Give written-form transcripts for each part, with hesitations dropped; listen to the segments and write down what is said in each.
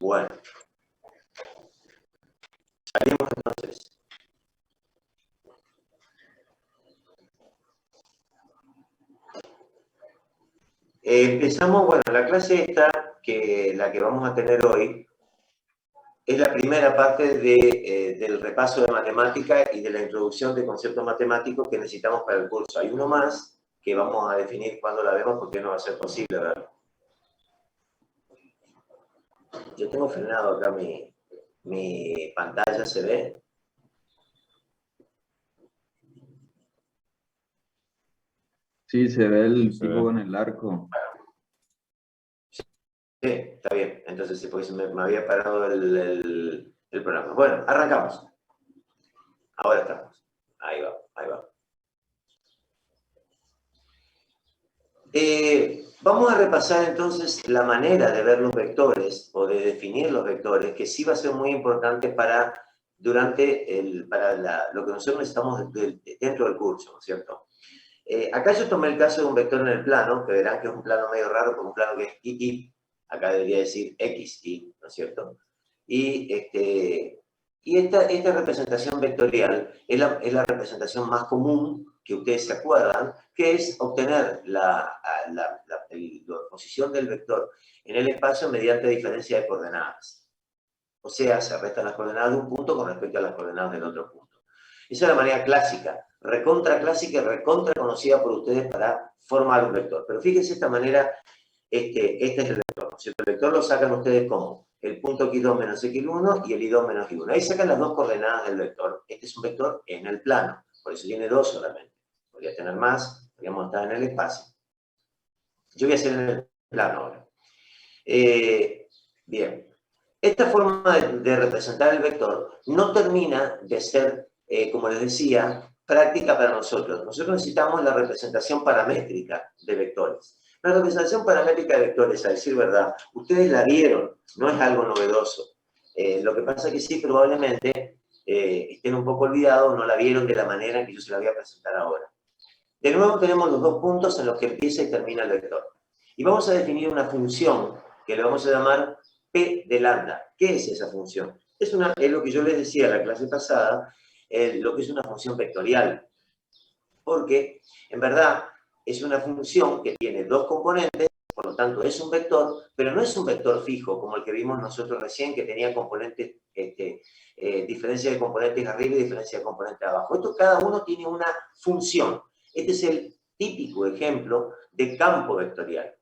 Bueno, salimos entonces. Empezamos, bueno, la clase esta, la que vamos a tener hoy, es la primera parte del repaso de matemática y de la introducción de conceptos matemáticos que necesitamos para el curso. Hay uno más que vamos a definir cuando la vemos porque no va a ser posible verlo. Yo tengo frenado acá mi pantalla, ¿se ve? Sí, se ve el dibujo en el arco. Sí, está bien. Entonces sí, porque me había parado el programa. Bueno, arrancamos. Ahora estamos. Ahí va, ahí va. Vamos a repasar entonces la manera de ver los vectores o de definir los vectores, que sí va a ser muy importante para lo que nosotros necesitamos dentro del curso, ¿no es cierto? Acá yo tomé el caso de un vector en el plano, que verán que es un plano medio raro, porque un plano que es y, acá debería decir xy, ¿no es cierto? Y esta representación vectorial es la representación más común que ustedes se acuerdan, que es obtener la posición del vector en el espacio mediante diferencia de coordenadas. O sea, se restan las coordenadas de un punto con respecto a las coordenadas del otro punto. Esa es la manera clásica, recontra clásica y recontra conocida por ustedes para formar un vector. Pero fíjense esta manera, este es el vector, ¿no es cierto? El vector lo sacan ustedes como el punto x2 menos x1 y el y2 menos y1. Ahí sacan las dos coordenadas del vector. Este es un vector en el plano, por eso tiene dos solamente. Podría tener más, podríamos estar en el espacio. Yo voy a hacer en el plano ahora. Bien. Esta forma de representar el vector no termina de ser, como les decía, práctica para nosotros. Nosotros necesitamos la representación paramétrica de vectores. La representación paramétrica de vectores, a decir verdad, ustedes la vieron, no es algo novedoso. Lo que pasa es que sí, probablemente estén un poco olvidados, no la vieron de la manera en que yo se la voy a presentar ahora. De nuevo tenemos los dos puntos en los que empieza y termina el vector. Y vamos a definir una función que le vamos a llamar P de lambda. ¿Qué es esa función? Es lo que yo les decía en la clase pasada, lo que es una función vectorial. Porque, en verdad, es una función que tiene dos componentes, por lo tanto es un vector, pero no es un vector fijo, como el que vimos nosotros recién, que tenía componentes, diferencia de componentes arriba y diferencia de componentes abajo. Esto cada uno tiene una función. Este es el típico ejemplo de campo vectorial.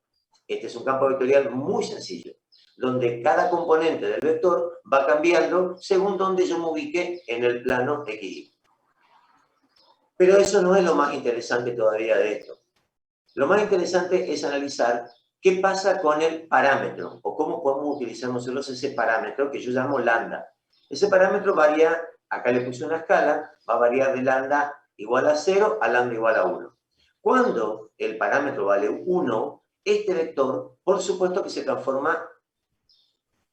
Este es un campo vectorial muy sencillo, donde cada componente del vector va cambiando según donde yo me ubique en el plano XY. Pero eso no es lo más interesante todavía de esto. Lo más interesante es analizar qué pasa con el parámetro, o cómo podemos utilizar nosotros ese parámetro que yo llamo lambda. Ese parámetro varía, acá le puse una escala, va a variar de lambda igual a 0 a lambda igual a 1. Cuando el parámetro vale 1, este vector, por supuesto que se transforma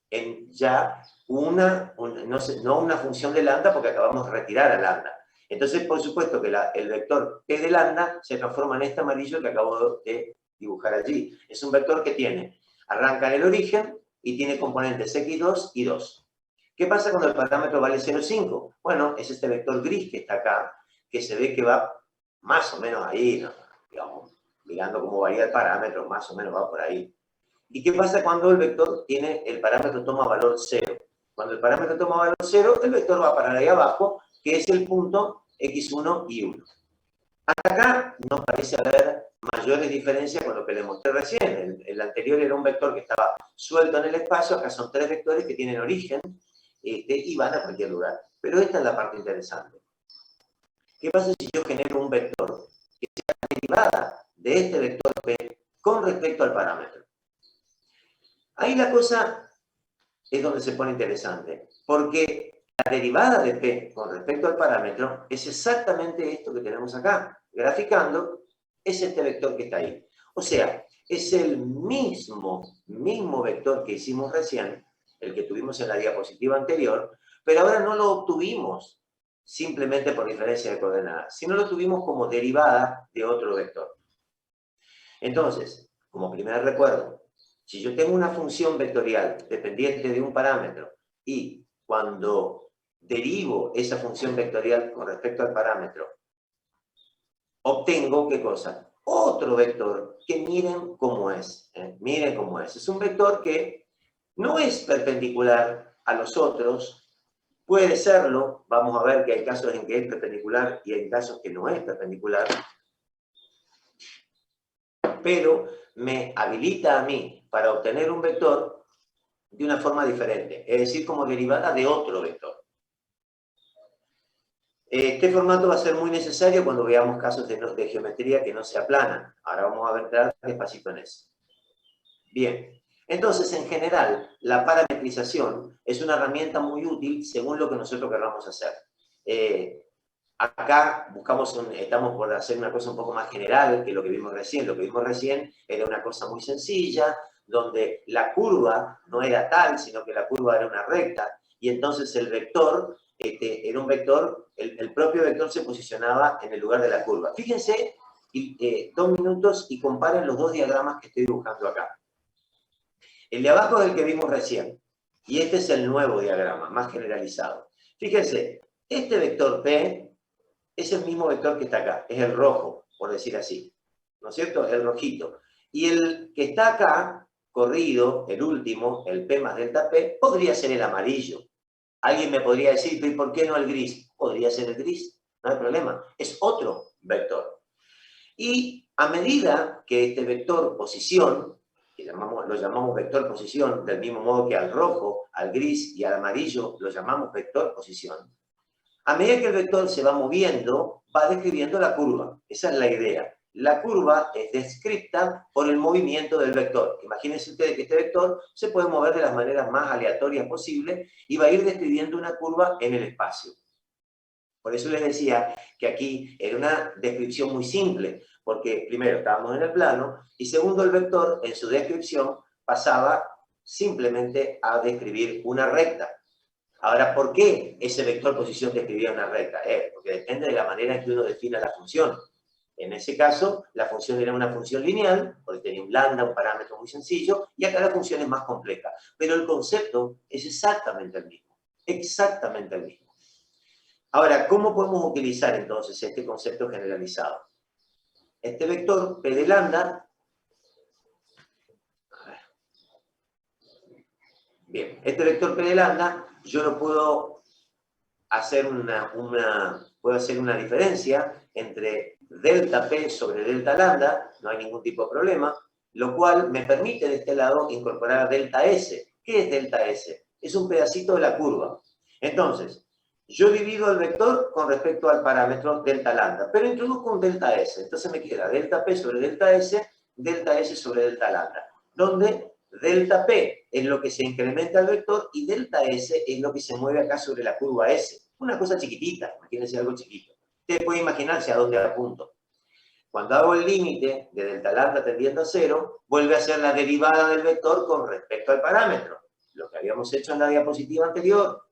en ya no una función de lambda, porque acabamos de retirar a lambda. Entonces, por supuesto que el vector P de lambda se transforma en este amarillo que acabo de dibujar allí. Es un vector que arranca en el origen y tiene componentes x2 y 2. ¿Qué pasa cuando el parámetro vale 0,5? Bueno, es este vector gris que está acá, que se ve que va más o menos ahí, ¿no? Digamos, mirando cómo varía el parámetro, más o menos va por ahí. ¿Y qué pasa cuando el parámetro toma valor 0? Cuando el parámetro toma valor 0, el vector va a parar ahí abajo, que es el punto x1 y 1. Hasta acá no parece haber mayores diferencias con lo que les mostré recién. El anterior era un vector que estaba suelto en el espacio, acá son tres vectores que tienen origen y van a cualquier lugar. Pero esta es la parte interesante. ¿Qué pasa si yo genero un vector que sea derivada de este vector P con respecto al parámetro? Ahí la cosa es donde se pone interesante, porque la derivada de P con respecto al parámetro es exactamente esto que tenemos acá. Graficando, es este vector que está ahí. O sea, es el mismo vector que hicimos recién, el que tuvimos en la diapositiva anterior, pero ahora no lo obtuvimos simplemente por diferencia de coordenadas, sino lo tuvimos como derivada de otro vector. Entonces, como primer recuerdo, Si yo tengo una función vectorial dependiente de un parámetro y cuando derivo esa función vectorial con respecto al parámetro, obtengo, ¿qué cosa? Otro vector que miren cómo es. Miren cómo es. Es un vector que no es perpendicular a los otros. Puede serlo. Vamos a ver que hay casos en que es perpendicular y hay casos que no es perpendicular. Pero me habilita a mí para obtener un vector de una forma diferente. Es decir, como derivada de otro vector. Este formato va a ser muy necesario cuando veamos casos de geometría que no se aplanan. Ahora vamos a entrar despacito en eso. Bien, entonces en general la parametrización es una herramienta muy útil según lo que nosotros queramos hacer. Acá estamos por hacer una cosa un poco más general que lo que vimos recién. Lo que vimos recién era una cosa muy sencilla, donde la curva no era tal, sino que la curva era una recta, y entonces el vector era un vector, el propio vector se posicionaba en el lugar de la curva. Fíjense, 2 minutos y comparen los dos diagramas que estoy dibujando acá. El de abajo es el que vimos recién, y este es el nuevo diagrama, más generalizado. Fíjense, este vector P es el mismo vector que está acá, es el rojo, por decir así, ¿no es cierto? El rojito. Y el que está acá, corrido, el último, el P más delta P, podría ser el amarillo. Alguien me podría decir, ¿y por qué no el gris? Podría ser el gris, no hay problema, es otro vector. Y a medida que este vector posición, que lo llamamos vector posición, del mismo modo que al rojo, al gris y al amarillo lo llamamos vector posición, a medida que el vector se va moviendo, va describiendo la curva. Esa es la idea. La curva es descrita por el movimiento del vector. Imagínense ustedes que este vector se puede mover de las maneras más aleatorias posibles y va a ir describiendo una curva en el espacio. Por eso les decía que aquí era una descripción muy simple, porque primero estábamos en el plano y segundo el vector en su descripción pasaba simplemente a describir una recta. Ahora, ¿por qué ese vector posición describía una recta? Porque depende de la manera en que uno defina la función. En ese caso, la función era una función lineal, porque tenía un lambda, un parámetro muy sencillo, y acá la función es más compleja. Pero el concepto es exactamente el mismo. Exactamente el mismo. Ahora, ¿cómo podemos utilizar entonces este concepto generalizado? Este vector P de lambda. Bien, este vector P de lambda, yo lo puedo hacer puedo hacer una diferencia entre delta P sobre delta lambda, no hay ningún tipo de problema, lo cual me permite de este lado incorporar delta S. ¿Qué es delta S? Es un pedacito de la curva. Entonces, yo divido el vector con respecto al parámetro delta lambda, pero introduzco un delta S. Entonces me queda delta P sobre delta S sobre delta lambda, donde delta P es lo que se incrementa al vector y delta S es lo que se mueve acá sobre la curva S. Una cosa chiquitita, imagínense algo chiquito. Ustedes pueden imaginarse a dónde apunto. Cuando hago el límite de delta lambda tendiendo a 0, vuelve a ser la derivada del vector con respecto al parámetro. Lo que habíamos hecho en la diapositiva anterior.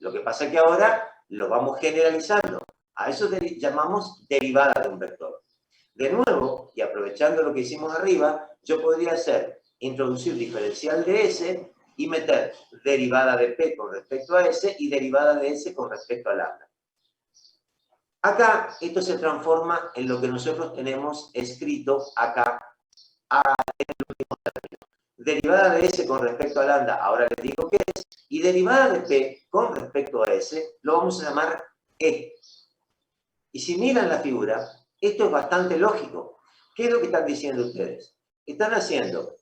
Lo que pasa es que ahora lo vamos generalizando. A eso llamamos derivada de un vector. De nuevo, y aprovechando lo que hicimos arriba, yo podría introducir diferencial de S y meter derivada de P con respecto a S y derivada de S con respecto a lambda. Acá esto se transforma en lo que nosotros tenemos escrito acá en el último término. Derivada de S con respecto a lambda, ahora les digo qué es, y derivada de P con respecto a S lo vamos a llamar E. Y si miran la figura, esto es bastante lógico. ¿Qué es lo que están diciendo ustedes? Están haciendo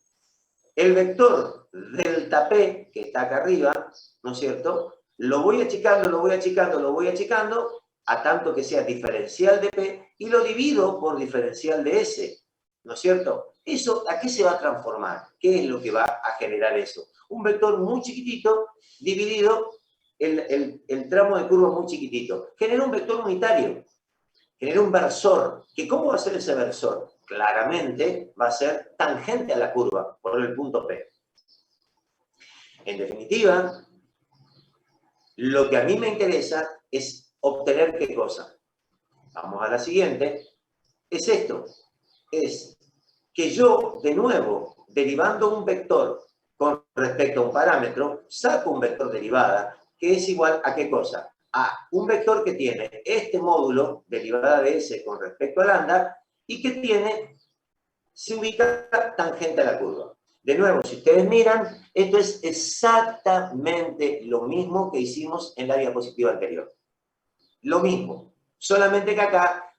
el vector delta P, que está acá arriba, ¿no es cierto? Lo voy achicando, lo voy achicando, lo voy achicando, a tanto que sea diferencial de P, y lo divido por diferencial de S, ¿no es cierto? ¿Eso a qué se va a transformar? ¿Qué es lo que va a generar eso? Un vector muy chiquitito dividido, el tramo de curva muy chiquitito. Genera un vector unitario, genera un versor. ¿Que cómo va a ser ese versor? Claramente va a ser tangente a la curva por el punto P. En definitiva, lo que a mí me interesa es obtener ¿qué cosa? Vamos a la siguiente. Es esto. Es que yo, de nuevo, derivando un vector con respecto a un parámetro, saco un vector derivada que es igual a ¿qué cosa? A un vector que tiene este módulo, derivada de S con respecto a lambda, y que se ubica tangente a la curva. De nuevo, si ustedes miran, esto es exactamente lo mismo que hicimos en la diapositiva anterior. Lo mismo, solamente que acá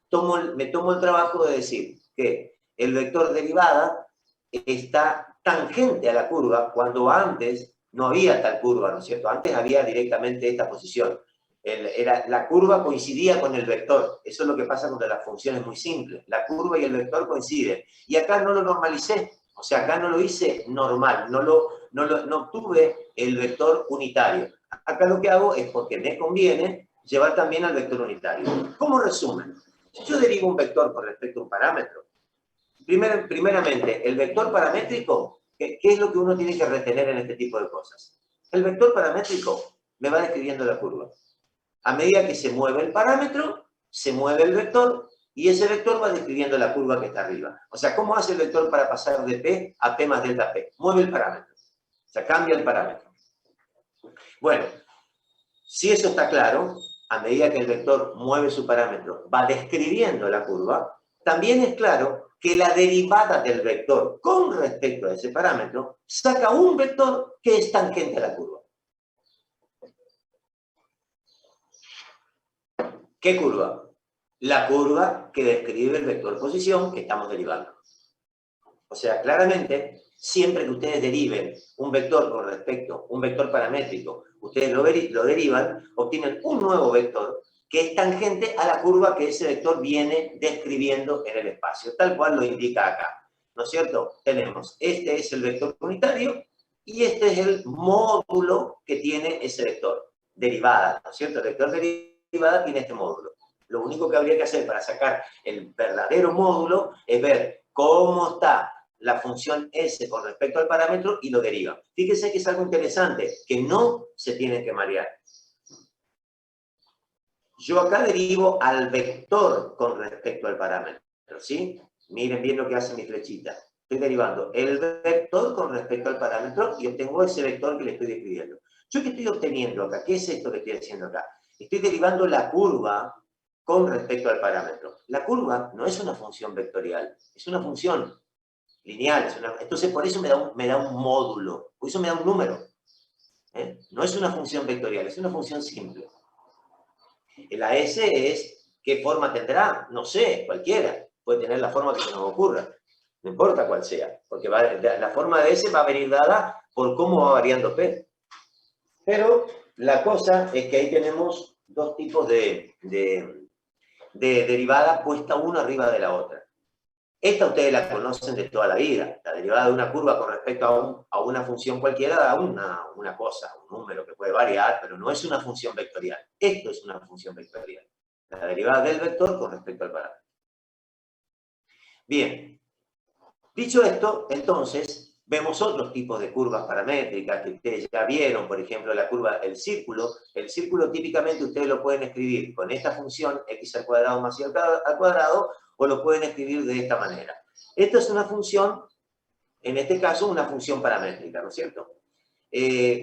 me tomo el trabajo de decir que el vector derivada está tangente a la curva cuando antes no había tal curva, ¿no es cierto? Antes había directamente esta posición. La curva coincidía con el vector. Eso es lo que pasa cuando la función es muy simple. La curva y el vector coinciden. Y acá no lo normalicé. O sea, acá no lo hice normal. No obtuve el vector unitario. Acá lo que hago es porque me conviene llevar también al vector unitario. Como resumen, si yo derivo un vector con respecto a un parámetro, primeramente, el vector paramétrico, ¿qué es lo que uno tiene que retener en este tipo de cosas? El vector paramétrico me va describiendo la curva. A medida que se mueve el parámetro, se mueve el vector y ese vector va describiendo la curva que está arriba. O sea, ¿cómo hace el vector para pasar de P a P más delta P? Mueve el parámetro. O sea, cambia el parámetro. Bueno, si eso está claro, a medida que el vector mueve su parámetro, va describiendo la curva, también es claro que la derivada del vector con respecto a ese parámetro saca un vector que es tangente a la curva. ¿Qué curva? La curva que describe el vector posición que estamos derivando. O sea, claramente, siempre que ustedes deriven un vector con respecto, un vector paramétrico, ustedes lo derivan, obtienen un nuevo vector que es tangente a la curva que ese vector viene describiendo en el espacio, tal cual lo indica acá. ¿No es cierto? Tenemos, este es el vector unitario y este es el módulo que tiene ese vector. Derivada, ¿no es cierto? El vector derivada tiene este módulo. Lo único que habría que hacer para sacar el verdadero módulo es ver cómo está la función S con respecto al parámetro y lo deriva. Fíjense que es algo interesante, que no se tiene que marear. Yo acá derivo al vector con respecto al parámetro, ¿sí? Miren bien lo que hace mi flechita. Estoy derivando el vector con respecto al parámetro y obtengo ese vector que le estoy describiendo. ¿Yo qué estoy obteniendo acá? ¿Qué es esto que estoy haciendo acá? Estoy derivando la curva con respecto al parámetro. La curva no es una función vectorial, es una función lineal. Entonces, por eso me da un módulo, por eso me da un número. No es una función vectorial, es una función simple. La S es, ¿qué forma tendrá? No sé, cualquiera. Puede tener la forma que se nos ocurra. No importa cuál sea, porque la forma de S va a venir dada por cómo va variando P. Pero la cosa es que ahí tenemos dos tipos de derivada puesta una arriba de la otra. Esta ustedes la conocen de toda la vida. La derivada de una curva con respecto a una función cualquiera da una cosa, un número que puede variar, pero no es una función vectorial. Esto es una función vectorial. La derivada del vector con respecto al parámetro. Bien. Dicho esto, entonces, vemos otros tipos de curvas paramétricas que ustedes ya vieron, por ejemplo, la curva, el círculo. El círculo típicamente ustedes lo pueden escribir con esta función, x al cuadrado más y al cuadrado, o lo pueden escribir de esta manera. Esto es una función, en este caso, una función paramétrica, ¿no es cierto?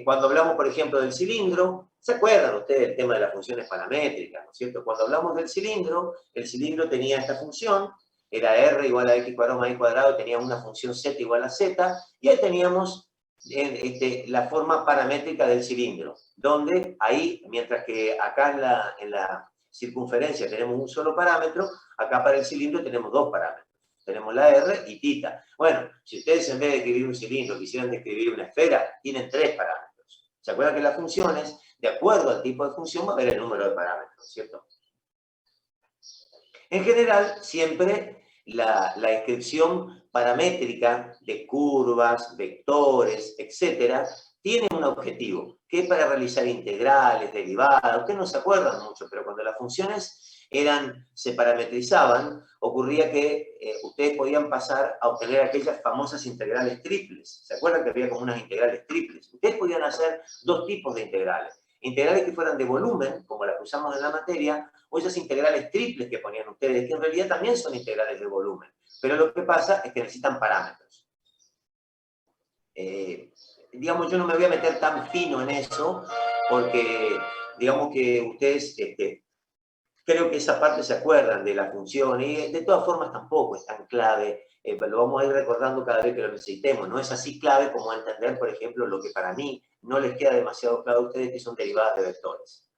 Cuando hablamos, por ejemplo, del cilindro, ¿se acuerdan ustedes del tema de las funciones paramétricas, ¿no es cierto? Cuando hablamos del cilindro, el cilindro tenía esta función, era r igual a x cuadrado más y cuadrado, tenía una función z igual a z, y ahí teníamos la forma paramétrica del cilindro, donde ahí, mientras que acá en la circunferencia tenemos un solo parámetro, acá para el cilindro tenemos dos parámetros. Tenemos la R y θ. Bueno, si ustedes en vez de escribir un cilindro quisieran describir una esfera, tienen tres parámetros. ¿Se acuerdan que las funciones, de acuerdo al tipo de función, va a haber el número de parámetros, ¿cierto? En general, siempre la descripción paramétrica de curvas, vectores, etcétera, tiene un objetivo, que es para realizar integrales, derivadas. Ustedes no se acuerdan mucho, pero cuando las funciones se parametrizaban, ocurría que ustedes podían pasar a obtener aquellas famosas integrales triples. ¿Se acuerdan que había como unas integrales triples? Ustedes podían hacer dos tipos de integrales. Integrales que fueran de volumen, como las que usamos en la materia, o esas integrales triples que ponían ustedes, que en realidad también son integrales de volumen. Pero lo que pasa es que necesitan parámetros. digamos, yo no me voy a meter tan fino en eso, porque digamos que ustedes, creo que esa parte se acuerdan de la función, y de todas formas tampoco es tan clave, lo vamos a ir recordando cada vez que lo necesitemos. No es así clave como entender, por ejemplo, lo que para mí no les queda demasiado claro a ustedes, que son derivadas de vectores.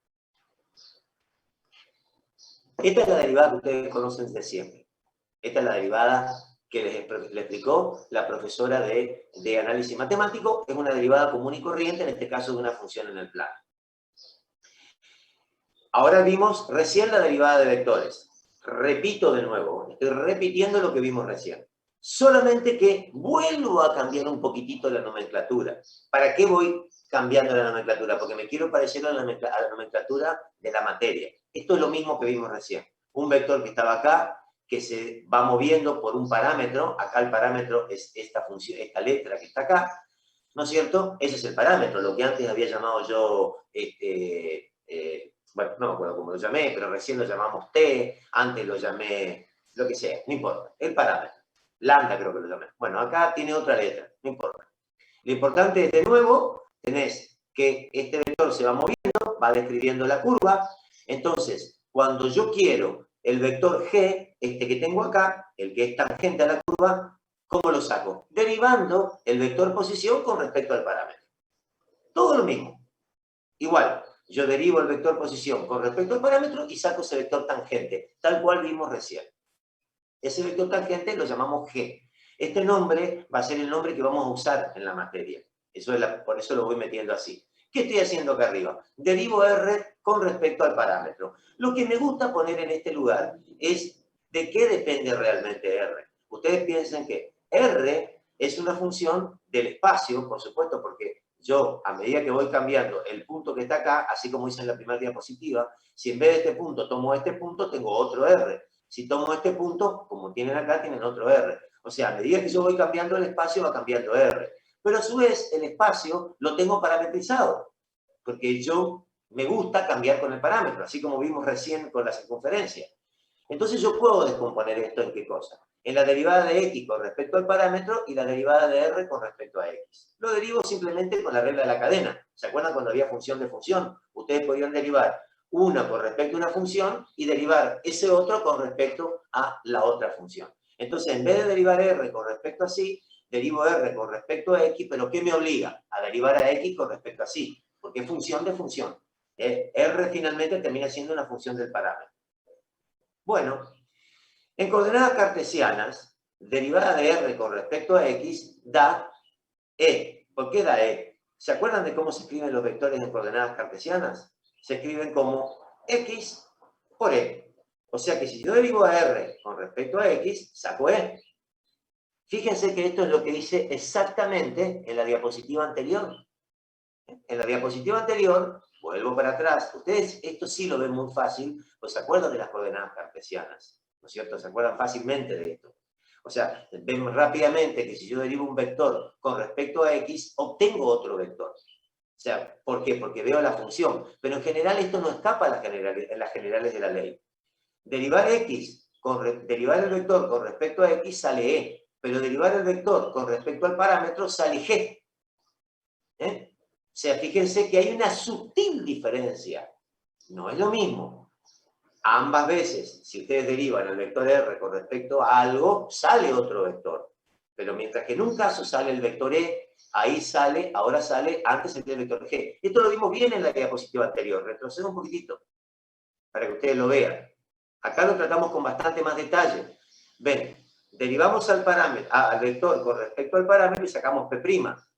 Esta es la derivada que ustedes conocen de siempre. Esta es la derivada que le explicó la profesora de análisis matemático. Es una derivada común y corriente, en este caso de una función en el plano. Ahora vimos recién la derivada de vectores. Repito de nuevo, estoy repitiendo lo que vimos recién. Solamente que vuelvo a cambiar un poquitito la nomenclatura. ¿Para qué voy cambiando la nomenclatura? Porque me quiero parecer a la nomenclatura de la materia. Esto es lo mismo que vimos recién. Un vector que estaba acá, que se va moviendo por un parámetro. Acá el parámetro es esta función, esta letra que está acá, ¿no es cierto? Ese es el parámetro, lo que antes había llamado yo, bueno, no me acuerdo cómo lo llamé, pero recién lo llamamos T, antes lo llamé, lo que sea, no importa, el parámetro. Lambda creo que lo llamé. Bueno, acá tiene otra letra, no importa. Lo importante es, de nuevo, tenés que este vector se va moviendo, va describiendo la curva. Entonces, cuando yo quiero el vector G, este que tengo acá, el que es tangente a la curva, ¿cómo lo saco? Derivando el vector posición con respecto al parámetro. Todo lo mismo. Igual, yo derivo el vector posición con respecto al parámetro y saco ese vector tangente, tal cual vimos recién. Ese vector tangente lo llamamos G. Este nombre va a ser el nombre que vamos a usar en la materia. Por eso lo voy metiendo así. ¿Qué estoy haciendo acá arriba? Derivo R con respecto al parámetro. Lo que me gusta poner en este lugar es de qué depende realmente R. Ustedes piensen que R es una función del espacio, por supuesto, porque yo, a medida que voy cambiando el punto que está acá, así como hice en la primera diapositiva, si en vez de este punto tomo este punto, tengo otro R. Si tomo este punto, como tienen acá, tienen otro R. O sea, a medida que yo voy cambiando el espacio, va cambiando R. Pero a su vez, el espacio lo tengo parametrizado, porque yo me gusta cambiar con el parámetro, así como vimos recién con la circunferencia. Entonces yo puedo descomponer esto en qué cosa. En la derivada de x con respecto al parámetro y la derivada de r con respecto a x. Lo derivo simplemente con la regla de la cadena. ¿Se acuerdan cuando había función de función? Ustedes podían derivar una con respecto a una función y derivar ese otro con respecto a la otra función. Entonces, en vez de derivar r con respecto a sí, derivo r con respecto a x, pero ¿qué me obliga? A derivar a x con respecto a sí, porque es función de función. R finalmente termina siendo una función del parámetro. Bueno, en coordenadas cartesianas, derivada de r con respecto a x da e. ¿Por qué da e? ¿Se acuerdan de cómo se escriben los vectores en coordenadas cartesianas? Se escriben como x por e. O sea que si yo derivo a r con respecto a x, saco e. Fíjense que esto es lo que hice exactamente en la diapositiva anterior. En la diapositiva anterior, vuelvo para atrás. Ustedes esto sí lo ven muy fácil, pues se acuerdan de las coordenadas cartesianas, ¿no es cierto? Se acuerdan fácilmente de esto. O sea, ven rápidamente que si yo derivo un vector con respecto a x, obtengo otro vector. O sea, ¿por qué? Porque veo la función. Pero en general esto no escapa en las generales de la ley. Derivar derivar el vector con respecto a x sale e, pero derivar el vector con respecto al parámetro sale g. O sea, fíjense que hay una sutil diferencia. No es lo mismo. Ambas veces, si ustedes derivan el vector r con respecto a algo, sale otro vector. Pero mientras que en un caso sale el vector e, ahora sale antes el vector g. Esto lo vimos bien en la diapositiva anterior. Retrocedo un poquitito para que ustedes lo vean. Acá lo tratamos con bastante más detalle. Ven, derivamos al vector con respecto al parámetro y sacamos P'.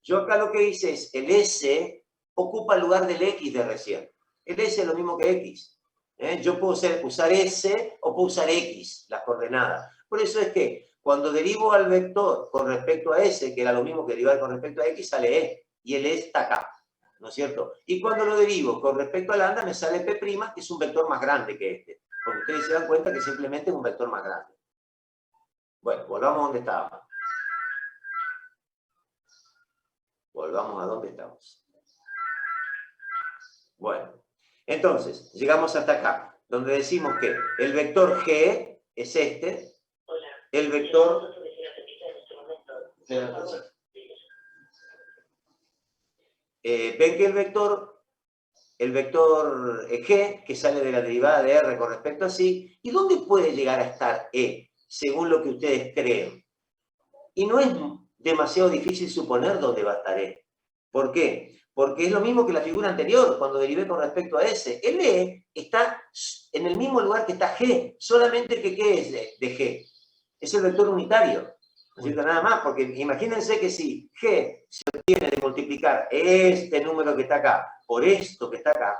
Yo acá lo que hice es, el S ocupa el lugar del X de recién. El S es lo mismo que X. Yo puedo usar S o puedo usar X, las coordenadas. Por eso es que cuando derivo al vector con respecto a S, que era lo mismo que derivar con respecto a X, sale E. Y el E está acá, ¿no es cierto? Y cuando lo derivo con respecto al lambda, me sale P', que es un vector más grande que este. Porque ustedes se dan cuenta que simplemente es un vector más grande. Bueno, volvamos a donde estábamos. Volvamos a donde estamos. Bueno, entonces, llegamos hasta acá, donde decimos que el vector G es este, el vector... ven que el vector G, que sale de la derivada de R con respecto a sí, ¿y dónde puede llegar a estar E, según lo que ustedes creen? Y no es demasiado difícil suponer dónde va a estar E. ¿Por qué? Porque es lo mismo que la figura anterior, cuando derivé con respecto a S. El E está en el mismo lugar que está G, solamente que ¿qué es de G? Es el vector unitario. No necesito nada más, porque imagínense que si G se obtiene de multiplicar este número que está acá por esto que está acá,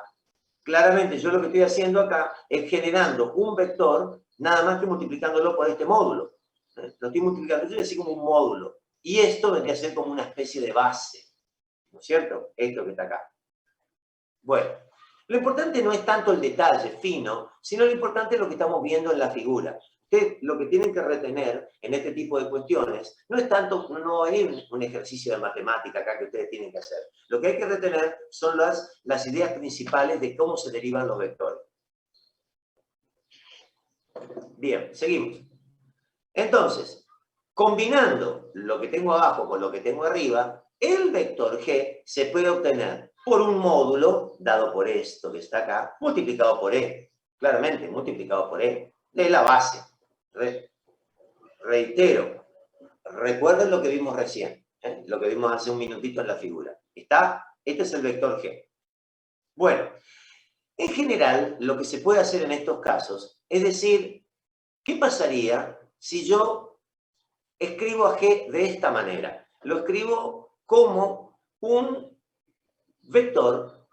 claramente yo lo que estoy haciendo acá es generando un vector nada más que multiplicándolo por este módulo. Lo estoy multiplicando, yo así como un módulo. Y esto vendría a ser como una especie de base. ¿No es cierto? Esto que está acá. Bueno, lo importante no es tanto el detalle fino, sino lo importante es lo que estamos viendo en la figura. Ustedes lo que tienen que retener en este tipo de cuestiones no es tanto, no hay un ejercicio de matemática acá que ustedes tienen que hacer. Lo que hay que retener son las ideas principales de cómo se derivan los vectores. Bien, seguimos. Entonces, combinando lo que tengo abajo con lo que tengo arriba, el vector G se puede obtener por un módulo dado por esto que está acá, multiplicado por E. Claramente, multiplicado por E. De la base. Reitero, recuerden lo que vimos recién, lo que vimos hace un minutito en la figura. Este es el vector G. Bueno, en general, lo que se puede hacer en estos casos es decir, ¿qué pasaría si yo escribo a G de esta manera? Lo escribo como un vector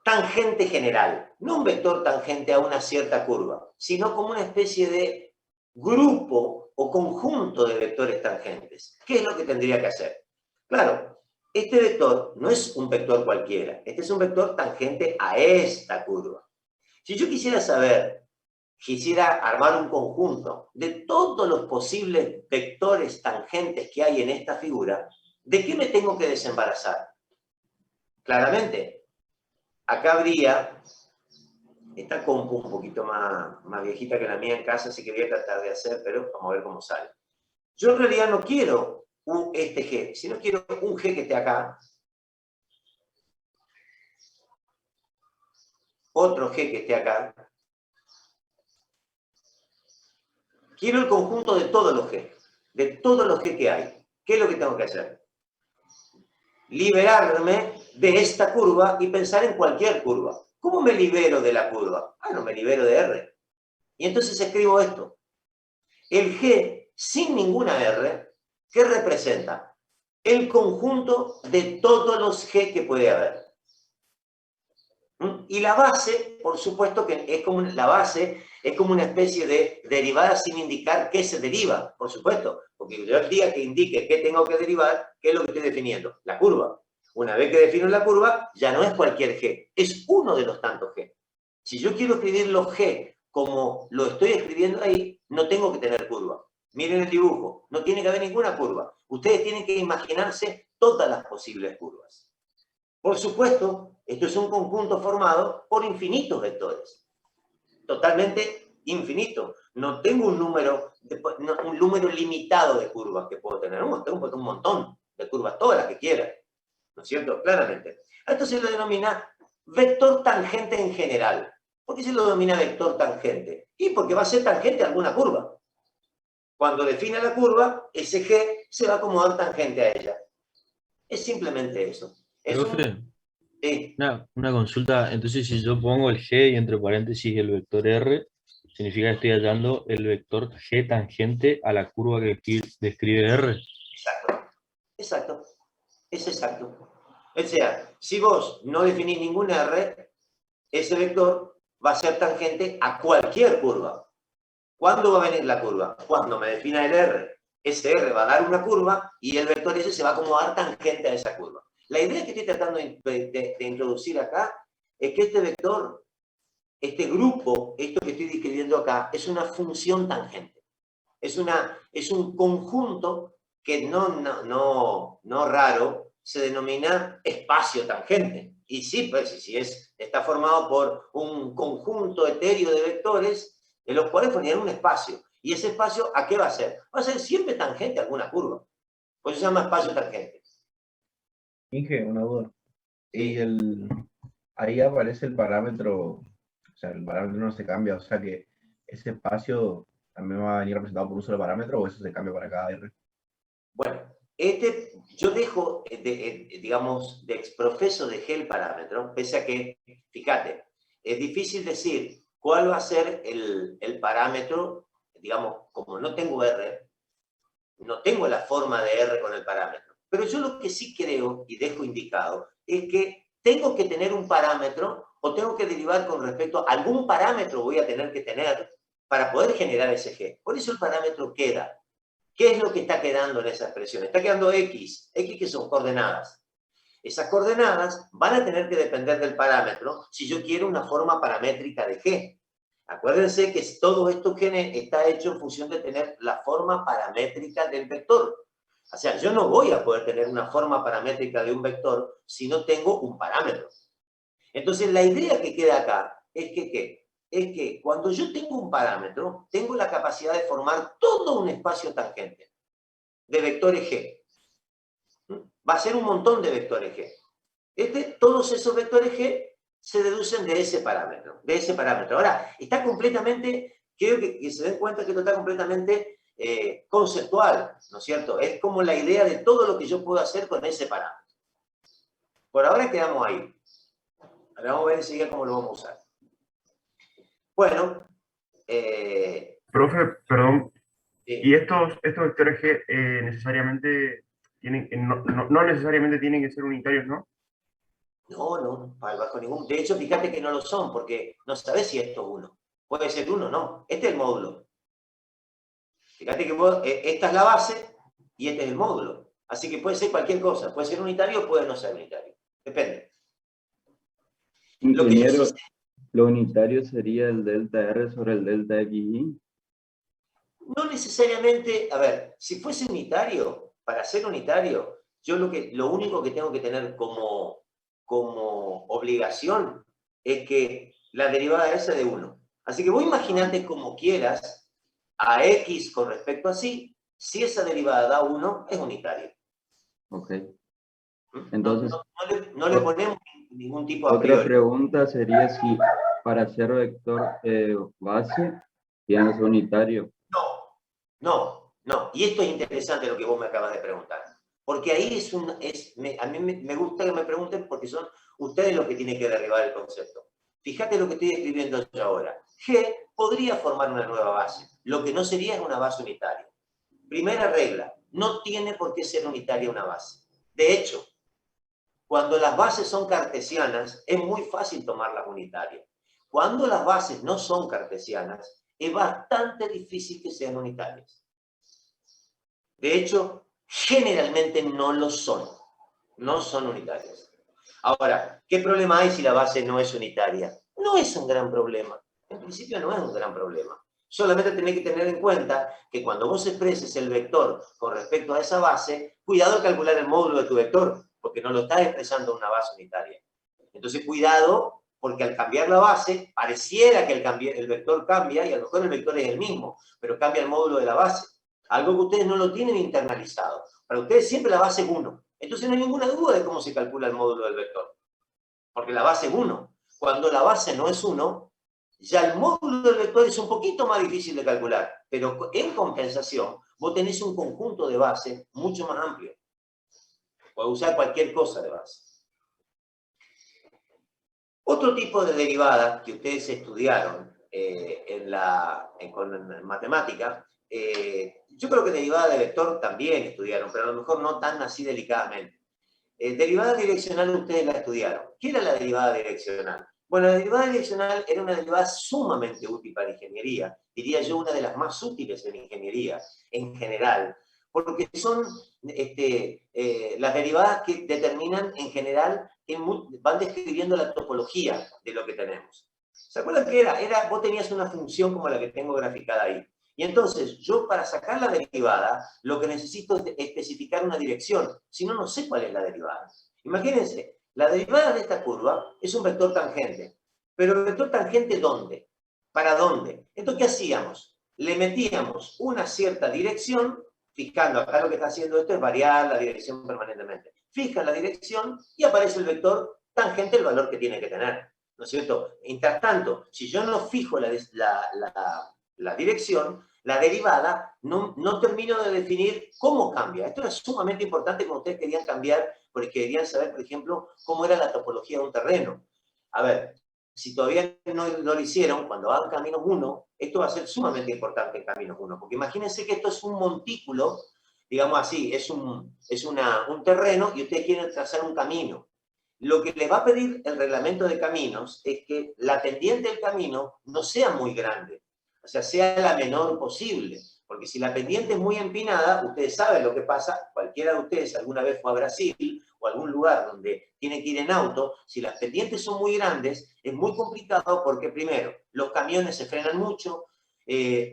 tangente general, no un vector tangente a una cierta curva, sino como una especie de grupo o conjunto de vectores tangentes. ¿Qué es lo que tendría que hacer? Claro, este vector no es un vector cualquiera, este es un vector tangente a esta curva. Si yo quisiera armar un conjunto de todos los posibles vectores tangentes que hay en esta figura, ¿de qué me tengo que desembarazar? Claramente, acá habría, esta compu un poquito más viejita que la mía en casa, así que voy a tratar de hacer, pero vamos a ver cómo sale. Yo en realidad no quiero este G, sino quiero un G que esté acá, otro G que esté acá. Quiero el conjunto de todos los G que hay. ¿Qué es lo que tengo que hacer? Liberarme de esta curva y pensar en cualquier curva. ¿Cómo me libero de la curva? Ah, no, me libero de R. Y entonces escribo esto. El G sin ninguna R, ¿qué representa? El conjunto de todos los G que puede haber. Y la base, por supuesto que es como la base, es como una especie de derivada sin indicar qué se deriva, por supuesto. Porque yo el día que indique qué tengo que derivar, ¿qué es lo que estoy definiendo? La curva. Una vez que defino la curva, ya no es cualquier G, es uno de los tantos G. Si yo quiero escribir los G como lo estoy escribiendo ahí, no tengo que tener curva. Miren el dibujo, no tiene que haber ninguna curva. Ustedes tienen que imaginarse todas las posibles curvas. Por supuesto, esto es un conjunto formado por infinitos vectores. Totalmente infinito. No tengo un número limitado de curvas que puedo tener. Tengo un montón de curvas, todas las que quiera. ¿No es cierto? Claramente. Esto se lo denomina vector tangente en general. ¿Por qué se lo denomina vector tangente? Y porque va a ser tangente a alguna curva. Cuando defina la curva, ese G se va a acomodar tangente a ella. Es simplemente eso. Profe, Sí. una consulta. Entonces, si yo pongo el G y entre paréntesis el vector R, significa que estoy hallando el vector G tangente a la curva que describe R. Exacto. Exacto. Es exacto. O sea, si vos no definís ningún R, ese vector va a ser tangente a cualquier curva. ¿Cuándo va a venir la curva? Cuando me defina el R. Ese R va a dar una curva y el vector ese se va a acomodar tangente a esa curva. La idea que estoy tratando de introducir acá es que este vector, este grupo, esto que estoy describiendo acá, es una función tangente. Es un conjunto que no raro se denomina espacio tangente. Y sí, pues si está formado por un conjunto etéreo de vectores en los cuales forman un espacio. ¿Y ese espacio a qué va a ser? Va a ser siempre tangente a alguna curva. Por eso se llama espacio tangente. Inge, una duda. Y ahí aparece el parámetro, o sea, el parámetro no se cambia, o sea que ese espacio también va a venir representado por un solo parámetro, o eso se cambia para cada R. Bueno, yo dejo, digamos, de exprofeso dejé el parámetro, pese a que, fíjate, es difícil decir cuál va a ser el parámetro, digamos, como no tengo R, no tengo la forma de R con el parámetro. Pero yo lo que sí creo, y dejo indicado, es que tengo que tener un parámetro o tengo que derivar con respecto a algún parámetro voy a tener que tener para poder generar ese G. Por eso el parámetro queda. ¿Qué es lo que está quedando en esa expresión? Está quedando X que son coordenadas. Esas coordenadas van a tener que depender del parámetro si yo quiero una forma paramétrica de G. Acuérdense que todo esto está hecho en función de tener la forma paramétrica del vector. O sea, yo no voy a poder tener una forma paramétrica de un vector si no tengo un parámetro. Entonces, la idea que queda acá es que, ¿qué? Es que cuando yo tengo un parámetro, tengo la capacidad de formar todo un espacio tangente de vectores G. Va a ser un montón de vectores G. Todos esos vectores G se deducen de ese parámetro. Ahora, está completamente, quiero que se den cuenta que esto está completamente conceptual, ¿no es cierto? Es como la idea de todo lo que yo puedo hacer con ese parámetro. Por ahora quedamos ahí. Ahora vamos a ver enseguida cómo lo vamos a usar. Bueno. Profe, perdón. Sí. ¿Y estos vectores G necesariamente tienen, no necesariamente tienen que ser unitarios, ¿no? No, bajo ningún. De hecho, fíjate que no lo son, porque no sabes si esto es uno. Puede ser uno, no. Este es el módulo. Fíjate que esta es la base y este es el módulo. Así que puede ser cualquier cosa. Puede ser unitario o puede no ser unitario. Depende. Ingeniero, lo unitario sería el delta R sobre el delta XY. No necesariamente, a ver, si fuese unitario, para ser unitario, yo lo único que tengo que tener como obligación es que la derivada es de 1. Así que vos imaginate como quieras a X con respecto a sí, si esa derivada da 1, es unitario. Ok. Entonces, no le ponemos ningún tipo de otra pregunta sería si para ser vector base tiene que ser unitario. No. Y esto es interesante lo que vos me acabas de preguntar. Porque ahí a mí me gusta que me pregunten porque son ustedes los que tienen que derribar el concepto. Fíjate lo que estoy escribiendo yo ahora. G podría formar una nueva base. Lo que no sería es una base unitaria. Primera regla, no tiene por qué ser unitaria una base. De hecho, cuando las bases son cartesianas, es muy fácil tomarlas unitarias. Cuando las bases no son cartesianas, es bastante difícil que sean unitarias. De hecho, generalmente no lo son. No son unitarias. Ahora, ¿qué problema hay si la base no es unitaria? No es un gran problema. En principio no es un gran problema. Solamente tenés que tener en cuenta que cuando vos expreses el vector con respecto a esa base, cuidado al calcular el módulo de tu vector, porque no lo estás expresando una base unitaria. Entonces, cuidado, porque al cambiar la base, pareciera que el vector cambia, y a lo mejor el vector es el mismo, pero cambia el módulo de la base. Algo que ustedes no lo tienen internalizado. Para ustedes siempre la base es 1. Entonces no hay ninguna duda de cómo se calcula el módulo del vector. Porque la base es 1. Cuando la base no es 1, ya el módulo del vector es un poquito más difícil de calcular. Pero en compensación, vos tenés un conjunto de base mucho más amplio. Podés usar cualquier cosa de base. Otro tipo de derivada que ustedes estudiaron con matemática, yo creo que derivada de vector también estudiaron, pero a lo mejor no tan así delicadamente. Derivada direccional ustedes la estudiaron. ¿Qué era la derivada direccional? Bueno, la derivada direccional era una derivada sumamente útil para ingeniería. Diría yo una de las más útiles en ingeniería en general. Porque son las derivadas que determinan en general, van describiendo la topología de lo que tenemos. ¿Se acuerdan qué era? Vos tenías una función como la que tengo graficada ahí. Y entonces, yo para sacar la derivada, lo que necesito es especificar una dirección. Si no, no sé cuál es la derivada. Imagínense, la derivada de esta curva es un vector tangente. Pero ¿el vector tangente dónde? ¿Para dónde? Entonces, ¿qué hacíamos? Le metíamos una cierta dirección, fijando, acá lo que está haciendo esto es variar la dirección permanentemente. Fija la dirección y aparece el vector tangente el valor que tiene que tener, ¿no es cierto? Mientras tanto, si yo no fijo la dirección, la derivada, no termino de definir cómo cambia. Esto era sumamente importante cuando ustedes querían cambiar, porque querían saber, por ejemplo, cómo era la topología de un terreno. A ver, si todavía no lo hicieron, cuando hagan Caminos 1, esto va a ser sumamente importante en Caminos 1, porque imagínense que esto es un montículo, digamos así, es un terreno y ustedes quieren trazar un camino. Lo que les va a pedir el reglamento de caminos es que la pendiente del camino no sea muy grande, o sea, sea la menor posible, porque si la pendiente es muy empinada, ustedes saben lo que pasa, cualquiera de ustedes alguna vez fue a Brasil o a algún lugar donde tiene que ir en auto, si las pendientes son muy grandes, es muy complicado porque primero, los camiones se frenan mucho,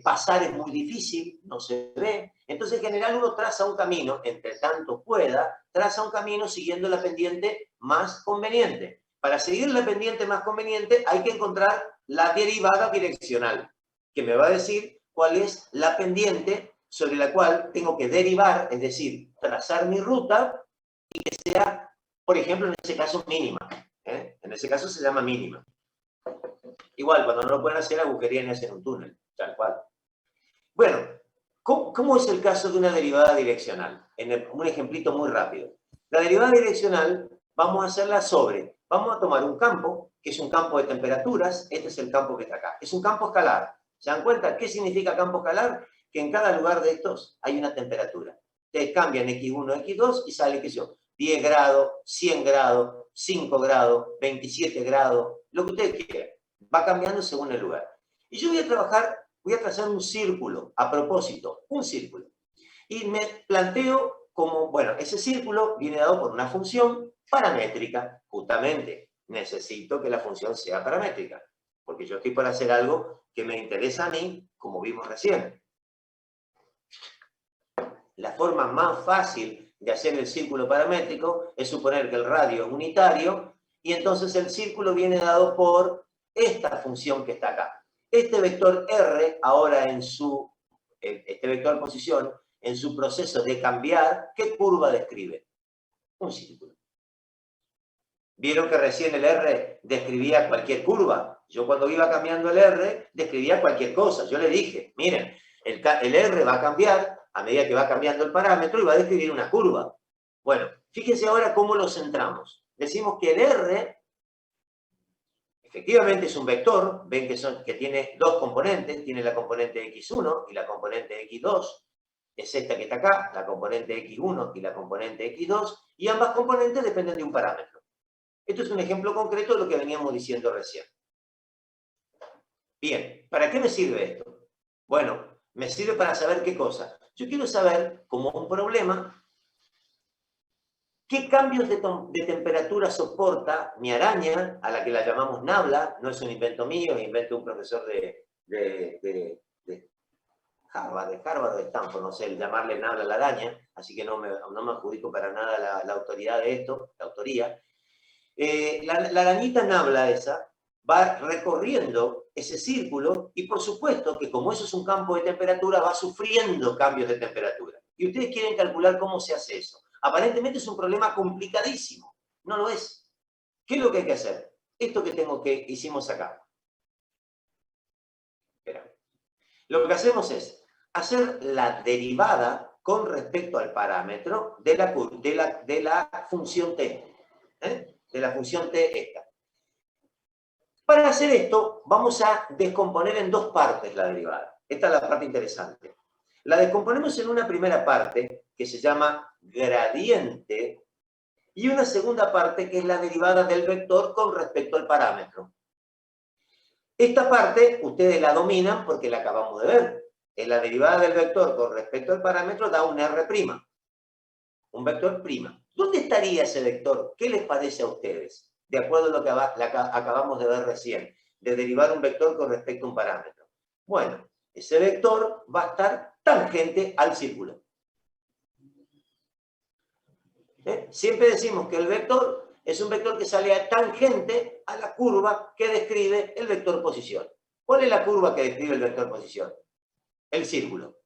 pasar es muy difícil, no se ve. Entonces, en general, uno traza un camino, entre tanto pueda, traza un camino siguiendo la pendiente más conveniente. Para seguir la pendiente más conveniente, hay que encontrar la derivada direccional, que me va a decir cuál es la pendiente sobre la cual tengo que derivar, es decir, trazar mi ruta y que sea, por ejemplo, en ese caso, mínima. En ese caso se llama mínima. Igual, cuando no lo pueden hacer, agujerían y hacen un túnel, tal cual. Bueno, ¿cómo es el caso de una derivada direccional? Un ejemplito muy rápido. La derivada direccional vamos a hacerla vamos a tomar un campo, que es un campo de temperaturas, este es el campo que está acá. Es un campo escalar. ¿Se dan cuenta? ¿Qué significa campo escalar? Que en cada lugar de estos hay una temperatura. Ustedes cambian X1, X2 y sale, qué sé yo, 10 grados, 100 grados, 5 grados, 27 grados, lo que ustedes quieran. Va cambiando según el lugar. Y yo voy a trazar un círculo, a propósito, un círculo. Y me planteo como, bueno, ese círculo viene dado por una función paramétrica. Justamente, necesito que la función sea paramétrica, porque yo estoy por hacer algo que me interesa a mí, como vimos recién. La forma más fácil de hacer el círculo paramétrico es suponer que el radio es unitario y entonces el círculo viene dado por esta función que está acá. Este vector R, ahora este vector posición, en su proceso de cambiar, ¿qué curva describe? Un círculo. ¿Vieron que recién el R describía cualquier curva? Yo cuando iba cambiando el R, describía cualquier cosa. Yo le dije, miren, el R va a cambiar a medida que va cambiando el parámetro y va a describir una curva. Bueno, fíjense ahora cómo lo centramos. Decimos que el R efectivamente es un vector, ven que tiene dos componentes, tiene la componente x1 y la componente x2, es esta que está acá, la componente x1 y la componente x2, y ambas componentes dependen de un parámetro. Esto es un ejemplo concreto de lo que veníamos diciendo recién. Bien, ¿para qué me sirve esto? Bueno, me sirve para saber qué cosa. Yo quiero saber, como un problema, ¿qué cambios de temperatura soporta mi araña, a la que la llamamos nabla? No es un invento mío, es invento de un profesor de Harvard o de Stanford, no sé, llamarle nabla a la araña, así que no me adjudico para nada la autoridad de esto, la autoría. La arañita nabla esa va recorriendo ese círculo y por supuesto que como eso es un campo de temperatura, va sufriendo cambios de temperatura. Y ustedes quieren calcular cómo se hace eso. Aparentemente es un problema complicadísimo. No lo es. ¿Qué es lo que hay que hacer? Esto que hicimos acá. Espera. Lo que hacemos es hacer la derivada con respecto al parámetro de la función t. De la función t esta. Para hacer esto, vamos a descomponer en dos partes la derivada. Esta es la parte interesante. La descomponemos en una primera parte, que se llama gradiente, y una segunda parte, que es la derivada del vector con respecto al parámetro. Esta parte, ustedes la dominan porque la acabamos de ver. En la derivada del vector con respecto al parámetro da un R', un vector prima. ¿Dónde estaría ese vector? ¿Qué les parece a ustedes? De acuerdo a lo que acabamos de ver recién, de derivar un vector con respecto a un parámetro. Bueno, ese vector va a estar tangente al círculo. Siempre decimos que el vector es un vector que sale tangente a la curva que describe el vector posición. ¿Cuál es la curva que describe el vector posición? El círculo.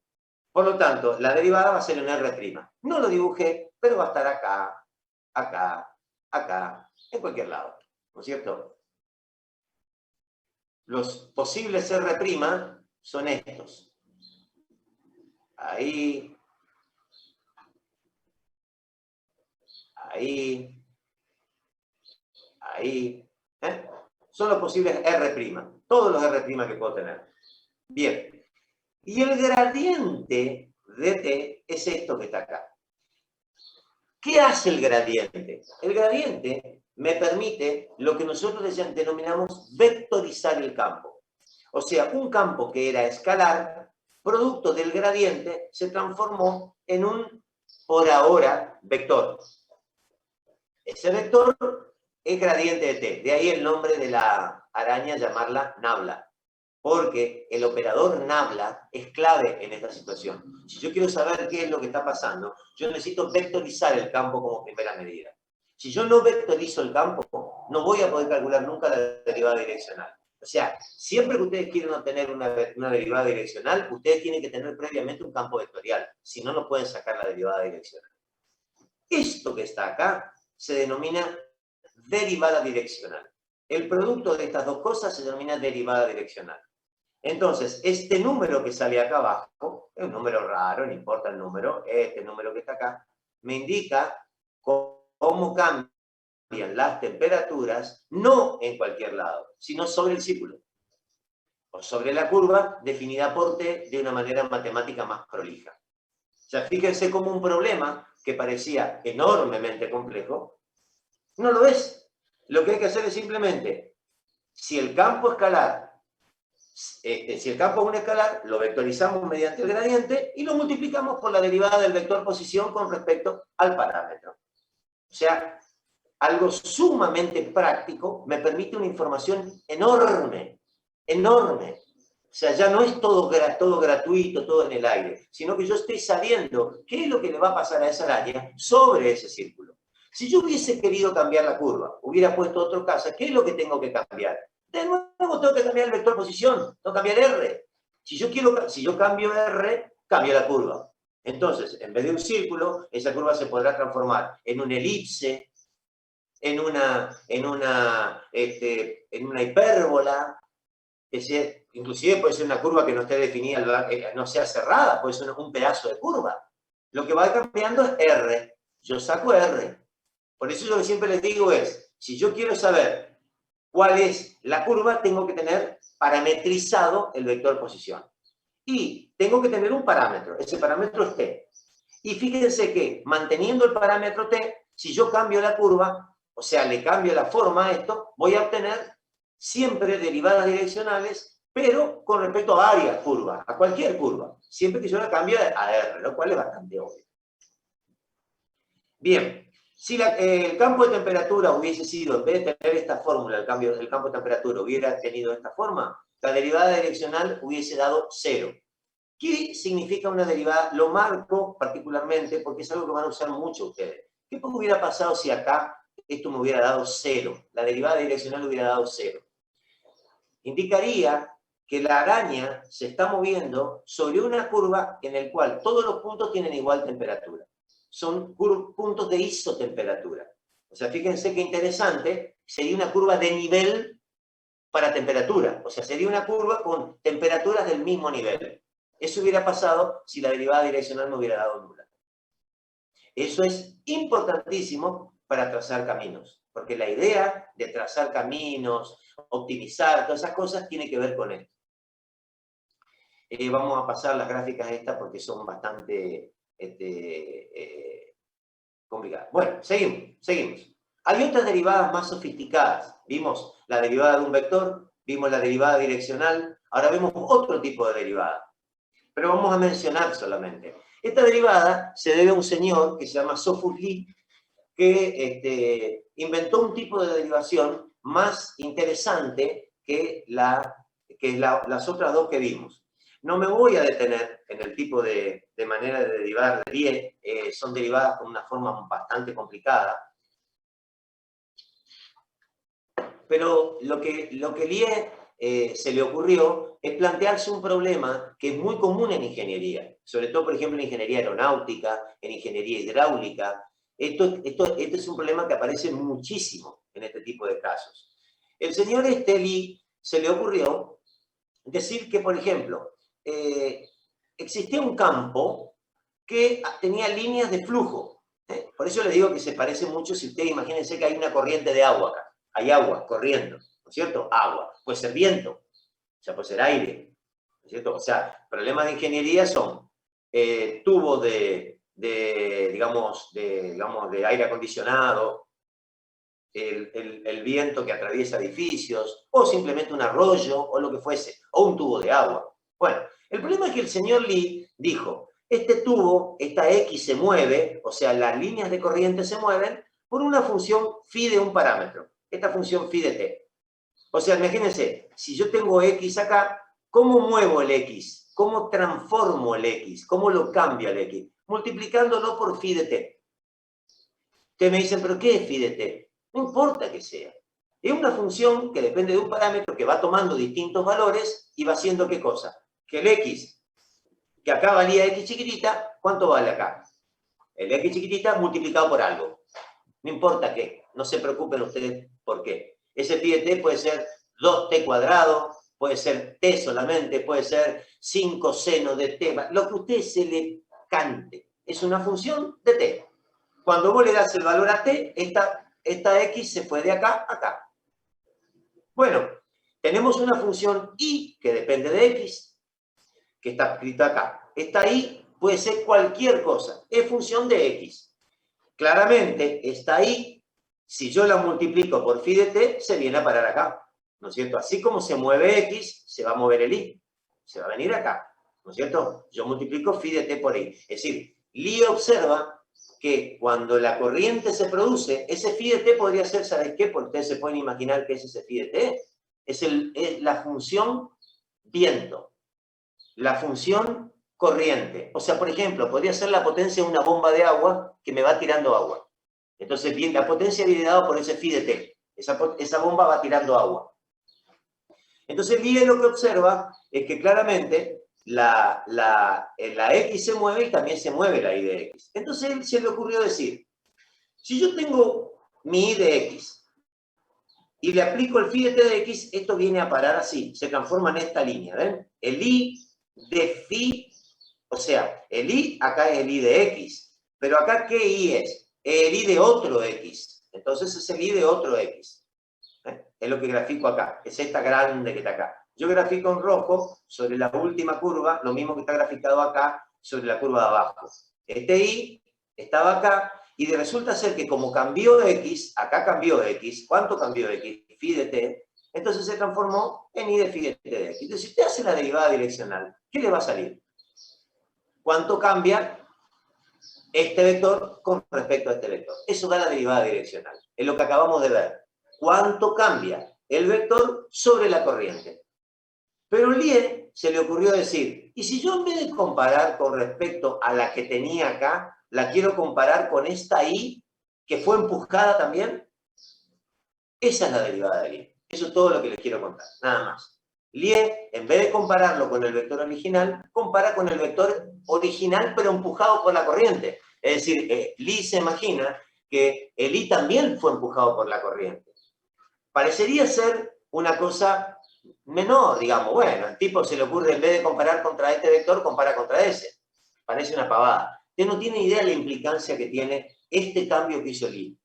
Por lo tanto, la derivada va a ser en R'. No lo dibujé, pero va a estar acá, acá, acá, en cualquier lado, ¿no es cierto? Los posibles R' son estos. Ahí, ahí, ahí. Son los posibles R', todos los R' que puedo tener. Bien. Y el gradiente de t es esto que está acá. ¿Qué hace el gradiente? El gradiente me permite lo que nosotros denominamos vectorizar el campo. O sea, un campo que era escalar, producto del gradiente, se transformó en un, por ahora, vector. Ese vector es gradiente de t. De ahí el nombre de la araña, llamarla nabla. Porque el operador nabla es clave en esta situación. Si yo quiero saber qué es lo que está pasando, yo necesito vectorizar el campo como primera medida. Si yo no vectorizo el campo, no voy a poder calcular nunca la derivada direccional. O sea, siempre que ustedes quieren obtener una derivada direccional, ustedes tienen que tener previamente un campo vectorial. Si no, no pueden sacar la derivada direccional. Esto que está acá se denomina derivada direccional. El producto de estas dos cosas se denomina derivada direccional. Entonces, este número que sale acá abajo, es un número raro, no importa el número, este número que está acá, me indica cómo cambian las temperaturas, no en cualquier lado, sino sobre el círculo, o sobre la curva definida por t de una manera matemática más prolija. O sea, fíjense cómo un problema que parecía enormemente complejo, no lo es. Lo que hay que hacer es simplemente, si el campo escalar, si el campo es un escalar, lo vectorizamos mediante el gradiente y lo multiplicamos por la derivada del vector posición con respecto al parámetro. O sea, algo sumamente práctico me permite una información enorme, enorme. O sea, ya no es todo gratuito, todo en el aire, sino que yo estoy sabiendo qué es lo que le va a pasar a esa araña sobre ese círculo. Si yo hubiese querido cambiar la curva, hubiera puesto otro caso, ¿qué es lo que tengo que cambiar? De nuevo tengo que cambiar el vector posición, tengo que cambiar R. Si yo cambio R, cambio la curva. Entonces, en vez de un círculo, esa curva se podrá transformar en una elipse, en una hipérbola, inclusive puede ser una curva que no esté definida, no sea cerrada, puede ser un pedazo de curva. Lo que va cambiando es R. Yo saco R. Por eso yo lo que siempre les digo es, si yo quiero saber cuál es la curva, tengo que tener parametrizado el vector posición. Y tengo que tener un parámetro. Ese parámetro es t. Y fíjense que manteniendo el parámetro t, si yo cambio la curva, o sea, le cambio la forma a esto, voy a obtener siempre derivadas direccionales, pero con respecto a varias curvas, a cualquier curva, siempre que yo la cambie a R, lo cual es bastante obvio. Bien, si el campo de temperatura hubiese sido, en vez de tener esta fórmula, el campo de temperatura hubiera tenido esta forma, la derivada direccional hubiese dado 0. ¿Qué significa una derivada? Lo marco particularmente porque es algo que van a usar mucho ustedes. ¿Qué hubiera pasado si acá esto me hubiera dado 0? La derivada direccional hubiera dado 0. Indicaría que la araña se está moviendo sobre una curva en la cual todos los puntos tienen igual temperatura. Son puntos de isotemperatura. O sea, fíjense qué interesante, sería una curva de nivel para temperatura. O sea, sería una curva con temperaturas del mismo nivel. Eso hubiera pasado si la derivada direccional me hubiera dado nula. Eso es importantísimo para trazar caminos, porque la idea de trazar caminos, optimizar, todas esas cosas, tiene que ver con esto. Vamos a pasar las gráficas estas porque son bastante complicadas. Bueno, seguimos. Hay otras derivadas más sofisticadas. Vimos la derivada de un vector, vimos la derivada direccional, ahora vemos otro tipo de derivada. Pero vamos a mencionar solamente. Esta derivada se debe a un señor que se llama Sophus Lee, que inventó un tipo de derivación más interesante que las otras dos que vimos. No me voy a detener en el tipo de manera de derivar de Lie, son derivadas con una forma bastante complicada. Pero lo que Lie se le ocurrió es plantearse un problema que es muy común en ingeniería, sobre todo, por ejemplo, en ingeniería aeronáutica, en ingeniería hidráulica, Este es un problema que aparece muchísimo en este tipo de casos. El señor Lee se le ocurrió decir que, por ejemplo, existía un campo que tenía líneas de flujo. Por eso le digo que se parece mucho si ustedes imagínense que hay una corriente de agua acá. Hay agua corriendo, ¿no es cierto? Agua. Puede ser viento, o sea, puede ser aire, ¿no es cierto? O sea, problemas de ingeniería son tubos digamos, de aire acondicionado, el viento que atraviesa edificios, o simplemente un arroyo, o lo que fuese, o un tubo de agua. Bueno, el problema es que el señor Lee dijo, este tubo, esta X se mueve, o sea, las líneas de corriente se mueven por una función phi de un parámetro. Esta función phi de t. O sea, imagínense, si yo tengo X acá, ¿cómo muevo el X? ¿Cómo transformo el X? ¿Cómo lo cambio el X? Multiplicándolo por phi de t. Ustedes me dicen, ¿pero qué es phi de t? No importa que sea. Es una función que depende de un parámetro que va tomando distintos valores y va haciendo ¿qué cosa? Que el X, que acá valía X chiquitita, ¿cuánto vale acá? El X chiquitita multiplicado por algo. No importa qué. No se preocupen ustedes por qué. Ese phi de t puede ser 2t cuadrado, puede ser t solamente, puede ser 5 seno de t, lo que a usted se le cante. Es una función de t. Cuando vos le das el valor a t, esta x se fue de acá a acá. Bueno, tenemos una función y que depende de x, que está escrita acá. Esta y puede ser cualquier cosa, es función de x. Claramente, esta y, si yo la multiplico por phi de t, se viene a parar acá, ¿no es cierto? Así como se mueve x, se va a mover el y, se va a venir acá, ¿no es cierto? Yo multiplico phi de t por y. Es decir, Lee observa que cuando la corriente se produce, ese phi de t podría ser, ¿sabes qué? Porque ustedes se pueden imaginar que es ese phi de t. Es la función viento, la función corriente. O sea, por ejemplo, podría ser la potencia de una bomba de agua que me va tirando agua. Entonces, bien, la potencia viene dada por ese phi de t. Esa bomba va tirando agua. Entonces, Lee lo que observa es que claramente la X se mueve y también se mueve la Y de X. Entonces, él se le ocurrió decir, si yo tengo mi Y de X y le aplico el phi de t de X, esto viene a parar así, se transforma en esta línea, ¿ven? El Y de phi, o sea, el Y acá es el Y de X, pero acá ¿qué Y es? El Y de otro X. Entonces es el Y de otro X. Es lo que grafico acá, es esta grande que está acá. Yo grafico en rojo sobre la última curva, lo mismo que está graficado acá sobre la curva de abajo. Este Y estaba acá y resulta ser que como cambió X, acá cambió X, ¿cuánto cambió X? Phi de t, entonces se transformó en Y de phi de t de X. Entonces, si usted hace la derivada direccional, ¿qué le va a salir? ¿Cuánto cambia este vector con respecto a este vector? Eso da la derivada direccional, es lo que acabamos de ver. ¿Cuánto cambia el vector sobre la corriente? Pero Lie se le ocurrió decir, ¿y si yo en vez de comparar con respecto a la que tenía acá, la quiero comparar con esta Y que fue empujada también? Esa es la derivada de Lie. Eso es todo lo que les quiero contar, nada más. Lie, en vez de compararlo con el vector original, compara con el vector original pero empujado por la corriente. Es decir, Lie se imagina que el Y también fue empujado por la corriente. Parecería ser una cosa menor, digamos. Bueno, el tipo se le ocurre, en vez de comparar contra este vector, compara contra ese. Parece una pavada. Usted no tiene idea de la implicancia que tiene este cambio que hizo Lie.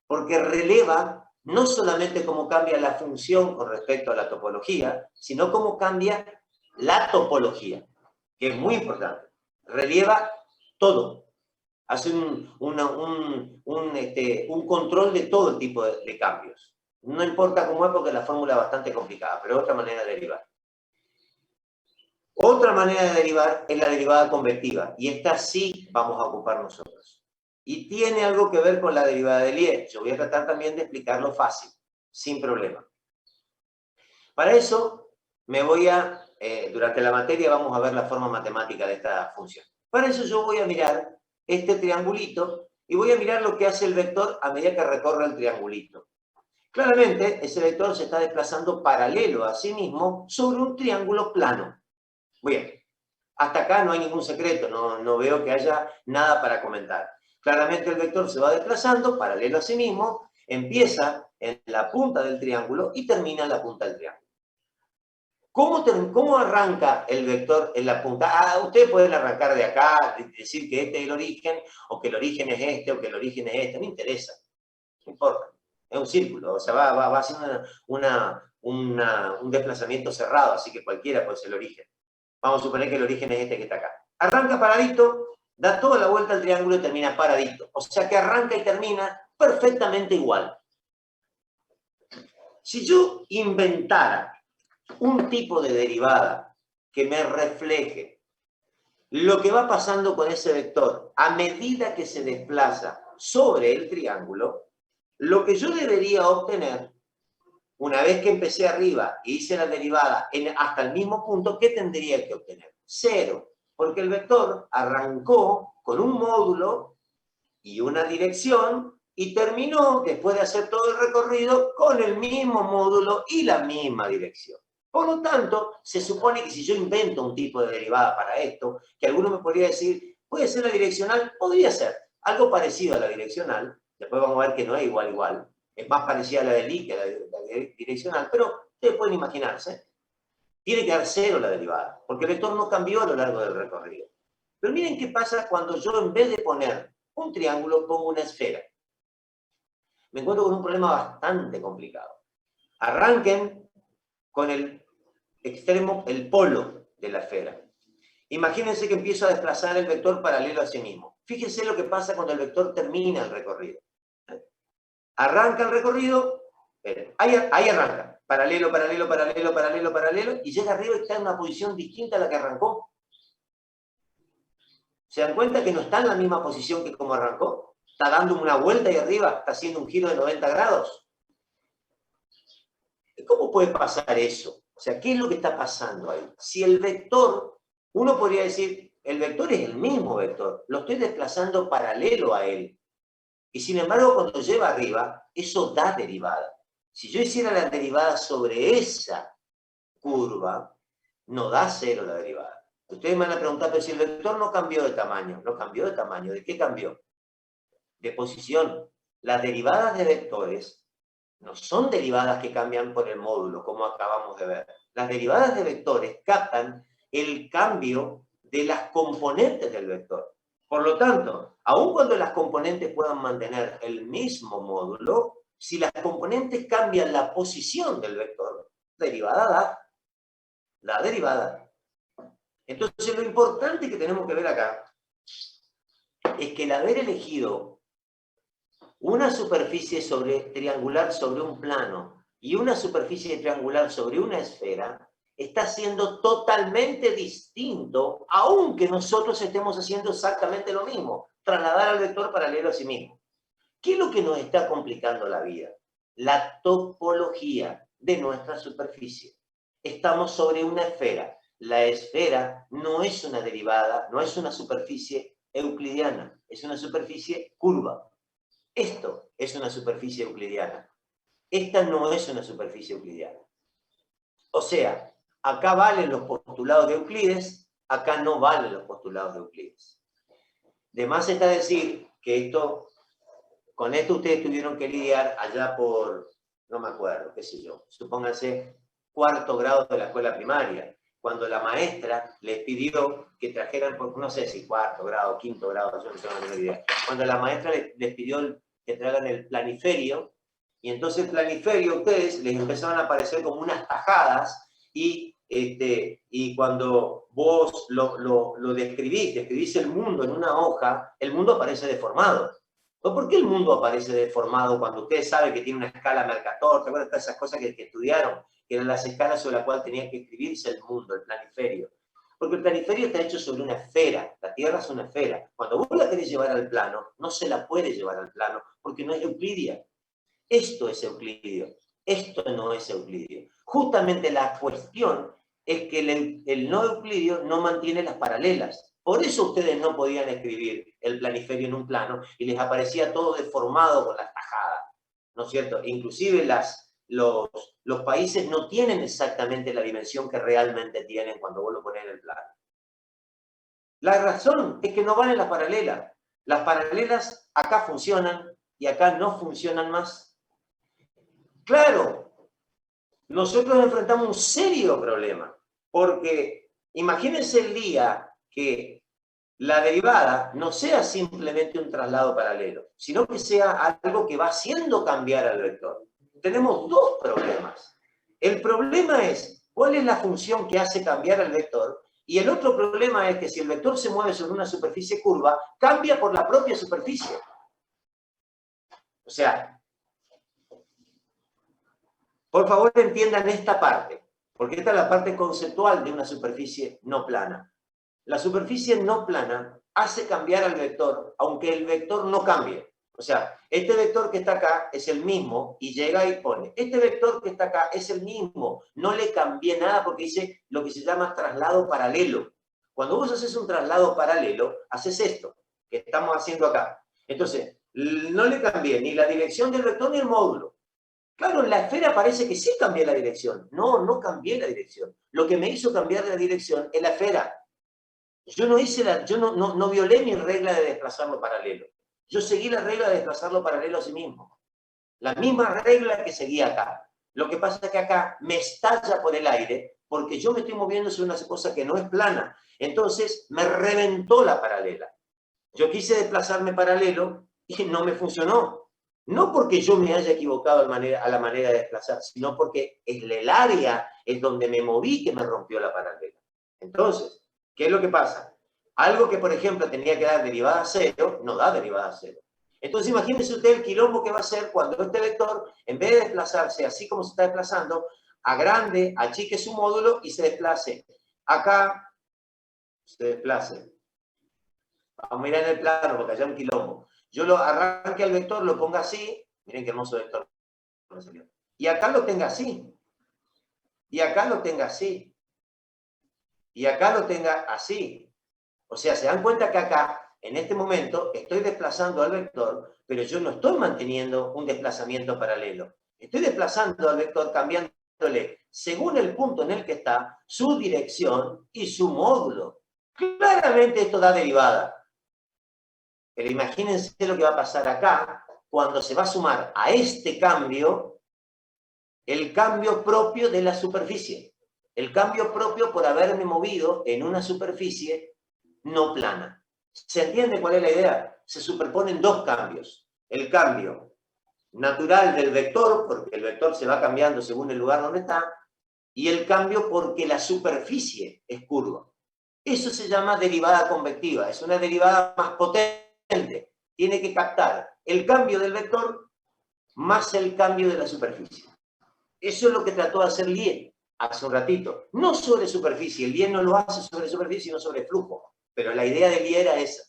Porque releva no solamente cómo cambia la función con respecto a la topología, sino cómo cambia la topología, que es muy importante. Relieva todo. Hace un control de todo el tipo de cambios. No importa cómo es porque la fórmula es bastante complicada, pero es otra manera de derivar. Otra manera de derivar es la derivada convectiva, y esta sí vamos a ocupar nosotros. Y tiene algo que ver con la derivada de Lie. Yo voy a tratar también de explicarlo fácil, sin problema. Para eso, durante la materia vamos a ver la forma matemática de esta función. Para eso yo voy a mirar este triangulito y voy a mirar lo que hace el vector a medida que recorre el triangulito. Claramente, ese vector se está desplazando paralelo a sí mismo sobre un triángulo plano. Bien, hasta acá no hay ningún secreto, no veo que haya nada para comentar. Claramente el vector se va desplazando paralelo a sí mismo, empieza en la punta del triángulo y termina en la punta del triángulo. ¿Cómo arranca el vector en la punta? Ustedes pueden arrancar de acá, decir que este es el origen, o que el origen es este, o que el origen es este, no interesa, no importa. Es un círculo, o sea, va haciendo un desplazamiento cerrado, así que cualquiera puede ser el origen. Vamos a suponer que el origen es este que está acá. Arranca paradito, da toda la vuelta al triángulo y termina paradito. O sea que arranca y termina perfectamente igual. Si yo inventara un tipo de derivada que me refleje lo que va pasando con ese vector a medida que se desplaza sobre el triángulo, lo que yo debería obtener, una vez que empecé arriba e hice la derivada hasta el mismo punto, ¿qué tendría que obtener? 0, porque el vector arrancó con un módulo y una dirección y terminó, después de hacer todo el recorrido, con el mismo módulo y la misma dirección. Por lo tanto, se supone que si yo invento un tipo de derivada para esto, que alguno me podría decir, ¿puede ser la direccional? Podría ser. Algo parecido a la direccional. Después vamos a ver que no es igual. Es más parecida a la de Lie que a la direccional, pero ustedes pueden imaginarse. Tiene que dar 0 la derivada, porque el vector no cambió a lo largo del recorrido. Pero miren qué pasa cuando yo, en vez de poner un triángulo, pongo una esfera. Me encuentro con un problema bastante complicado. Arranquen con el extremo, el polo de la esfera. Imagínense que empiezo a desplazar el vector paralelo a sí mismo. Fíjense lo que pasa cuando el vector termina el recorrido. Arranca el recorrido, ahí arranca. Paralelo, paralelo, paralelo, paralelo, paralelo, y llega arriba y está en una posición distinta a la que arrancó. ¿Se dan cuenta que no está en la misma posición que como arrancó? Está dando una vuelta ahí arriba, está haciendo un giro de 90 grados. ¿Cómo puede pasar eso? O sea, ¿qué es lo que está pasando ahí? Si el vector, uno podría decir, el vector es el mismo vector, lo estoy desplazando paralelo a él. Y sin embargo, cuando lleva arriba, eso da derivada. Si yo hiciera la derivada sobre esa curva, no da 0 la derivada. Ustedes me van a preguntar, pero si el vector no cambió de tamaño, no cambió de tamaño, ¿de qué cambió? De posición. Las derivadas de vectores no son derivadas que cambian por el módulo, como acabamos de ver. Las derivadas de vectores captan el cambio de las componentes del vector. Por lo tanto, aun cuando las componentes puedan mantener el mismo módulo, si las componentes cambian la posición del vector, derivada da derivada. Entonces, lo importante que tenemos que ver acá es que el haber elegido una superficie triangular sobre un plano y una superficie triangular sobre una esfera está siendo totalmente distinto, aunque nosotros estemos haciendo exactamente lo mismo, trasladar al vector paralelo a sí mismo. ¿Qué es lo que nos está complicando la vida? La topología de nuestra superficie. Estamos sobre una esfera. La esfera no es una derivada, no es una superficie euclidiana, es una superficie curva. Esto es una superficie euclidiana. Esta no es una superficie euclidiana. O sea, acá valen los postulados de Euclides, acá no valen los postulados de Euclides. De más está decir que con esto ustedes tuvieron que lidiar allá por, no me acuerdo, qué sé yo, supónganse 4º grado de la escuela primaria, cuando la maestra les pidió que trajeran, no sé si 4º grado, 5º grado, yo no tengo ni idea, cuando la maestra les pidió que traigan el planiferio, y entonces el planiferio a ustedes les empezaron a aparecer como unas tajadas, y cuando vos lo describís el mundo en una hoja, el mundo aparece deformado. ¿Por qué el mundo aparece deformado cuando ustedes saben que tiene una escala Mercator? ¿Te acuerdas de esas cosas que estudiaron? Que eran las escalas sobre las cuales tenía que escribirse el mundo, el planiferio. Porque el planiferio está hecho sobre una esfera. La Tierra es una esfera. Cuando vos la querés llevar al plano, no se la puede llevar al plano porque no es euclidia. Esto es euclidio. Esto no es euclidio. Justamente la cuestión es que el no euclidio no mantiene las paralelas. Por eso ustedes no podían escribir el planiferio en un plano y les aparecía todo deformado con las tajadas, ¿no es cierto? Inclusive los países no tienen exactamente la dimensión que realmente tienen cuando vos lo pones en el plano. La razón es que no valen las paralelas. Las paralelas acá funcionan y acá no funcionan más. Claro, nosotros enfrentamos un serio problema, porque imagínense el día que la derivada no sea simplemente un traslado paralelo, sino que sea algo que va haciendo cambiar al vector. Tenemos dos problemas. El problema es cuál es la función que hace cambiar al vector, y el otro problema es que si el vector se mueve sobre una superficie curva, cambia por la propia superficie. O sea, por favor entiendan esta parte, porque esta es la parte conceptual de una superficie no plana. La superficie no plana hace cambiar al vector, aunque el vector no cambie. O sea, este vector que está acá es el mismo y llega y pone. Este vector que está acá es el mismo. No le cambié nada porque hice lo que se llama traslado paralelo. Cuando vos haces un traslado paralelo, haces esto que estamos haciendo acá. Entonces, no le cambié ni la dirección del vector ni el módulo. Claro, en la esfera parece que sí cambié la dirección. No, no cambié la dirección. Lo que me hizo cambiar la dirección es la esfera. Yo no violé mi regla de desplazarlo paralelo. Yo seguí la regla de desplazarlo paralelo a sí mismo. La misma regla que seguía acá. Lo que pasa es que acá me estalla por el aire porque yo me estoy moviendo sobre una cosa que no es plana. Entonces me reventó la paralela. Yo quise desplazarme paralelo y no me funcionó. No porque yo me haya equivocado a la manera de desplazar, sino porque el área es donde me moví que me rompió la paralela. Entonces, ¿qué es lo que pasa? Algo que, por ejemplo, tenía que dar derivada a cero, no da derivada a cero. Entonces, imagínense usted el quilombo que va a ser cuando este vector, en vez de desplazarse así como se está desplazando, agrande, achique su módulo y se desplace. Acá, se desplace. Vamos a mirar en el plano porque allá hay un quilombo. Yo lo arranque al vector, lo ponga así. Miren qué hermoso vector. Y acá lo tenga así. Y acá lo tenga así. Y acá lo tenga así. O sea, se dan cuenta que acá, en este momento, estoy desplazando al vector, pero yo no estoy manteniendo un desplazamiento paralelo. Estoy desplazando al vector cambiándole, según el punto en el que está, su dirección y su módulo. Claramente esto da derivada. Pero imagínense lo que va a pasar acá cuando se va a sumar a este cambio el cambio propio de la superficie. El cambio propio por haberme movido en una superficie no plana. ¿Se entiende cuál es la idea? Se superponen dos cambios. El cambio natural del vector, porque el vector se va cambiando según el lugar donde está, y el cambio porque la superficie es curva. Eso se llama derivada convectiva. Es una derivada más potente. Tiene que captar el cambio del vector más el cambio de la superficie. Eso es lo que trató de hacer Lie hace un ratito. No sobre superficie. Lie no lo hace sobre superficie, sino sobre flujo. Pero la idea de Lie era esa.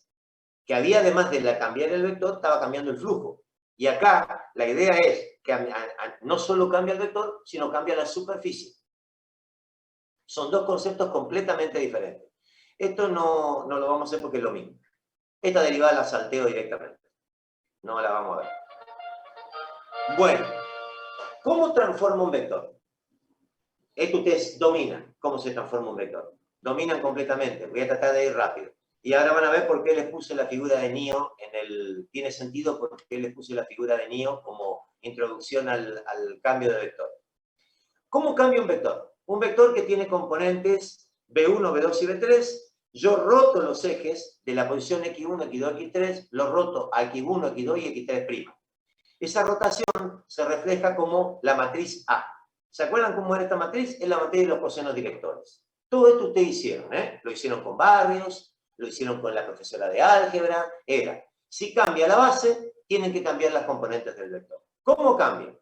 Que había, además de cambiar el vector, estaba cambiando el flujo. Y acá la idea es que no solo cambia el vector, sino cambia la superficie. Son dos conceptos completamente diferentes. Esto no lo vamos a hacer porque es lo mismo. Esta derivada la salteo directamente. No la vamos a ver. Bueno, ¿cómo transforma un vector? Esto ustedes dominan cómo se transforma un vector. Dominan completamente. Voy a tratar de ir rápido. Y ahora van a ver por qué les puse la figura de NIO tiene sentido por qué les puse la figura de NIO como introducción al cambio de vector. ¿Cómo cambia un vector? Un vector que tiene componentes B1, B2 y B3. Yo roto los ejes de la posición X1, X2, X3, los roto a X1, X2 y X3'. Esa rotación se refleja como la matriz A. ¿Se acuerdan cómo era esta matriz? Es la matriz de los cosenos directores. Todo esto ustedes hicieron, ¿eh? Lo hicieron con Barrios, lo hicieron con la profesora de álgebra. Era, si cambia la base, tienen que cambiar las componentes del vector. ¿Cómo cambia?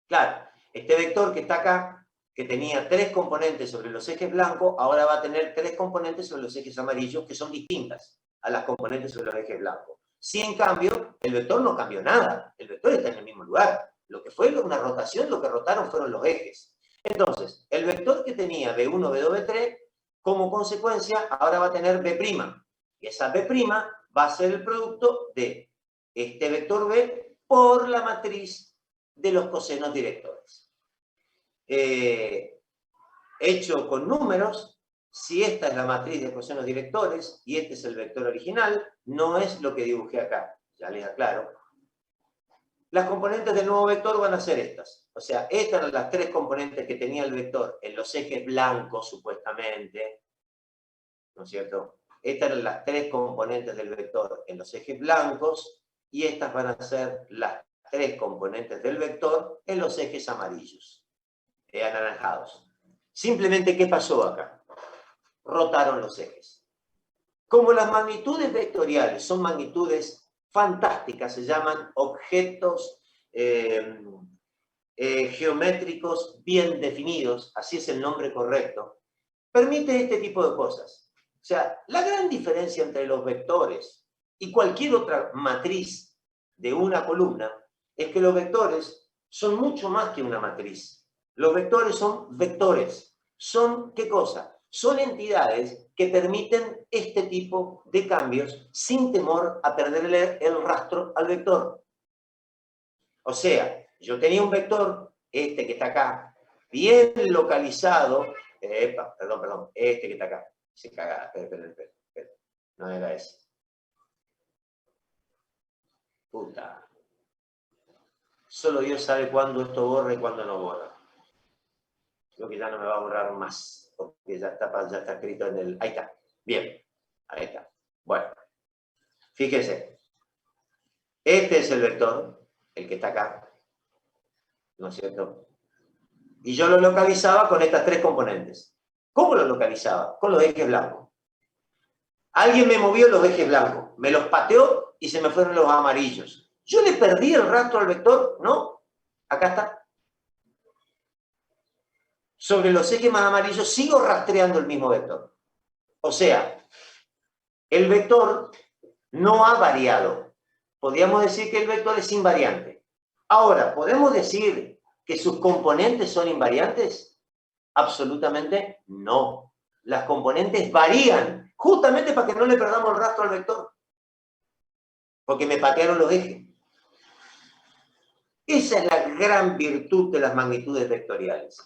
Claro, este vector que está acá, que tenía 3 componentes sobre los ejes blancos, ahora va a tener 3 componentes sobre los ejes amarillos, que son distintas a las componentes sobre los ejes blancos. Si en cambio, el vector no cambió nada, el vector está en el mismo lugar. Lo que fue una rotación, lo que rotaron fueron los ejes. Entonces, el vector que tenía B1, B2, B3, como consecuencia, ahora va a tener B'. Y esa B' va a ser el producto de este vector B por la matriz de los cosenos directores. Hecho con números, si esta es la matriz de ecuaciones directores y este es el vector original, no es lo que dibujé acá. Ya les aclaro. Las componentes del nuevo vector van a ser estas. O sea, estas eran las tres componentes que tenía el vector en los ejes blancos, supuestamente. ¿No es cierto? Estas eran las tres componentes del vector en los ejes blancos y estas van a ser las tres componentes del vector en los ejes amarillos, anaranjados. Simplemente, ¿qué pasó acá? Rotaron los ejes. Como las magnitudes vectoriales son magnitudes fantásticas, se llaman objetos geométricos bien definidos, así es el nombre correcto, permite este tipo de cosas. O sea, la gran diferencia entre los vectores y cualquier otra matriz de una columna es que los vectores son mucho más que una matriz. Los vectores son vectores. ¿Son qué cosa? Son entidades que permiten este tipo de cambios sin temor a perderle el rastro al vector. O sea, yo tenía un vector, este que está acá, bien localizado, perdón, este que está acá. Se caga, espera. No era ese. Puta. Solo Dios sabe cuándo esto borra y cuándo no borra. Creo que ya no me va a borrar más, porque ya está escrito en el... Ahí está. Bien. Ahí está. Bueno. Fíjese. Este es el vector, el que está acá. ¿No es cierto? Y yo lo localizaba con estas tres componentes. ¿Cómo lo localizaba? Con los ejes blancos. Alguien me movió los ejes blancos, me los pateó y se me fueron los amarillos. ¿Yo le perdí el rastro al vector? No. Acá está. Sobre los ejes más amarillos sigo rastreando el mismo vector. O sea, el vector no ha variado. Podríamos decir que el vector es invariante. Ahora, ¿podemos decir que sus componentes son invariantes? Absolutamente no. Las componentes varían, justamente para que no le perdamos el rastro al vector. Porque me patearon los ejes. Esa es la gran virtud de las magnitudes vectoriales.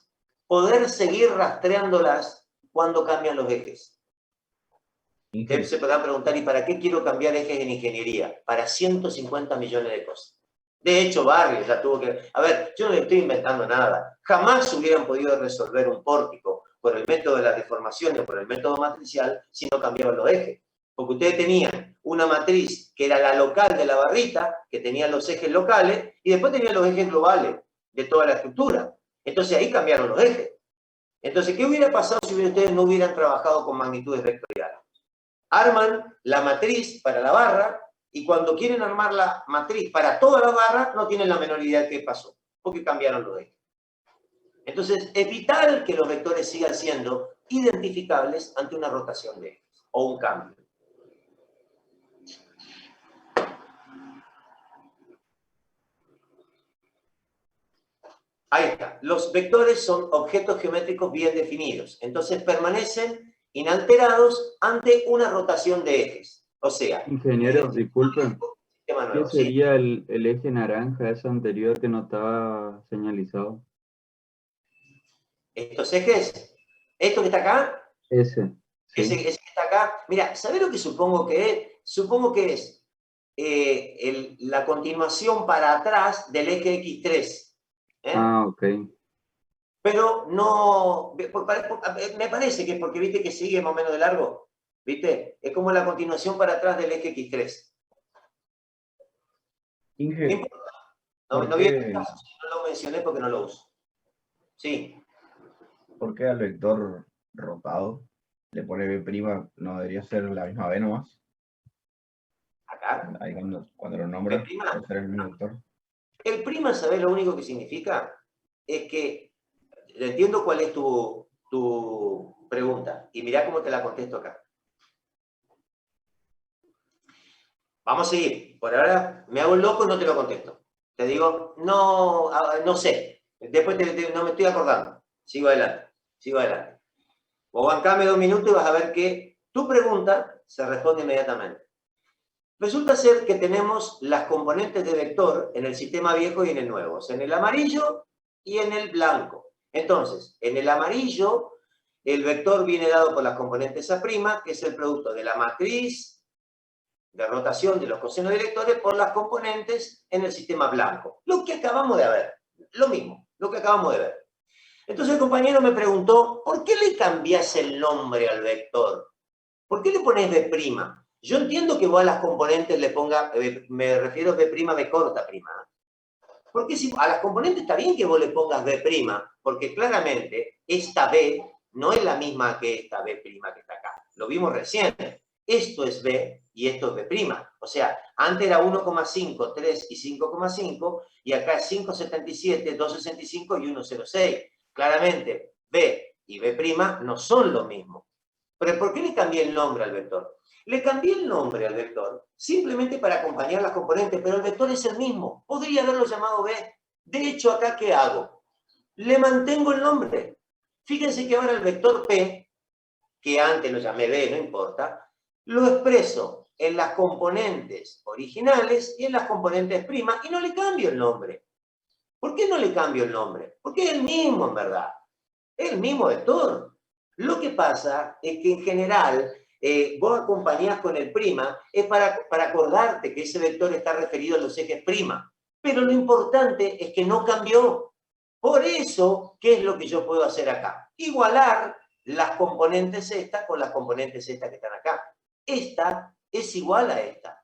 Poder seguir rastreándolas cuando cambian los ejes. Ustedes se podrán preguntar, ¿y para qué quiero cambiar ejes en ingeniería? Para 150 millones de cosas. De hecho, Barrio ya tuvo que... A ver, yo no le estoy inventando nada. Jamás hubieran podido resolver un pórtico por el método de la deformación o por el método matricial si no cambiaban los ejes. Porque ustedes tenían una matriz que era la local de la barrita, que tenía los ejes locales, y después tenían los ejes globales de toda la estructura. Entonces ahí cambiaron los ejes. Entonces, ¿qué hubiera pasado si ustedes no hubieran trabajado con magnitudes vectoriales? Arman la matriz para la barra, y cuando quieren armar la matriz para toda la barra, no tienen la menor idea de qué pasó, porque cambiaron los ejes. Entonces, es vital que los vectores sigan siendo identificables ante una rotación de ejes, o un cambio. Ahí está. Los vectores son objetos geométricos bien definidos. Entonces, permanecen inalterados ante una rotación de ejes. O sea... Ingeniero, disculpe. ¿Qué Nuevo, sería el eje naranja, ese anterior que no estaba señalizado? Estos ejes, esto que está acá, Ese. Sí. ese que está acá, mira, ¿sabés lo que supongo que es? Supongo que es la continuación para atrás del eje X3. Ah, ok. Pero no, me parece que es porque viste que sigue más o menos de largo, ¿viste? Es como la continuación para atrás del eje X3. Inge, No importa. No lo mencioné porque no lo uso. Sí. ¿Por qué al vector rotado le pone B'? ¿No debería ser la misma B nomás? Acá. Ahí cuando lo nombra, ¿B'? ¿puede ser el mismo vector? El prima, ¿sabés lo único que significa? Es que, entiendo cuál es tu pregunta, y mirá cómo te la contesto acá. Vamos a seguir. Por ahora me hago el loco y no te lo contesto. Te digo, no sé. Después no me estoy acordando. Sigo adelante. Vos bancame 2 minutos y vas a ver que tu pregunta se responde inmediatamente. Resulta ser que tenemos las componentes de vector en el sistema viejo y en el nuevo. O sea, en el amarillo y en el blanco. Entonces, en el amarillo, el vector viene dado por las componentes A', que es el producto de la matriz de rotación de los cosenos directores por las componentes en el sistema blanco. Lo que acabamos de ver, lo mismo, lo que acabamos de ver. Entonces el compañero me preguntó, ¿por qué le cambiás el nombre al vector? ¿Por qué le pones B'? Yo entiendo que vos a las componentes le ponga, me refiero a B' corta prima. Porque si a las componentes está bien que vos le pongas B', porque claramente esta B no es la misma que esta B' que está acá. Lo vimos recién. Esto es B y esto es B'. O sea, antes era 1,5, 3 y 5,5, y acá es 5,77, 2,65 y 1,06. Claramente, B y B' no son lo mismo. ¿Pero por qué le cambié el nombre al vector? Le cambié el nombre al vector simplemente para acompañar las componentes, pero el vector es el mismo. Podría haberlo llamado B. De hecho, acá, ¿qué hago? Le mantengo el nombre. Fíjense que ahora el vector P, que antes lo llamé B, no importa, lo expreso en las componentes originales y en las componentes prima, y no le cambio el nombre. ¿Por qué no le cambio el nombre? Porque es el mismo, en verdad. Es el mismo vector. Lo que pasa es que en general vos acompañás con el prima es para acordarte que ese vector está referido a los ejes prima. Pero lo importante es que no cambió. Por eso, ¿qué es lo que yo puedo hacer acá? Igualar las componentes esta con las componentes esta que están acá. Esta es igual a esta.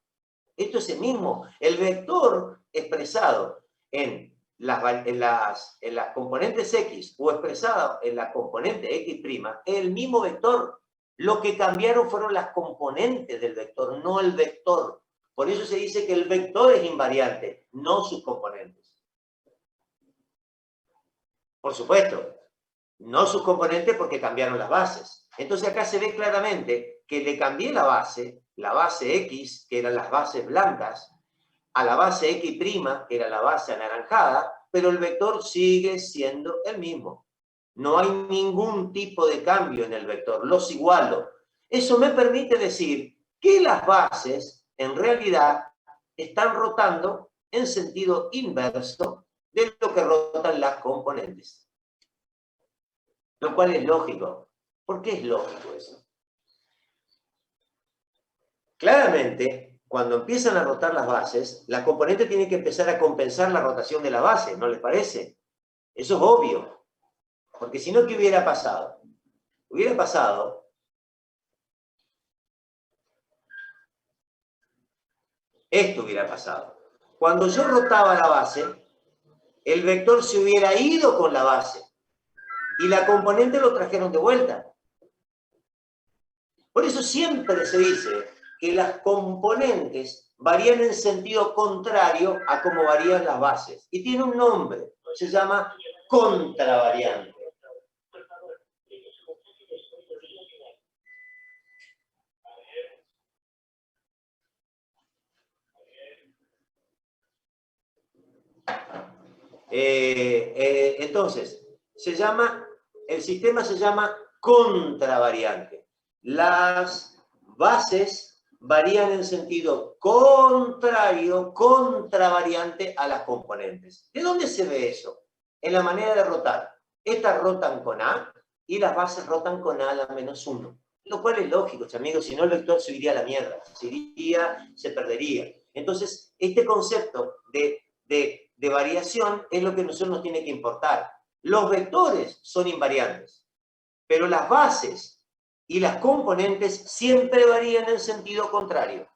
Esto es el mismo. El vector expresado en las componentes X o expresado en la componente X', es el mismo vector. Lo que cambiaron fueron las componentes del vector, no el vector. Por eso se dice que el vector es invariante, no sus componentes. Por supuesto, no sus componentes porque cambiaron las bases. Entonces acá se ve claramente que le cambié la base X, que eran las bases blancas, a la base X', que era la base anaranjada, pero el vector sigue siendo el mismo. No hay ningún tipo de cambio en el vector, los igualo. Eso me permite decir que las bases, en realidad, están rotando en sentido inverso de lo que rotan las componentes. Lo cual es lógico. ¿Por qué es lógico eso? Claramente, cuando empiezan a rotar las bases, la componente tiene que empezar a compensar la rotación de la base, ¿no les parece? Eso es obvio. Porque si no, ¿qué hubiera pasado? Hubiera pasado esto hubiera pasado. Cuando yo rotaba la base, el vector se hubiera ido con la base y la componente lo trajeron de vuelta. Por eso siempre se dice que las componentes varían en sentido contrario a cómo varían las bases. Y tiene un nombre, se llama contravariante. Entonces, el sistema se llama contravariante. Las bases varían en sentido contrario, contravariante a las componentes. ¿De dónde se ve eso? En la manera de rotar. Estas rotan con A y las bases rotan con A a la menos 1. Lo cual es lógico, amigos, si no el vector se iría a la mierda. Se perdería. Entonces, este concepto de variación es lo que a nosotros nos tiene que importar. Los vectores son invariantes, pero las bases y las componentes siempre varían en sentido contrario.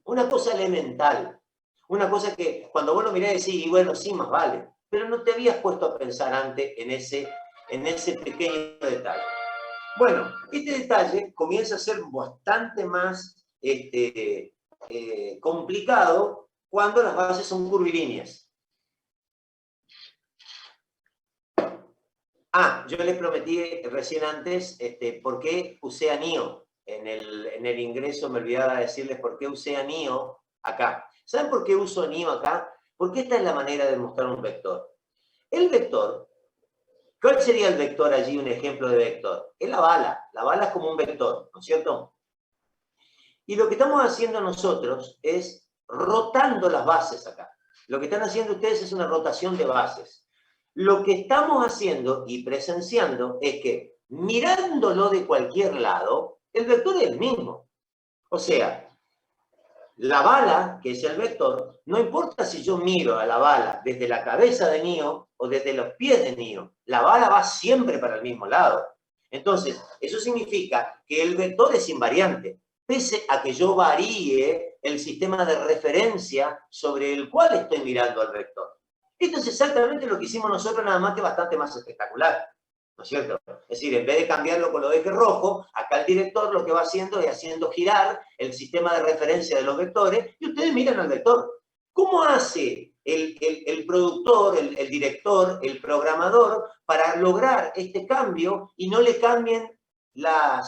Una cosa elemental, una cosa que cuando vos lo mirás decís, y bueno, sí, más vale, pero no te habías puesto a pensar antes en ese pequeño detalle. Bueno, este detalle comienza a ser bastante más complicado cuando las bases son curvilíneas. Yo les prometí recién antes por qué usé anillo. En el ingreso me olvidaba decirles por qué usé anillo acá. ¿Saben por qué uso anillo acá? Porque esta es la manera de mostrar un vector. El vector, ¿cuál sería el vector allí, un ejemplo de vector? Es la bala. La bala es como un vector, ¿no es cierto? Y lo que estamos haciendo nosotros es rotando las bases acá. Lo que están haciendo ustedes es una rotación de bases. Lo que estamos haciendo y presenciando es que, mirándolo de cualquier lado, el vector es el mismo. O sea, la bala, que es el vector, no importa si yo miro a la bala desde la cabeza de Neo o desde los pies de Neo, la bala va siempre para el mismo lado. Entonces, eso significa que el vector es invariante, pese a que yo varíe el sistema de referencia sobre el cual estoy mirando al vector. Esto es exactamente lo que hicimos nosotros, nada más que bastante más espectacular, ¿no es cierto? Es decir, en vez de cambiarlo con los ejes rojos, acá el director lo que va haciendo es haciendo girar el sistema de referencia de los vectores y ustedes miran al vector. ¿Cómo hace el productor, el director, el programador para lograr este cambio y no le cambien la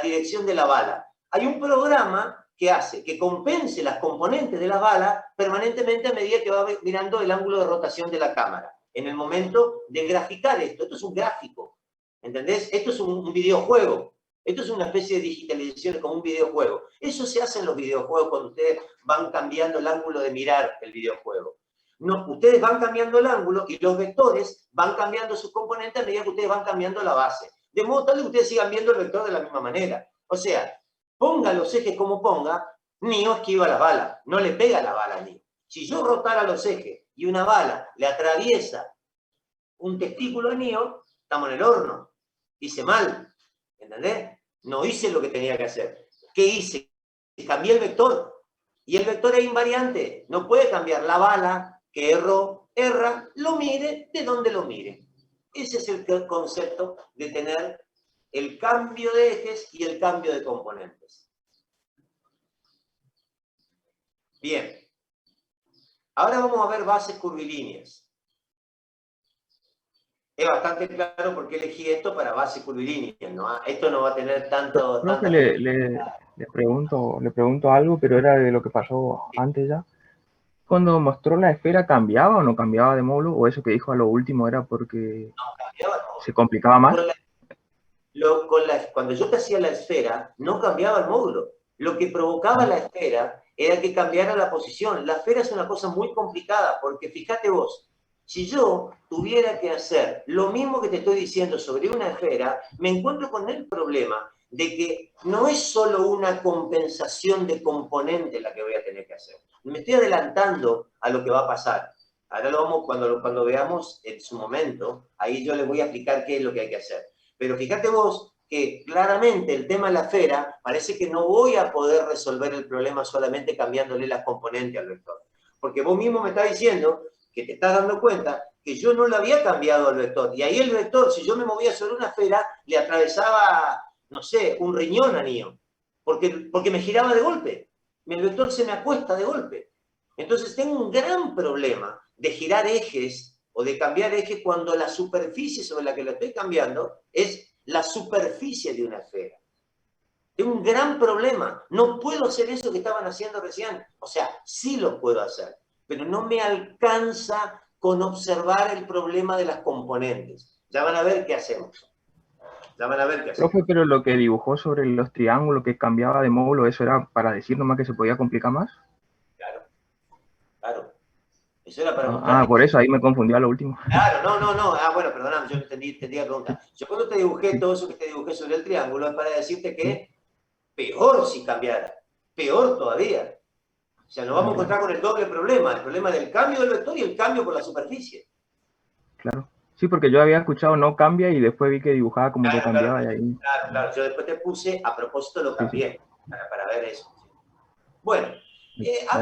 dirección de la bala? Hay un programa que hace que compense las componentes de la bala permanentemente a medida que va mirando el ángulo de rotación de la cámara. En el momento de graficar esto es un gráfico, ¿entendés? Esto es un videojuego, esto es una especie de digitalización como un videojuego. Eso se hace en los videojuegos cuando ustedes van cambiando el ángulo de mirar el videojuego. No, ustedes van cambiando el ángulo y los vectores van cambiando sus componentes a medida que ustedes van cambiando la base. De modo tal que ustedes sigan viendo el vector de la misma manera. O sea, ponga los ejes como ponga, Neo esquiva la bala, no le pega la bala a Neo. Si yo rotara los ejes y una bala le atraviesa un testículo a Neo, estamos en el horno. Hice mal, ¿entendés? No hice lo que tenía que hacer. ¿Qué hice? Cambié el vector. Y el vector es invariante. No puede cambiar la bala que erra, lo mire de donde lo mire. Ese es el concepto de tener el cambio de ejes y el cambio de componentes. Bien. Ahora vamos a ver bases curvilíneas. Es bastante claro por qué elegí esto para bases curvilíneas, ¿no? Esto no va a tener tanto... Profe, le pregunto algo, pero era de lo que pasó antes ya. Cuando mostró la esfera, ¿cambiaba o no cambiaba de módulo? ¿O eso que dijo a lo último era porque se complicaba más? Cuando yo te hacía la esfera, no cambiaba el módulo. Lo que provocaba la esfera era que cambiara la posición. La esfera es una cosa muy complicada, porque fíjate vos, si yo tuviera que hacer lo mismo que te estoy diciendo sobre una esfera, me encuentro con el problema de que no es solo una compensación de componente la que voy a tener que hacer. Me estoy adelantando a lo que va a pasar. Ahora lo vamos, cuando veamos en su momento, ahí yo les voy a explicar qué es lo que hay que hacer. Pero fíjate vos que claramente el tema de la esfera parece que no voy a poder resolver el problema solamente cambiándole las componentes al vector. Porque vos mismo me estás diciendo que te estás dando cuenta que yo no le había cambiado al vector. Y ahí el vector, si yo me movía sobre una esfera, le atravesaba, no sé, un riñón a Neo. Porque me giraba de golpe. El vector se me acuesta de golpe. Entonces tengo un gran problema de girar ejes o de cambiar ejes cuando la superficie sobre la que lo estoy cambiando es la superficie de una esfera. Tengo un gran problema. No puedo hacer eso que estaban haciendo recién. O sea, sí lo puedo hacer, pero no me alcanza con observar el problema de las componentes. Ya van a ver qué hacemos. Ya van a ver qué hacemos. Profe, pero lo que dibujó sobre los triángulos que cambiaba de módulo, ¿eso era para decir nomás que se podía complicar más? Claro, claro. Eso era para mostrar. Por eso ahí me confundí a lo último. Claro, no. Bueno, perdóname, yo no entendí la pregunta. Yo cuando te dibujé todo eso que te dibujé sobre el triángulo es para decirte que peor si cambiara, peor todavía. O sea, nos vamos a encontrar con el doble problema, el problema del cambio del vector y el cambio por la superficie. Claro. Sí, porque yo había escuchado no cambia y después vi que dibujaba como que cambiaba y ahí... Claro. Yo después te puse, a propósito lo cambié, para ver eso. Bueno, a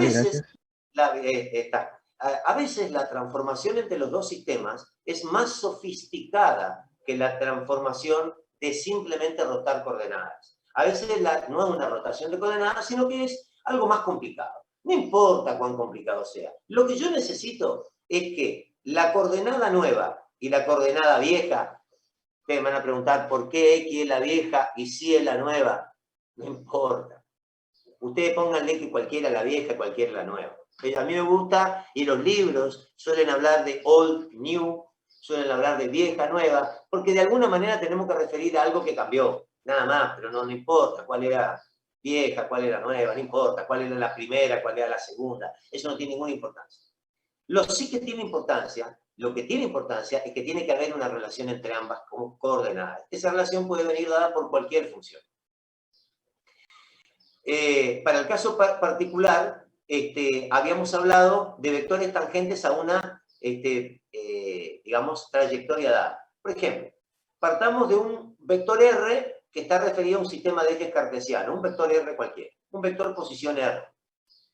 veces la transformación entre los dos sistemas es más sofisticada que la transformación de simplemente rotar coordenadas. A veces no es una rotación de coordenadas, sino que es algo más complicado. No importa cuán complicado sea. Lo que yo necesito es que la coordenada nueva y la coordenada vieja, ustedes me van a preguntar por qué X es la vieja y sí es la nueva. No importa. Ustedes pónganle que cualquiera es la vieja, cualquiera es la nueva. A mí me gusta, y los libros suelen hablar de old, new, suelen hablar de vieja, nueva, porque de alguna manera tenemos que referir a algo que cambió, nada más, pero no importa cuál era vieja, cuál era nueva, no importa cuál era la primera, cuál era la segunda, eso no tiene ninguna importancia. Lo sí que tiene importancia lo que tiene importancia es que tiene que haber una relación entre ambas coordenadas. Esa relación puede venir dada por cualquier función. Para el caso particular, habíamos hablado de vectores tangentes a una, digamos, trayectoria dada. Por ejemplo, partamos de un vector R que está referido a un sistema de ejes cartesiano, un vector R cualquiera, un vector posición R.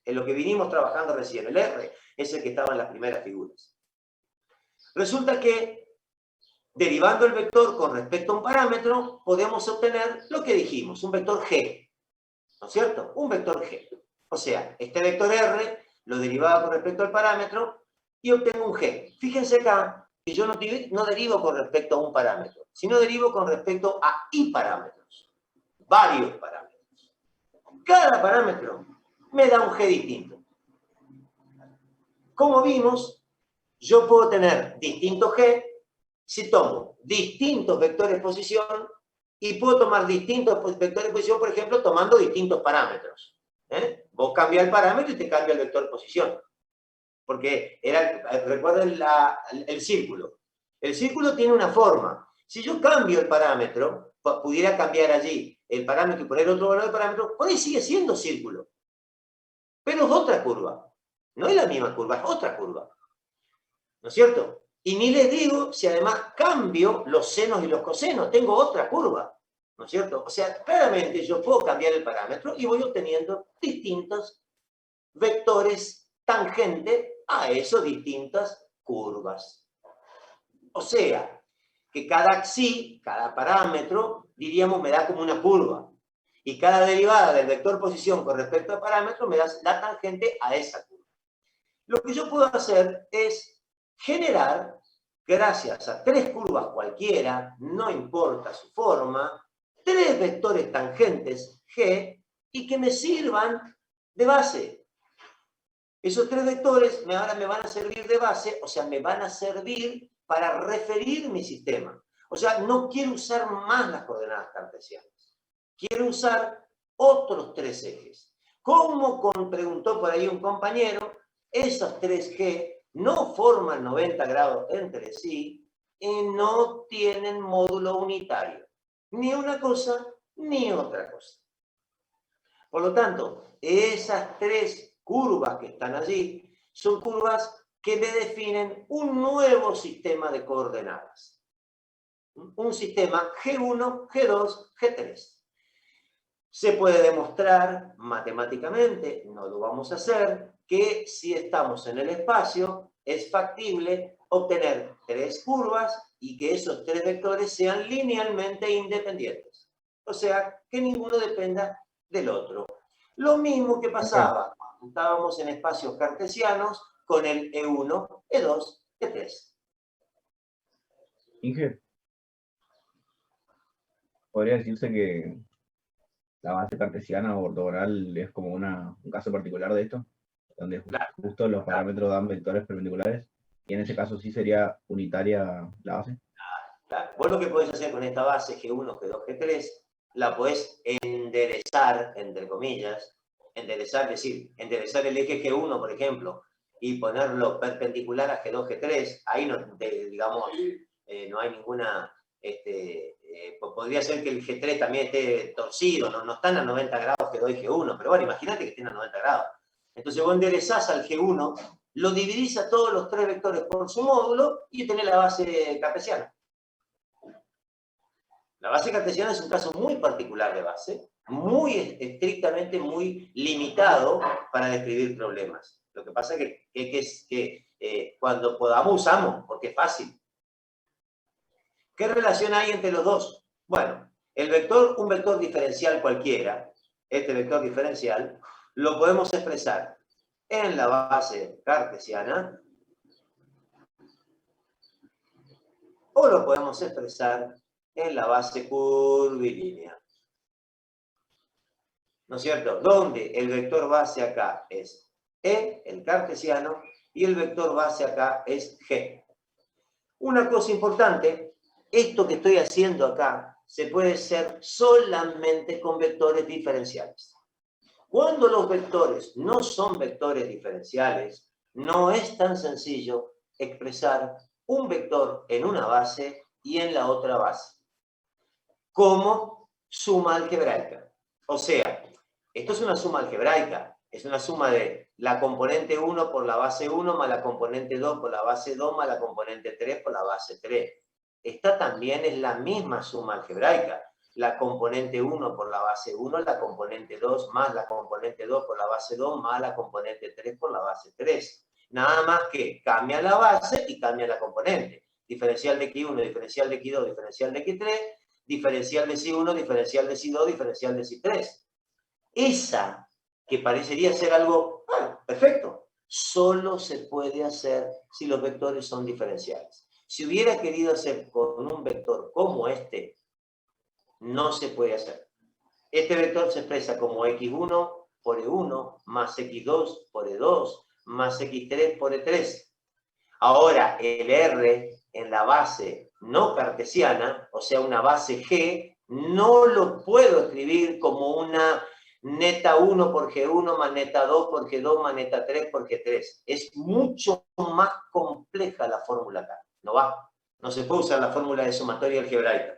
En lo que vinimos trabajando recién, el R es el que estaba en las primeras figuras. Resulta que, derivando el vector con respecto a un parámetro, podemos obtener lo que dijimos, un vector G. ¿No es cierto? Un vector G. O sea, este vector R lo derivaba con respecto al parámetro y obtengo un G. Fíjense acá que yo no derivo con respecto a un parámetro, sino derivo con respecto a I parámetros. Varios parámetros. Cada parámetro me da un G distinto. Como vimos, yo puedo tener distintos G si tomo distintos vectores de posición y puedo tomar distintos vectores de posición, por ejemplo, tomando distintos parámetros. Vos cambias el parámetro y te cambia el vector de posición. Porque recuerden el círculo. El círculo tiene una forma. Si yo cambio el parámetro, pudiera cambiar allí el parámetro y poner otro valor de parámetro, por ahí sigue siendo círculo. Pero es otra curva. No es la misma curva, es otra curva. ¿No es cierto? Y ni les digo si además cambio los senos y los cosenos, tengo otra curva, ¿no es cierto? O sea, claramente yo puedo cambiar el parámetro y voy obteniendo distintos vectores tangentes a esas distintas curvas. O sea, que cada xi, cada parámetro, diríamos, me da como una curva. Y cada derivada del vector posición con respecto al parámetro me da la tangente a esa curva. Lo que yo puedo hacer es generar, gracias a tres curvas cualquiera, no importa su forma, tres vectores tangentes G y que me sirvan de base. Esos tres vectores ahora me van a servir de base, o sea, me van a servir para referir mi sistema. O sea, no quiero usar más las coordenadas cartesianas. Quiero usar otros tres ejes. Como preguntó por ahí un compañero, esos tres G no forman 90 grados entre sí y no tienen módulo unitario. Ni una cosa, ni otra cosa. Por lo tanto, esas tres curvas que están allí son curvas que me definen un nuevo sistema de coordenadas. Un sistema G1, G2, G3. Se puede demostrar matemáticamente, no lo vamos a hacer, que si estamos en el espacio es factible obtener tres curvas y que esos tres vectores sean linealmente independientes. O sea, que ninguno dependa del otro. Lo mismo que pasaba cuando estábamos en espacios cartesianos con el E1, E2, E3. Inge, podría decirse que la base cartesiana o ortogonal es como un caso particular de esto, donde justo los parámetros dan vectores perpendiculares, y en ese caso sí sería unitaria la base. Claro. Vos lo que podés hacer con esta base G1, G2, G3, la podés enderezar, entre comillas, enderezar, es decir, enderezar el eje G1, por ejemplo, y ponerlo perpendicular a G2, G3, ahí no, digamos, no hay ninguna... podría ser que el G3 también esté torcido, no están a 90 grados G2 y G1, pero bueno, imagínate que estén a 90 grados. Entonces vos enderezás al G1, lo dividís a todos los tres vectores por su módulo y tenés la base cartesiana. La base cartesiana es un caso muy particular de base, muy estrictamente, muy limitado para describir problemas. Lo que pasa es que cuando podamos usamos, porque es fácil. ¿Qué relación hay entre los dos? Bueno, un vector diferencial cualquiera, este vector diferencial, lo podemos expresar en la base cartesiana o lo podemos expresar en la base curvilínea. ¿No es cierto? Donde el vector base acá es E, el cartesiano, y el vector base acá es G. Una cosa importante, esto que estoy haciendo acá se puede hacer solamente con vectores diferenciales. Cuando los vectores no son vectores diferenciales, no es tan sencillo expresar un vector en una base y en la otra base, como suma algebraica. O sea, esto es una suma algebraica, es una suma de la componente 1 por la base 1 más la componente 2 por la base 2 más la componente 3 por la base 3. Esta también es la misma suma algebraica. La componente 1 por la base 1, la componente 2 más la componente 2 por la base 2 más la componente 3 por la base 3. Nada más que cambia la base y cambia la componente. Diferencial de X1, diferencial de X2, diferencial de X3, diferencial de Si1, diferencial de Si2, diferencial de Si3. Esa, que parecería ser algo, bueno, perfecto, solo se puede hacer si los vectores son diferenciales. Si hubiera querido hacer con un vector como este, no se puede hacer. Este vector se expresa como X1 por E1 más X2 por E2 más X3 por E3. Ahora, el R en la base no cartesiana, o sea, una base G, no lo puedo escribir como una neta 1 por G1 más neta 2 por G2 más neta 3 por G3. Es mucho más compleja la fórmula acá. No va. No se puede usar la fórmula de sumatoria algebraica.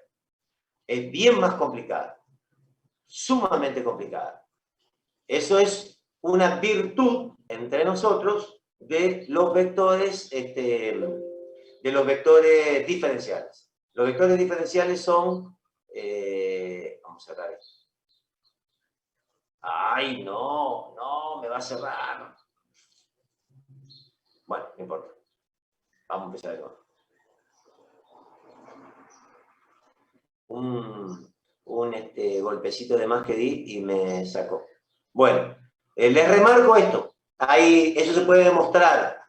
Es bien más complicada. Sumamente complicada. Eso es una virtud entre nosotros de los vectores, diferenciales. Los vectores diferenciales son, vamos a cerrar esto. Ay, no, me va a cerrar. Bueno, no importa. Vamos a empezar de nuevo. Un golpecito de más que di y me sacó. Bueno, les remarco esto. Eso se puede demostrar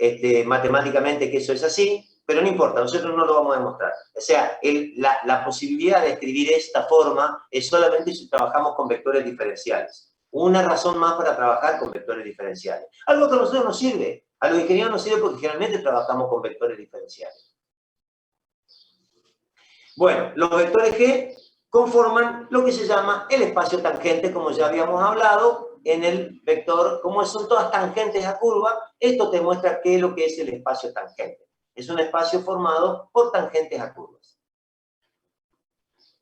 matemáticamente que eso es así, pero no importa, nosotros no lo vamos a demostrar. O sea, la posibilidad de escribir esta forma es solamente si trabajamos con vectores diferenciales. Una razón más para trabajar con vectores diferenciales. Algo que a nosotros nos sirve. A los ingenieros nos sirve porque generalmente trabajamos con vectores diferenciales. Bueno, los vectores G conforman lo que se llama el espacio tangente, como ya habíamos hablado en el vector. Como son todas tangentes a curva, esto te muestra qué es lo que es el espacio tangente. Es un espacio formado por tangentes a curvas.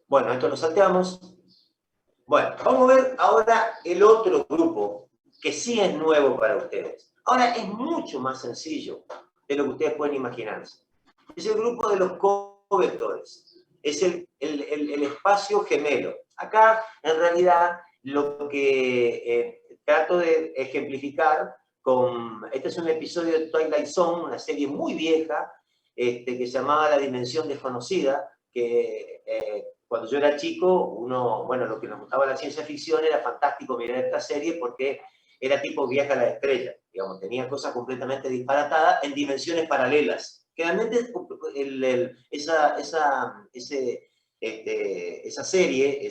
Bueno, esto lo salteamos. Bueno, vamos a ver ahora el otro grupo, que sí es nuevo para ustedes. Ahora es mucho más sencillo de lo que ustedes pueden imaginarse. Es el grupo de los covectores. Es el espacio gemelo. Acá, en realidad, lo que trato de ejemplificar con... Este es un episodio de Twilight Zone, una serie muy vieja, que se llamaba La Dimensión Desconocida, que cuando yo era chico, lo que nos gustaba la ciencia ficción era fantástico mirar esta serie porque era tipo Viaje a la Estrella. Digamos, tenía cosas completamente disparatadas en dimensiones paralelas. Generalmente esa serie,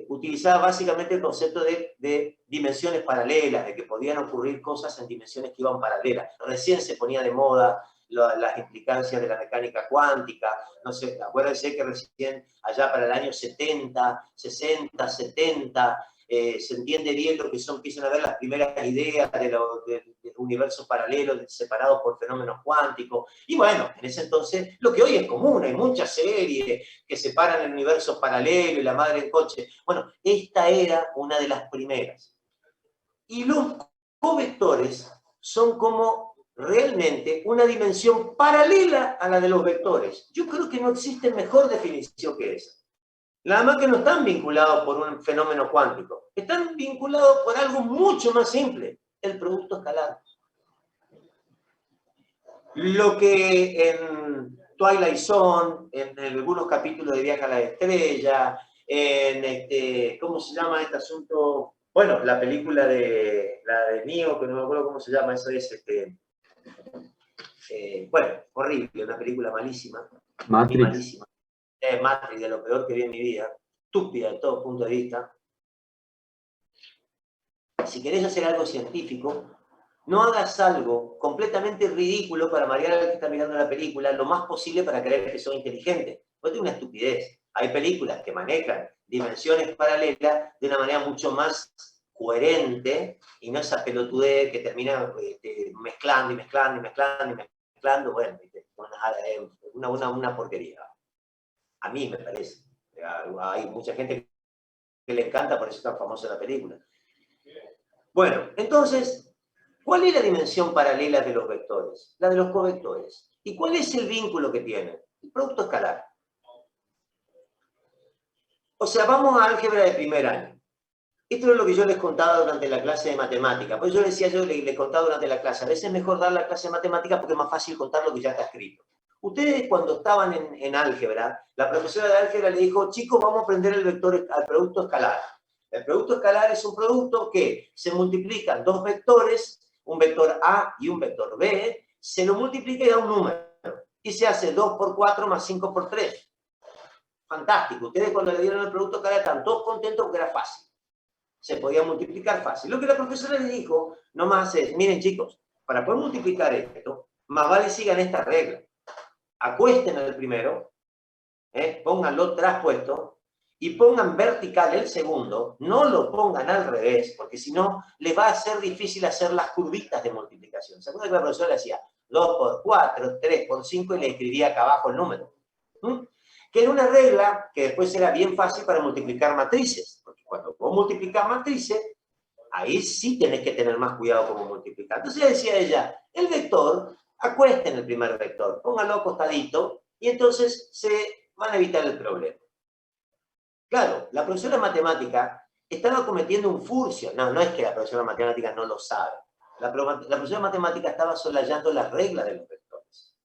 utilizaba básicamente el concepto de dimensiones paralelas, de que podían ocurrir cosas en dimensiones que iban paralelas. Recién se ponía de moda las implicancias de la mecánica cuántica. No sé, acuérdense que recién allá para el año 70, 60, 70, se entiende bien lo que empiezan a ver las primeras ideas de universos paralelos separados por fenómenos cuánticos. Y bueno, en ese entonces, lo que hoy es común, hay muchas series que separan el universo paralelo y la madre en coche. Bueno, esta era una de las primeras. Y los covectores son como realmente una dimensión paralela a la de los vectores. Yo creo que no existe mejor definición que esa. Nada más que no están vinculados por un fenómeno cuántico. Están vinculados por algo mucho más simple, el producto escalar. Lo que en Twilight Zone, en algunos capítulos de Viaje a la Estrella, en ¿cómo se llama este asunto? Bueno, la película de Neo, que no me acuerdo cómo se llama, eso es horrible, una película malísima. Matrix. Malísima. Matrix, de lo peor que vi en mi vida, estúpida de todo punto de vista. Si querés hacer algo científico, no hagas algo completamente ridículo para marear al que está mirando la película, lo más posible para creer que sos inteligente. Porque es una estupidez. Hay películas que manejan dimensiones paralelas de una manera mucho más coherente y no esa pelotudez que termina mezclando y mezclando y mezclando y mezclando, bueno, una porquería. A mí me parece. Hay mucha gente que le encanta, por eso es tan famosa la película. Bueno, entonces, ¿cuál es la dimensión paralela de los vectores? La de los covectores. ¿Y cuál es el vínculo que tienen? El producto escalar. O sea, vamos a álgebra de primer año. Esto es lo que yo les contaba durante la clase de matemática. Pues yo les contaba durante la clase, a veces es mejor dar la clase de matemática porque es más fácil contar lo que ya está escrito. Ustedes cuando estaban en álgebra, la profesora de álgebra le dijo, chicos, vamos a aprender al producto escalar. El producto escalar es un producto que se multiplican dos vectores, un vector A y un vector B, se lo multiplica y da un número. Y se hace 2 por 4 más 5 por 3. Fantástico. Ustedes cuando le dieron el producto escalar estaban todos contentos porque era fácil. Se podía multiplicar fácil. Lo que la profesora les dijo nomás es, miren chicos, para poder multiplicar esto, más vale sigan esta regla. Acuesten el primero, pónganlo traspuesto, y pongan vertical el segundo, no lo pongan al revés, porque si no, les va a ser difícil hacer las curvitas de multiplicación. ¿Se acuerdan que la profesora hacía 2 por 4, 3 por 5 y le escribía acá abajo el número? Que era una regla que después era bien fácil para multiplicar matrices, porque cuando vos multiplicás matrices, ahí sí tenés que tener más cuidado como multiplicar. Entonces decía ella, el vector, acuesten el primer vector, pónganlo acostadito, y entonces se van a evitar el problema. Claro, la profesora de matemática estaba cometiendo un furcio. No es que la profesora de matemática no lo sabe. La profesora de matemática estaba solayando las reglas de los vectores.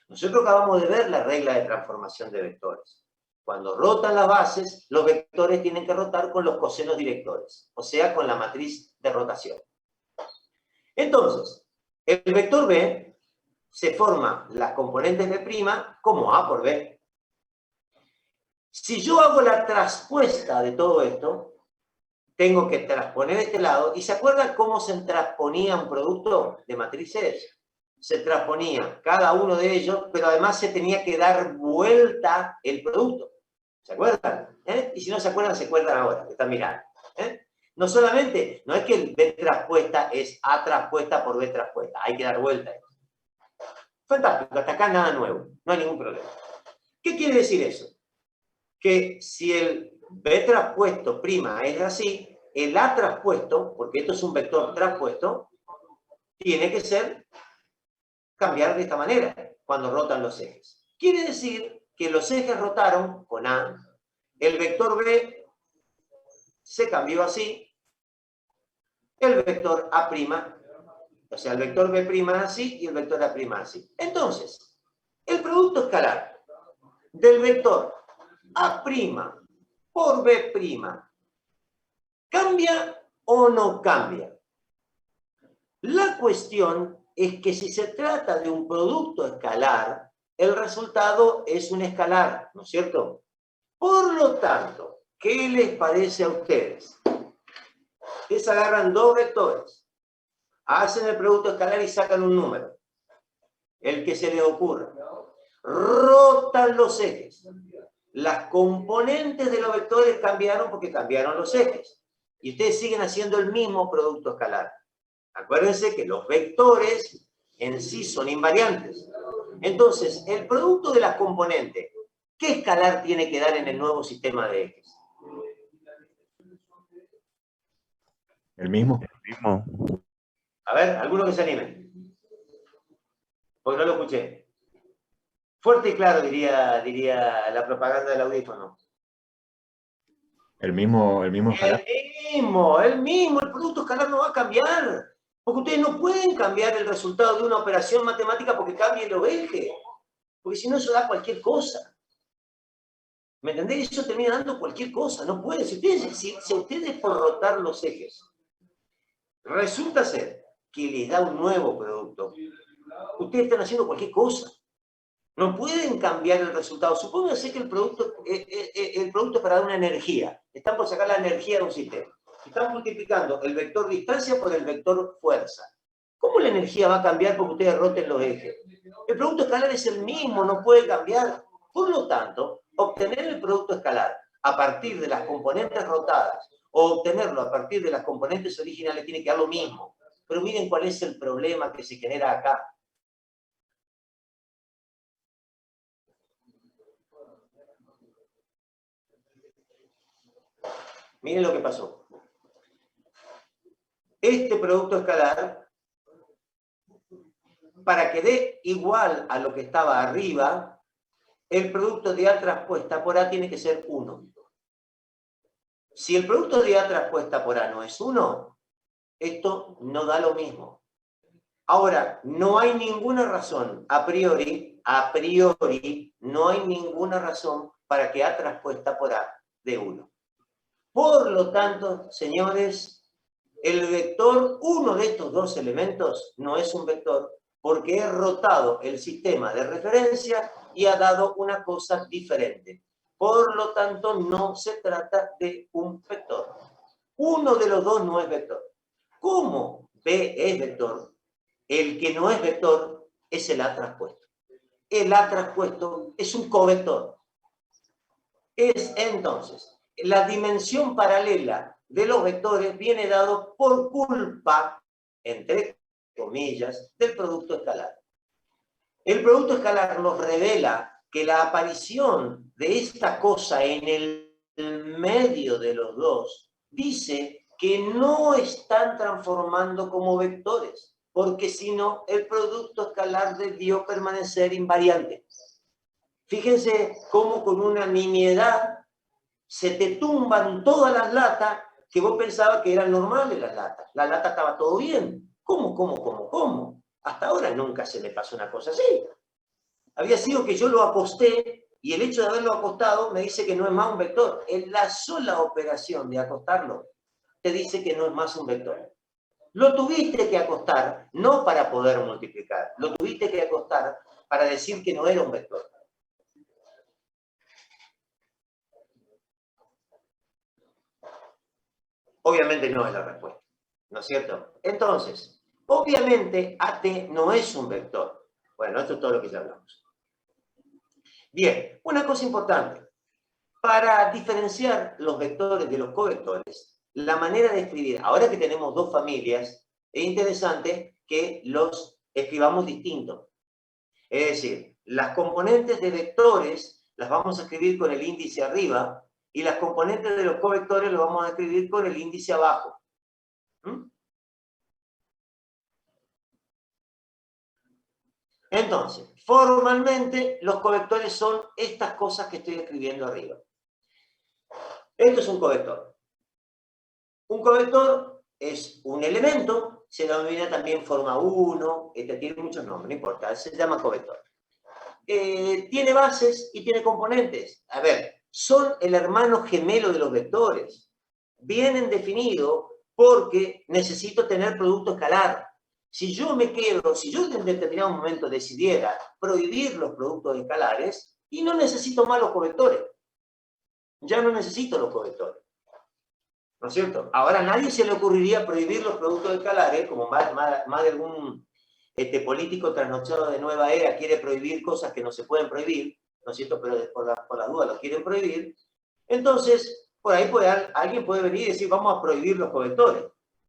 Nosotros acabamos de ver la regla de transformación de vectores. Cuando rotan las bases, los vectores tienen que rotar con los cosenos directores, o sea, con la matriz de rotación. Entonces, el vector B se forma las componentes B' como A por B. Si yo hago la traspuesta de todo esto, tengo que transponer este lado. ¿Y se acuerdan cómo se transponía un producto de matrices? Se transponía cada uno de ellos, pero además se tenía que dar vuelta el producto. ¿Se acuerdan? Y si no se acuerdan ahora, que están mirando. No solamente, no es que el B traspuesta es A traspuesta por B traspuesta, hay que dar vuelta. Fantástico, hasta acá nada nuevo, no hay ningún problema. ¿Qué quiere decir eso? Que si el B traspuesto prima es así, el A traspuesto, porque esto es un vector traspuesto, tiene que ser cambiar de esta manera cuando rotan los ejes. Quiere decir que los ejes rotaron con A, el vector B se cambió así, el vector A', o sea, el vector B' así y el vector A' así. Entonces, el producto escalar del vector A' por B', ¿cambia o no cambia? La cuestión es que si se trata de un producto escalar, el resultado es un escalar, ¿no es cierto? Por lo tanto, ¿qué les parece a ustedes? Ustedes agarran dos vectores, hacen el producto escalar y sacan un número, el que se les ocurra. Rotan los ejes. Las componentes de los vectores cambiaron porque cambiaron los ejes. Y ustedes siguen haciendo el mismo producto escalar. Acuérdense que los vectores en sí son invariantes. Entonces, el producto de las componentes, ¿qué escalar tiene que dar en el nuevo sistema de ejes? El mismo. A ver, alguno que se anime. Porque no lo escuché. Fuerte y claro, diría la propaganda del audífono. El mismo escalar. El producto escalar no va a cambiar. Porque ustedes no pueden cambiar el resultado de una operación matemática porque cambien los ejes. Porque si no, eso da cualquier cosa. ¿Me entendés? Eso termina dando cualquier cosa. No puede. Si ustedes por rotar los ejes, resulta ser que les da un nuevo producto, ustedes están haciendo cualquier cosa. No pueden cambiar el resultado. Supónganse que el producto es para dar una energía. Están por sacar la energía de un sistema. Están multiplicando el vector distancia por el vector fuerza. ¿Cómo la energía va a cambiar porque ustedes roten los ejes? El producto escalar es el mismo, no puede cambiar. Por lo tanto, obtener el producto escalar a partir de las componentes rotadas o obtenerlo a partir de las componentes originales, tiene que dar lo mismo. Pero miren cuál es el problema que se genera acá. Miren lo que pasó. Este producto escalar, para que dé igual a lo que estaba arriba, el producto de A transpuesta por A tiene que ser 1. Si el producto de A transpuesta por A no es 1, esto no da lo mismo. Ahora, no hay ninguna razón, a priori, no hay ninguna razón para que A transpuesta por A dé 1. Por lo tanto, señores, el vector, uno de estos dos elementos, no es un vector, porque he rotado el sistema de referencia y ha dado una cosa diferente. Por lo tanto, no se trata de un vector. Uno de los dos no es vector. ¿Cómo B es vector? El que no es vector es el A transpuesto. El A transpuesto es un covector. Es entonces, la dimensión paralela de los vectores viene dado por culpa, entre comillas, del producto escalar. El producto escalar nos revela que la aparición de esta cosa en el medio de los dos dice que no están transformando como vectores, porque si no, el producto escalar debió permanecer invariante. Fíjense cómo con una nimiedad se te tumban todas las latas que vos pensabas que eran normales las latas. La lata estaba todo bien. ¿Cómo? Hasta ahora nunca se me pasó una cosa así. Había sido que yo lo aposté y el hecho de haberlo acostado me dice que no es más un vector. En la sola operación de acostarlo te dice que no es más un vector. Lo tuviste que acostar no para poder multiplicar, lo tuviste que acostar para decir que no era un vector. Obviamente no es la respuesta, ¿no es cierto? Entonces, obviamente AT no es un vector. Bueno, esto es todo lo que ya hablamos. Bien, una cosa importante. Para diferenciar los vectores de los covectores, la manera de escribir, ahora que tenemos dos familias, es interesante que los escribamos distintos. Es decir, las componentes de vectores las vamos a escribir con el índice arriba y las componentes de los covectores los vamos a escribir con el índice abajo. Entonces, formalmente los covectores son estas cosas que estoy escribiendo arriba. Esto es un covector. Un covector es un elemento, se denomina también forma 1, tiene muchos nombres, no importa, se llama covector. Tiene bases y tiene componentes. A ver, son el hermano gemelo de los vectores. Vienen definidos porque necesito tener producto escalar. Si yo en determinado momento decidiera prohibir los productos escalares, y no necesito más los covectores. Ya no necesito los covectores. ¿No es cierto? Ahora a nadie se le ocurriría prohibir los productos escalares, como más de algún político trasnochado de nueva era quiere prohibir cosas que no se pueden prohibir, ¿no es cierto? Pero por la duda lo quieren prohibir. Entonces, por ahí alguien puede venir y decir, vamos a prohibir los covectores,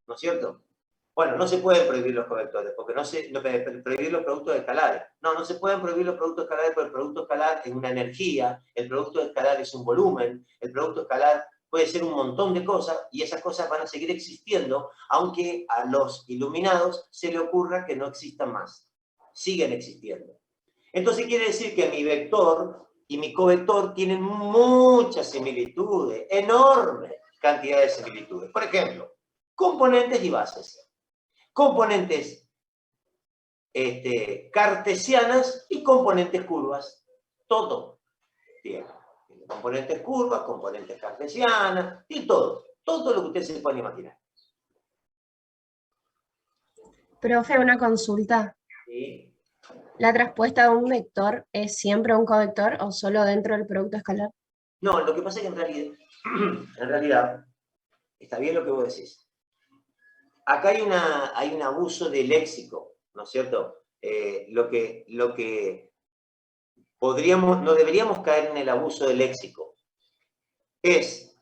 ¿no es cierto? Bueno, no se pueden prohibir los covectores, porque prohibir los productos escalares. No se pueden prohibir los productos escalares, porque el producto escalar es una energía, el producto escalar es un volumen, el producto escalar puede ser un montón de cosas, y esas cosas van a seguir existiendo, aunque a los iluminados se le ocurra que no existan más. Siguen existiendo. Entonces quiere decir que mi vector y mi covector tienen muchas similitudes, enormes cantidades de similitudes. Por ejemplo, componentes y bases. Componentes cartesianas y componentes curvas. Todo tiene. Componentes curvas, componentes cartesianas, y todo. Todo lo que ustedes se pueden imaginar. Profe, una consulta. ¿Sí? ¿La traspuesta de un vector es siempre un covector o solo dentro del producto escalar? No, lo que pasa es que en realidad, está bien lo que vos decís. Acá hay un abuso de léxico, ¿no es cierto? Lo que no deberíamos caer en el abuso de léxico.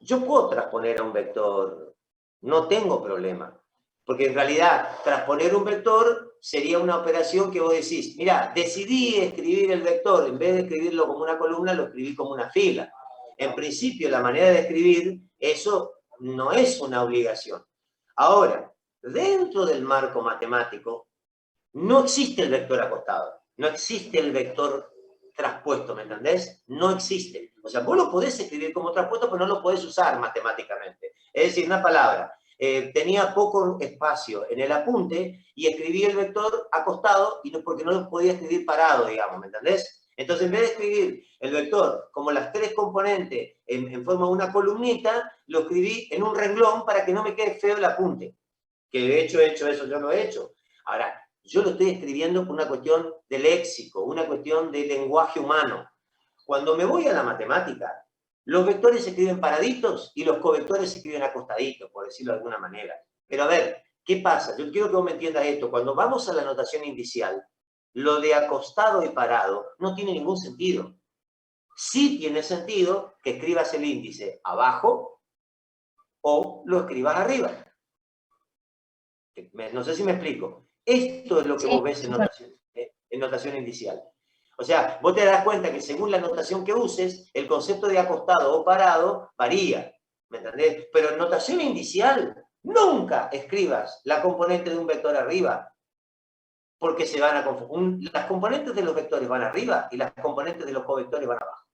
yo puedo transponer a un vector, no tengo problema. Porque en realidad, transponer un vector sería una operación que vos decís, mira, decidí escribir el vector, en vez de escribirlo como una columna, lo escribí como una fila. En principio, la manera de escribir, eso no es una obligación. Ahora, dentro del marco matemático, no existe el vector acostado, no existe el vector traspuesto, ¿me entendés? No existe. O sea, vos lo podés escribir como traspuesto, pero no lo podés usar matemáticamente. Es decir, una palabra, tenía poco espacio en el apunte y escribí el vector acostado y no, porque no lo podía escribir parado, digamos, ¿me entendés? Entonces, en vez de escribir el vector como las tres componentes en forma de una columnita, lo escribí en un renglón para que no me quede feo el apunte. Que de hecho he hecho eso, yo lo he hecho. Ahora, yo lo estoy escribiendo por una cuestión de léxico, una cuestión de lenguaje humano. Cuando me voy a la matemática, los vectores se escriben paraditos y los covectores se escriben acostaditos, por decirlo de alguna manera. Pero a ver, ¿qué pasa? Yo quiero que vos me entiendas esto. Cuando vamos a la notación indicial, lo de acostado y parado no tiene ningún sentido. Sí tiene sentido que escribas el índice abajo o lo escribas arriba. No sé si me explico. Esto es lo que vos ves en notación indicial. O sea, vos te das cuenta que según la notación que uses, el concepto de acostado o parado varía. ¿Me entendés? Pero en notación indicial, nunca escribas la componente de un vector arriba, porque se van a confundir. Las componentes de los vectores van arriba y las componentes de los covectores van abajo.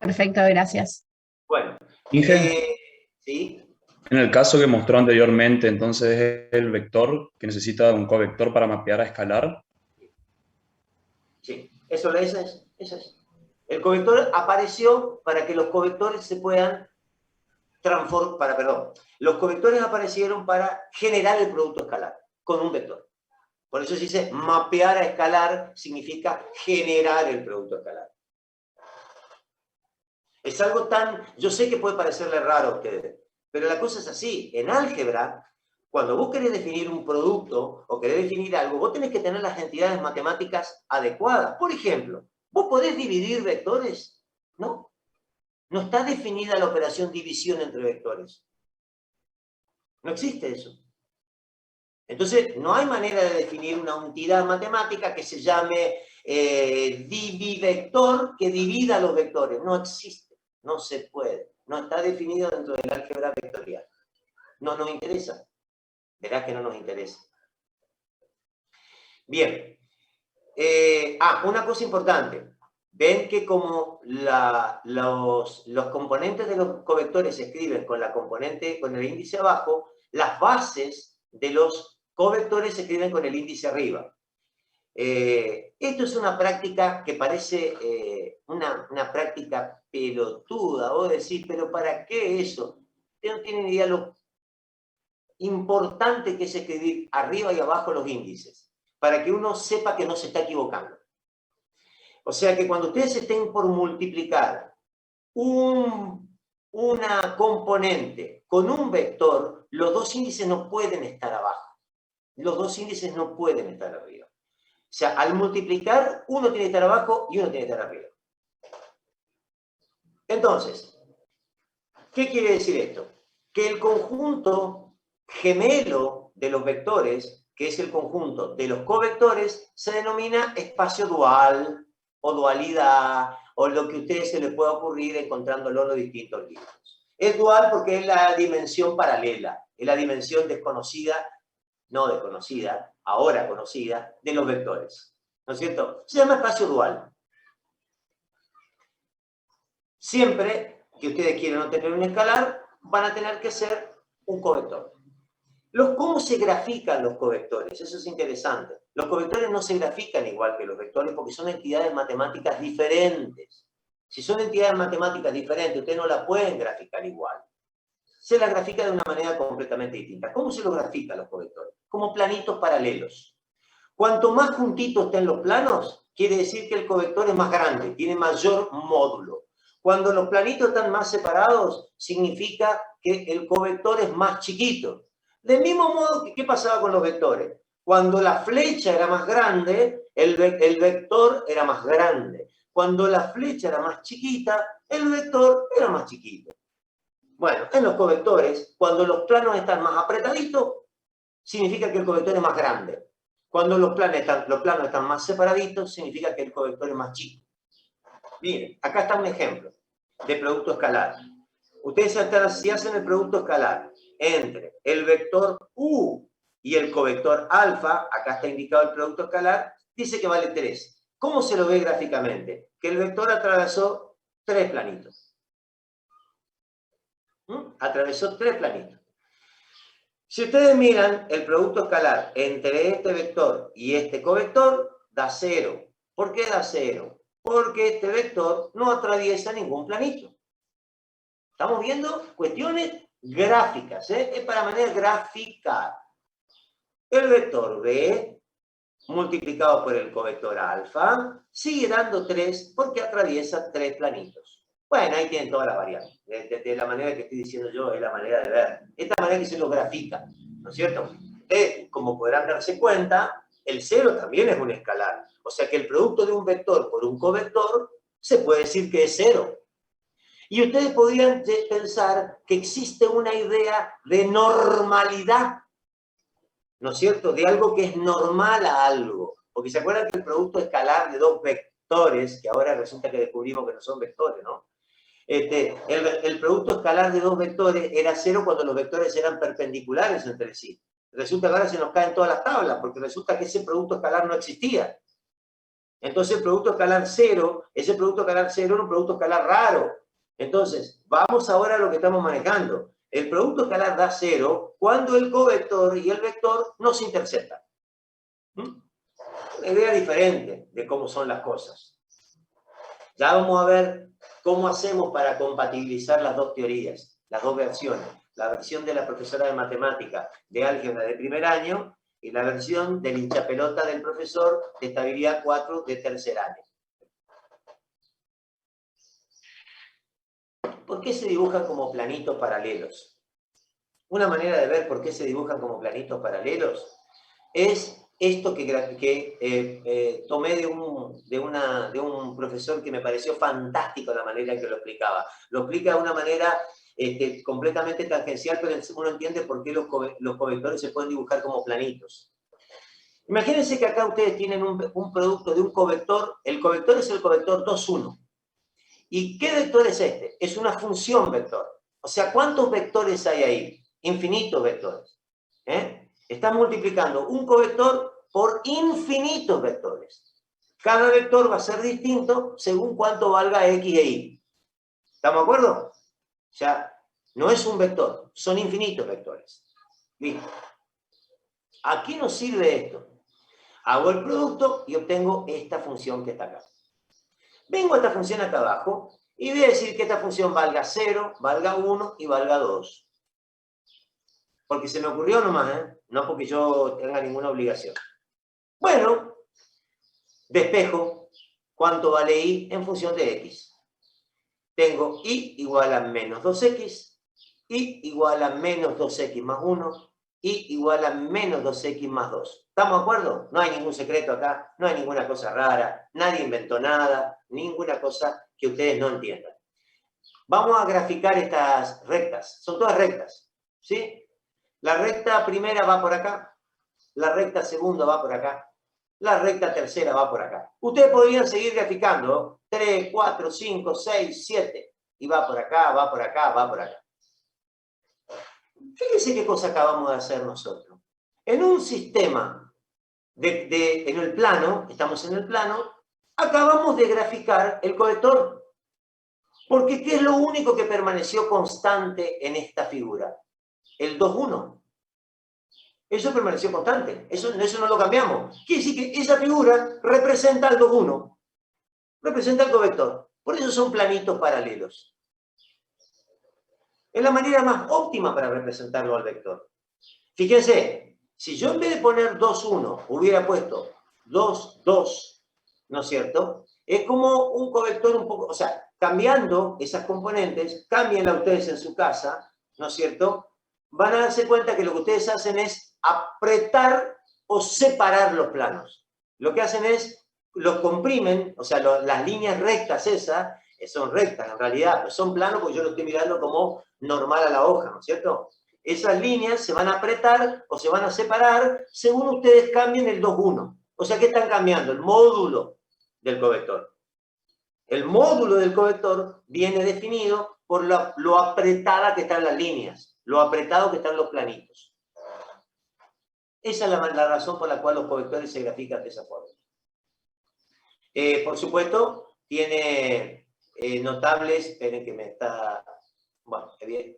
Perfecto, gracias. Bueno, ¿sí? En el caso que mostró anteriormente, entonces es el vector que necesita un covector para mapear a escalar. Sí, eso es. El covector apareció para que los covectores se puedan los covectores aparecieron para generar el producto escalar con un vector. Por eso se dice mapear a escalar, significa generar el producto escalar. Es algo yo sé que puede parecerle raro a ustedes, pero la cosa es así. En álgebra, cuando vos querés definir un producto o querés definir algo, vos tenés que tener las entidades matemáticas adecuadas. Por ejemplo, ¿vos podés dividir vectores? No. No está definida la operación división entre vectores. No existe eso. Entonces, no hay manera de definir una entidad matemática que se llame divivector que divida los vectores. No existe. No se puede. No está definido dentro del álgebra vectorial. No nos interesa. Verás que no nos interesa. Bien. Una cosa importante. Ven que como los componentes de los covectores se escriben con el índice abajo, las bases de los covectores se escriben con el índice arriba. Esto es una práctica que parece una práctica pelotuda. Vos decís, pero ¿para qué eso? Ustedes no tienen idea lo importante que es escribir arriba y abajo los índices, para que uno sepa que no se está equivocando. O sea que cuando ustedes estén por multiplicar una componente con un vector, los dos índices no pueden estar abajo. Los dos índices no pueden estar arriba. O sea, al multiplicar, uno tiene que estar abajo y uno tiene que estar arriba. Entonces, ¿qué quiere decir esto? Que el conjunto gemelo de los vectores, que es el conjunto de los covectores, se denomina espacio dual, o dualidad, o lo que a ustedes se les pueda ocurrir encontrándolo en los distintos libros. Es dual porque es la dimensión paralela, es la dimensión desconocida, no desconocida, ahora conocida, de los vectores. ¿No es cierto? Se llama espacio dual. Siempre que ustedes quieran obtener un escalar, van a tener que ser un covector. ¿Cómo se grafican los covectores? Eso es interesante. Los covectores no se grafican igual que los vectores porque son entidades matemáticas diferentes. Si son entidades matemáticas diferentes, ustedes no las pueden graficar igual. Se las grafica de una manera completamente distinta. ¿Cómo se los grafican los covectores? Como planitos paralelos. Cuanto más juntitos estén los planos, quiere decir que el covector es más grande, tiene mayor módulo. Cuando los planitos están más separados, significa que el covector es más chiquito. Del mismo modo que, ¿qué pasaba con los vectores? Cuando la flecha era más grande, el vector era más grande. cuando la flecha era más chiquita, el vector era más chiquito. Bueno, en los covectores, cuando los planos están más apretaditos, significa que el covector es más grande. Cuando los planos están más separaditos, significa que el covector es más chico. Miren, acá está un ejemplo de producto escalar. Ustedes si hacen el producto escalar entre el vector U y el covector alfa, acá está indicado el producto escalar, dice que vale 3. ¿Cómo se lo ve gráficamente? Que el vector atravesó 3 planitos. Atravesó 3 planitos. Si ustedes miran el producto escalar entre este vector y este covector, da 0. ¿Por qué da 0? Porque este vector no atraviesa ningún planito. Estamos viendo cuestiones gráficas, es para manera graficar. El vector B multiplicado por el covector alfa sigue dando 3 porque atraviesa 3 planitos. Bueno, ahí tienen todas las variables. De la manera que estoy diciendo yo, es la manera de ver. Esta manera que se lo grafica, ¿no es cierto? Como podrán darse cuenta, el 0 también es un escalar. O sea que el producto de un vector por un covector se puede decir que es 0. Y ustedes podrían pensar que existe una idea de normalidad, ¿no es cierto? De algo que es normal a algo. Porque se acuerdan que el producto escalar de 2 vectores, que ahora resulta que descubrimos que no son vectores, ¿no? El producto escalar de 2 vectores era 0 cuando los vectores eran perpendiculares entre sí. Resulta que ahora se nos caen todas las tablas, porque resulta que ese producto escalar no existía. Entonces el producto escalar 0, ese producto escalar 0 era un producto escalar raro. Entonces, vamos ahora a lo que estamos manejando. El producto escalar da 0 cuando el covector y el vector no se interceptan. Una idea diferente de cómo son las cosas. Ya vamos a ver cómo hacemos para compatibilizar las dos teorías, las dos versiones. La versión de la profesora de matemática de álgebra de primer año y la versión del hinchapelota del profesor de estabilidad 4 de tercer año. ¿Por qué se dibujan como planitos paralelos? Una manera de ver por qué se dibujan como planitos paralelos es esto que tomé de un profesor que me pareció fantástico la manera en que lo explicaba. Lo explica de una manera completamente tangencial, pero uno entiende por qué los covectores se pueden dibujar como planitos. Imagínense que acá ustedes tienen un producto de un covector. El covector es el covector 2, 1. ¿Y qué vector es este? Es una función vector. O sea, ¿cuántos vectores hay ahí? Infinitos vectores. Están multiplicando un covector por infinitos vectores. Cada vector va a ser distinto según cuánto valga X e Y. ¿Estamos de acuerdo? O sea, no es un vector, son infinitos vectores. Listo. ¿A qué nos sirve esto? Hago el producto y obtengo esta función que está acá. Vengo a esta función acá abajo y voy a decir que esta función valga 0, valga 1 y valga 2. Porque se me ocurrió nomás, no porque yo tenga ninguna obligación. Bueno, despejo cuánto vale y en función de x. Tengo y igual a menos 2x, y igual a menos 2x más 1, y igual a menos 2x más 2. ¿Estamos de acuerdo? No hay ningún secreto acá, no hay ninguna cosa rara, nadie inventó nada, ninguna cosa que ustedes no entiendan. Vamos a graficar estas rectas, son todas rectas, ¿sí? La recta primera va por acá, la recta segunda va por acá, la recta tercera va por acá. Ustedes podrían seguir graficando 3, 4, 5, 6, 7, y va por acá, va por acá, va por acá. Fíjense qué cosa acabamos de hacer nosotros. En un sistema, en el plano, estamos en el plano, acabamos de graficar el covector. Porque ¿qué es lo único que permaneció constante en esta figura? El 2, 1. Eso permaneció constante. Eso no lo cambiamos. Quiere decir que esa figura representa al 2, 1. Representa el covector. Por eso son planitos paralelos. Es la manera más óptima para representarlo al vector. Fíjense, si yo en vez de poner 2, 1 hubiera puesto 2, 2, ¿no es cierto? Es como un covector un poco, o sea, cambiando esas componentes, cámbienla ustedes en su casa, ¿no es cierto? Van a darse cuenta que lo que ustedes hacen es apretar o separar los planos. Lo que hacen es los comprimen, o sea, las líneas rectas esas, son rectas en realidad, pero son planos porque yo lo estoy mirando como normal a la hoja, ¿no es cierto? Esas líneas se van a apretar o se van a separar según ustedes cambien el 2,1. O sea, ¿qué están cambiando? El módulo del covector. El módulo del covector viene definido por lo apretada que están las líneas, lo apretado que están los planitos. Esa es la razón por la cual los covectores se grafican de esa forma. Por supuesto, tiene notables, esperen que me está... Bueno,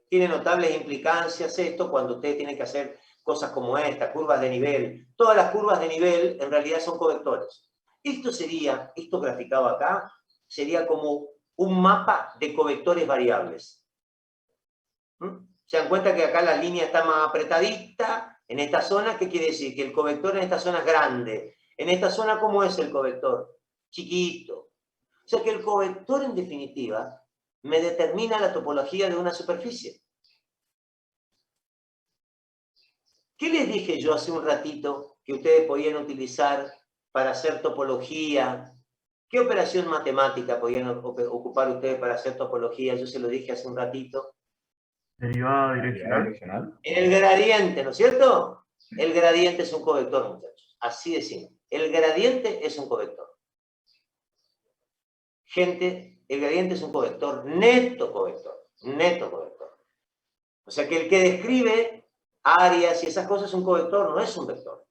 tiene notables implicancias esto cuando ustedes tienen que hacer cosas como esta, curvas de nivel. Todas las curvas de nivel en realidad son covectores. Esto graficado acá, sería como un mapa de covectores variables. ¿Se dan cuenta que acá la línea está más apretadita en esta zona? ¿Qué quiere decir? Que el covector en esta zona es grande. En esta zona, ¿cómo es el covector? Chiquito. O sea que el covector, en definitiva, me determina la topología de una superficie. ¿Qué les dije yo hace un ratito que ustedes podían utilizar para hacer topología? ¿Qué operación matemática podían ocupar ustedes para hacer topología? Yo se lo dije hace un ratito. Derivada direccional. El gradiente, ¿no es cierto? El gradiente es un covector, muchachos. Así de simple. El gradiente es un covector. Gente, el gradiente es un covector, neto covector. Neto covector. O sea que el que describe áreas y esas cosas es un covector, no es un vector.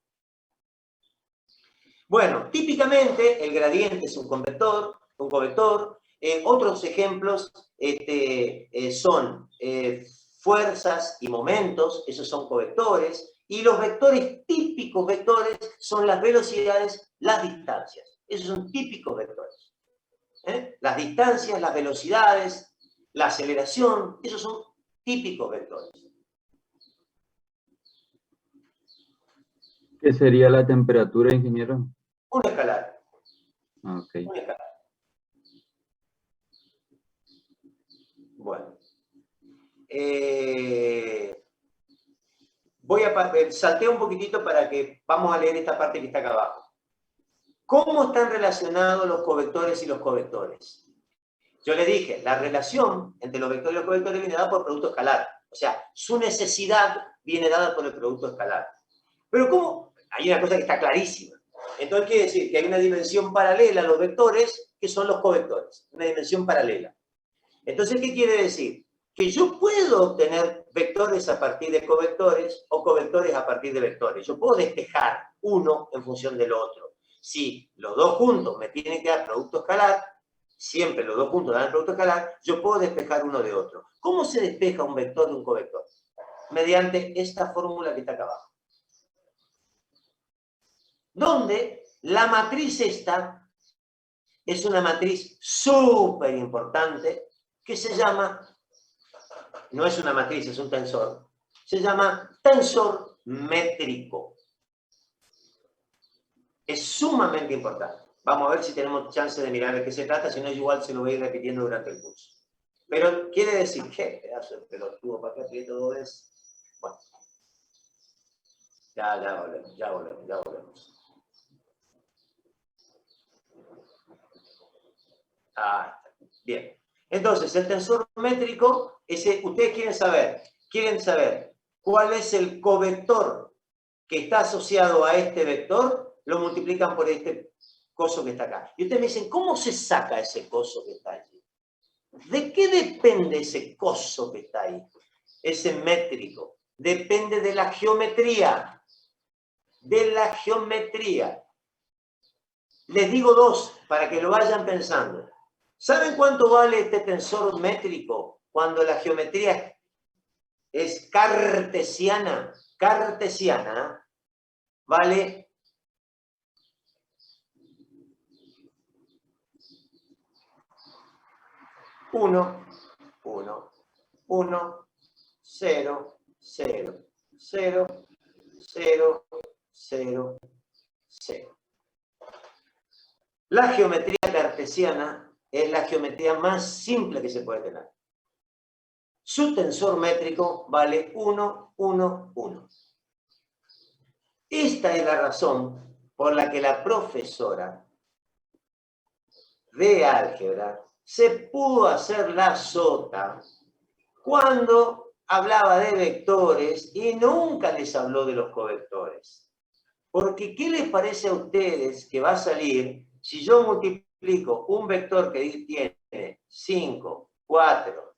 Bueno, típicamente el gradiente es un covector. Otros ejemplos son fuerzas y momentos, esos son covectores, y los vectores, típicos vectores, son las velocidades, las distancias. Esos son típicos vectores. Las distancias, las velocidades, la aceleración, esos son típicos vectores. ¿Qué sería la temperatura, ingeniero? Un escalar. Okay. Un escalar. Bueno. Salteo un poquitito para que vamos a leer esta parte que está acá abajo. ¿Cómo están relacionados los covectores y los covectores? Yo le dije, la relación entre los vectores y los covectores viene dada por el producto escalar. O sea, su necesidad viene dada por el producto escalar. Pero ¿cómo? Hay una cosa que está clarísima. Entonces quiere decir que hay una dimensión paralela a los vectores, que son los covectores. Una dimensión paralela. Entonces, ¿qué quiere decir? Que yo puedo obtener vectores a partir de covectores o covectores a partir de vectores. Yo puedo despejar uno en función del otro. Si los dos juntos me tienen que dar producto escalar, siempre los dos juntos dan el producto escalar, yo puedo despejar uno de otro. ¿Cómo se despeja un vector de un covector? Mediante esta fórmula que está acá abajo. Donde la matriz esta es una matriz súper importante que se llama, no es una matriz, es un tensor, se llama tensor métrico. Es sumamente importante. Vamos a ver si tenemos chance de mirar de qué se trata, si no igual se lo voy a ir repitiendo durante el curso. Pero quiere decir que, pedazo de pelotudo, ¿para qué aprieto todo eso? Bueno, ya volvemos. Bien. Entonces, el tensor métrico, ustedes quieren saber cuál es el covector que está asociado a este vector, lo multiplican por este coso que está acá. Y ustedes me dicen, ¿cómo se saca ese coso que está allí? ¿De qué depende ese coso que está ahí? Ese métrico. Depende de la geometría. De la geometría. Les digo dos para que lo vayan pensando. ¿Saben cuánto vale este tensor métrico cuando la geometría es cartesiana? Cartesiana vale 1, 1, 1, 0, 0, 0, 0, 0, 0. La geometría cartesiana es la geometría más simple que se puede tener. Su tensor métrico vale 1, 1, 1. Esta es la razón por la que la profesora de álgebra se pudo hacer la sota cuando hablaba de vectores y nunca les habló de los covectores. Porque, ¿qué les parece a ustedes que va a salir si yo multiplico un vector que tiene 5, 4,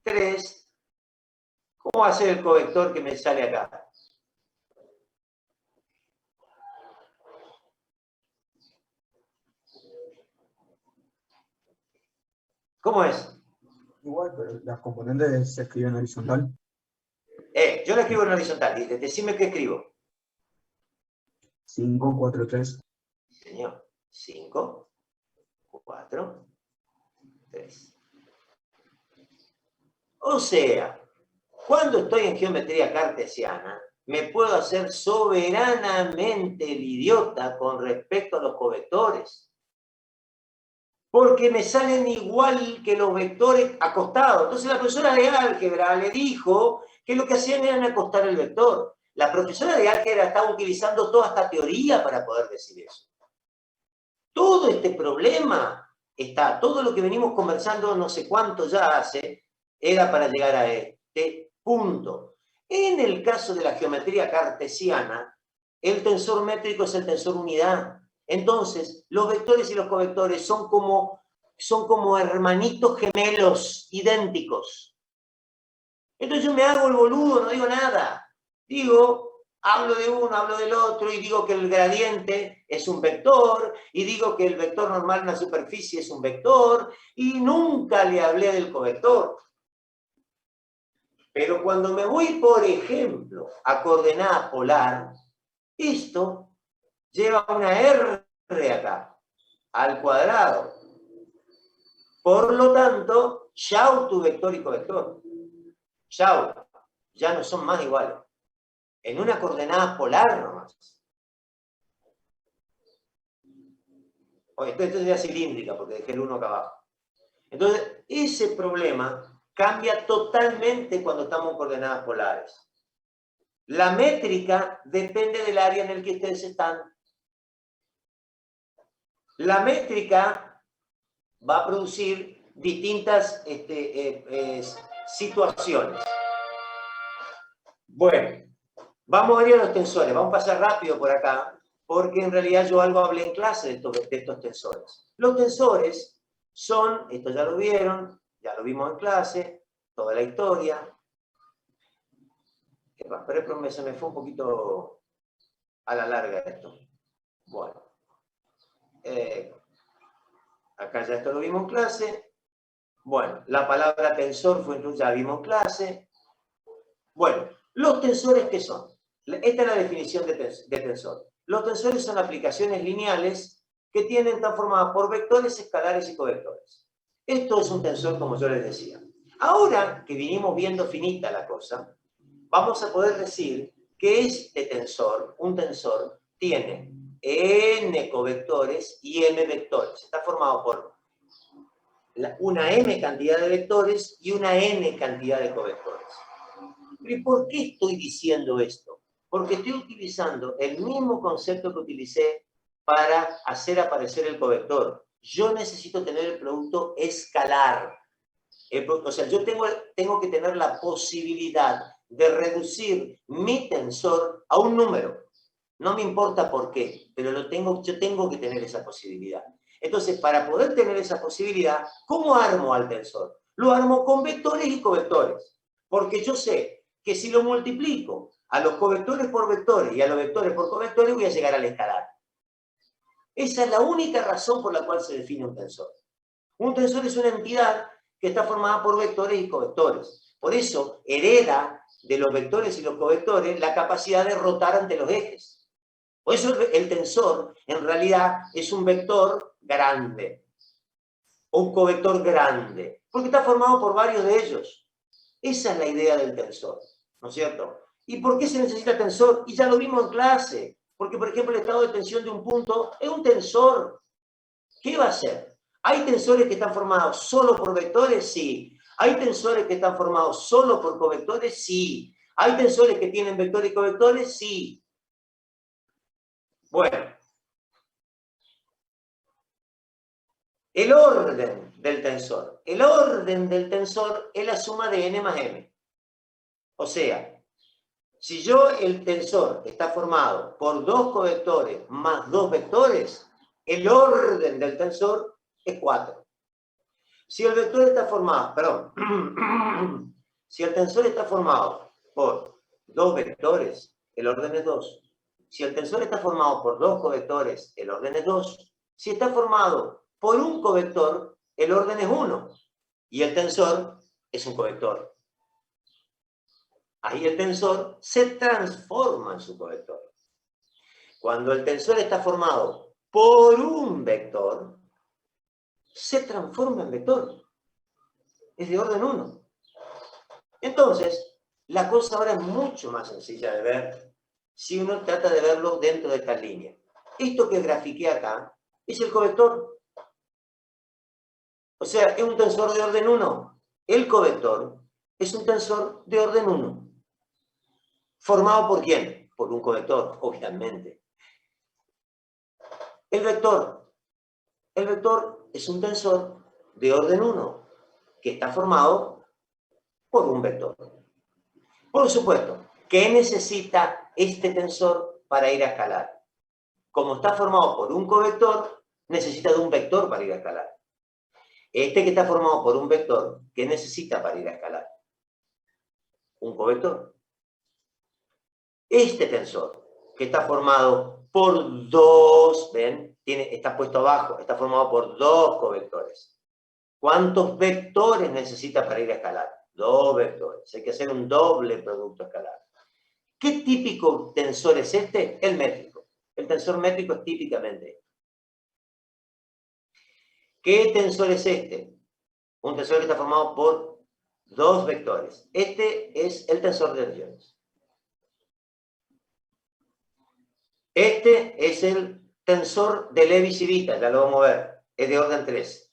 3? ¿Cómo va a ser el covector que me sale acá? ¿Cómo es? Igual, pero las componentes se escriben horizontal. Yo lo escribo en horizontal. Decime qué escribo. 5, 4, 3. Señor. 5, 4, 3. O sea, cuando estoy en geometría cartesiana, me puedo hacer soberanamente el idiota con respecto a los covectores. Porque me salen igual que los vectores acostados. Entonces la profesora de álgebra le dijo que lo que hacían era acostar el vector. La profesora de álgebra estaba utilizando toda esta teoría para poder decir eso. Todo este problema está, todo lo que venimos conversando no sé cuánto ya hace, era para llegar a este punto. En el caso de la geometría cartesiana, el tensor métrico es el tensor unidad. Entonces, los vectores y los covectores son como hermanitos gemelos, idénticos. Entonces yo me hago el boludo, no digo nada. Hablo de uno, hablo del otro, y digo que el gradiente es un vector, y digo que el vector normal en una superficie es un vector, y nunca le hablé del covector. Pero cuando me voy, por ejemplo, a coordenada polar, esto lleva una R acá, al cuadrado. Por lo tanto, chau tu vector y covector. Chau, ya no son más iguales. En una coordenada polar nomás. Oye, esto es ya cilíndrica, porque dejé el 1 acá abajo. Entonces, ese problema cambia totalmente cuando estamos en coordenadas polares. La métrica depende del área en el que ustedes están. La métrica va a producir distintas situaciones. Bueno, vamos a ir a los tensores. Vamos a pasar rápido por acá, porque en realidad yo algo hablé en clase de estos tensores. Los tensores son, esto ya lo vieron, ya lo vimos en clase, toda la historia. Pero se me fue un poquito a la larga esto. Bueno. Acá ya esto lo vimos en clase. Bueno, la palabra tensor ya vimos en clase. Bueno, los tensores, ¿qué son? Esta es la definición de tensor. Los tensores son aplicaciones lineales que están formadas por vectores, escalares y covectores. Esto es un tensor, como yo les decía. Ahora que vinimos viendo finita la cosa, vamos a poder decir que este tensor, un tensor, tiene n covectores y m vectores. Está formado por una m cantidad de vectores y una n cantidad de covectores. ¿Y por qué estoy diciendo esto? Porque estoy utilizando el mismo concepto que utilicé para hacer aparecer el covector. Yo necesito tener el producto escalar. O sea, yo tengo que tener la posibilidad de reducir mi tensor a un número. No me importa por qué, pero yo tengo que tener esa posibilidad. Entonces, para poder tener esa posibilidad, ¿cómo armo al tensor? Lo armo con vectores y covectores. Porque yo sé que si lo multiplico a los covectores por vectores y a los vectores por covectores, voy a llegar al escalar. Esa es la única razón por la cual se define un tensor. Un tensor es una entidad que está formada por vectores y covectores. Por eso hereda de los vectores y los covectores la capacidad de rotar ante los ejes. Por eso el tensor en realidad es un vector grande, o un covector grande, porque está formado por varios de ellos. Esa es la idea del tensor, ¿no es cierto? ¿Y por qué se necesita tensor? Y ya lo vimos en clase, porque por ejemplo el estado de tensión de un punto es un tensor. ¿Qué va a hacer? ¿Hay tensores que están formados solo por vectores? Sí. ¿Hay tensores que están formados solo por covectores? Sí. ¿Hay tensores que tienen vectores y covectores? Sí. Bueno. El orden del tensor. El orden del tensor es la suma de n más m. O sea, si el tensor está formado por 2 covectores más 2 vectores, el orden del tensor es 4. Si el vector está formado, perdón, si el tensor está formado por 2 vectores, el orden es 2. Si el tensor está formado por 2 covectores, el orden es 2. Si está formado por un covector, el orden es 1. Y el tensor es un covector. Ahí el tensor se transforma en su covector. Cuando el tensor está formado por un vector, se transforma en vector. Es de orden 1. Entonces, la cosa ahora es mucho más sencilla de ver si uno trata de verlo dentro de esta línea. Esto que grafiqué acá es el covector. O sea, es un tensor de orden 1. El covector es un tensor de orden 1. ¿Formado por quién? Por un covector, obviamente. El vector es un tensor de orden 1 que está formado por un vector. Por supuesto, ¿qué necesita este tensor para ir a escalar? Como está formado por un covector, necesita de un vector para ir a escalar. Este que está formado por un vector, ¿qué necesita para ir a escalar? Un covector. Este tensor, que está formado por 2, ¿ven? Está puesto abajo, está formado por 2 covectores. ¿Cuántos vectores necesita para ir a escalar? 2 vectores. Hay que hacer un doble producto escalar. ¿Qué típico tensor es este? El métrico. El tensor métrico es típicamente este. ¿Qué tensor es este? Un tensor que está formado por 2 vectores. Este es el tensor de regiones. Este es el tensor de Levi-Civita, ya lo vamos a ver. Es de orden 3.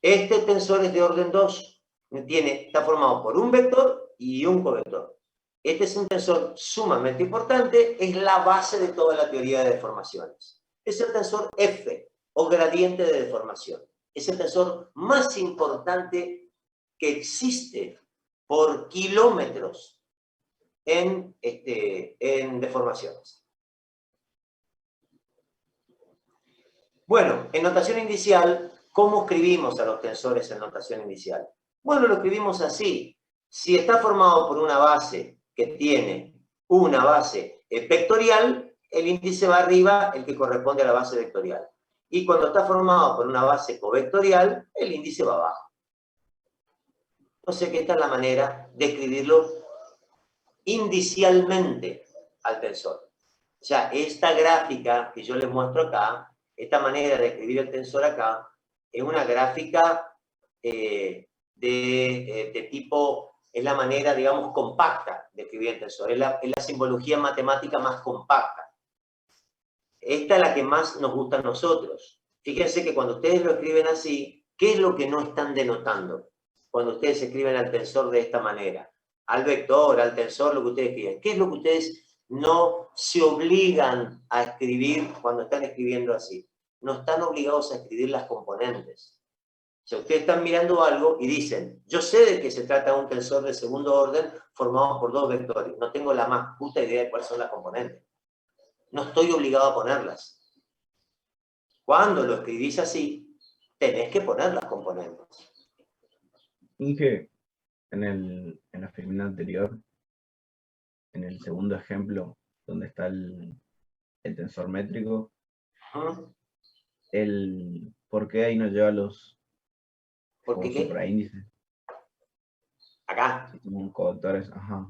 Este tensor es de orden 2. Está formado por un vector y un covector. Este es un tensor sumamente importante, es la base de toda la teoría de deformaciones. Es el tensor F, o gradiente de deformación. Es el tensor más importante que existe por kilómetros en deformaciones. Bueno, en notación inicial, ¿cómo escribimos a los tensores en notación inicial? Bueno, lo escribimos así. Si está formado por una base que tiene una base vectorial, el índice va arriba, el que corresponde a la base vectorial. Y cuando está formado por una base covectorial, el índice va abajo. O sea que esta es la manera de escribirlo indicialmente al tensor. O sea, esta gráfica que yo les muestro acá, esta manera de escribir el tensor acá, es una gráfica de tipo, es la manera, digamos, compacta de escribir el tensor. Es la simbología matemática más compacta. Esta es la que más nos gusta a nosotros. Fíjense que cuando ustedes lo escriben así, ¿qué es lo que no están denotando? Cuando ustedes escriben al tensor de esta manera. Al vector, al tensor, lo que ustedes escriben. ¿Qué es lo que ustedes no se obligan a escribir cuando están escribiendo así? No están obligados a escribir las componentes. O sea, ustedes están mirando algo y dicen, yo sé de que se trata de un tensor de segundo orden formado por 2 vectores. No tengo la más puta idea de cuáles son las componentes. No estoy obligado a ponerlas. Cuando lo escribís así, tenés que poner las componentes. Inge, en la filmina anterior, en el segundo ejemplo, donde está el tensor métrico, ¿por qué ahí no lleva los supraíndices? Acá. Covectores, ajá.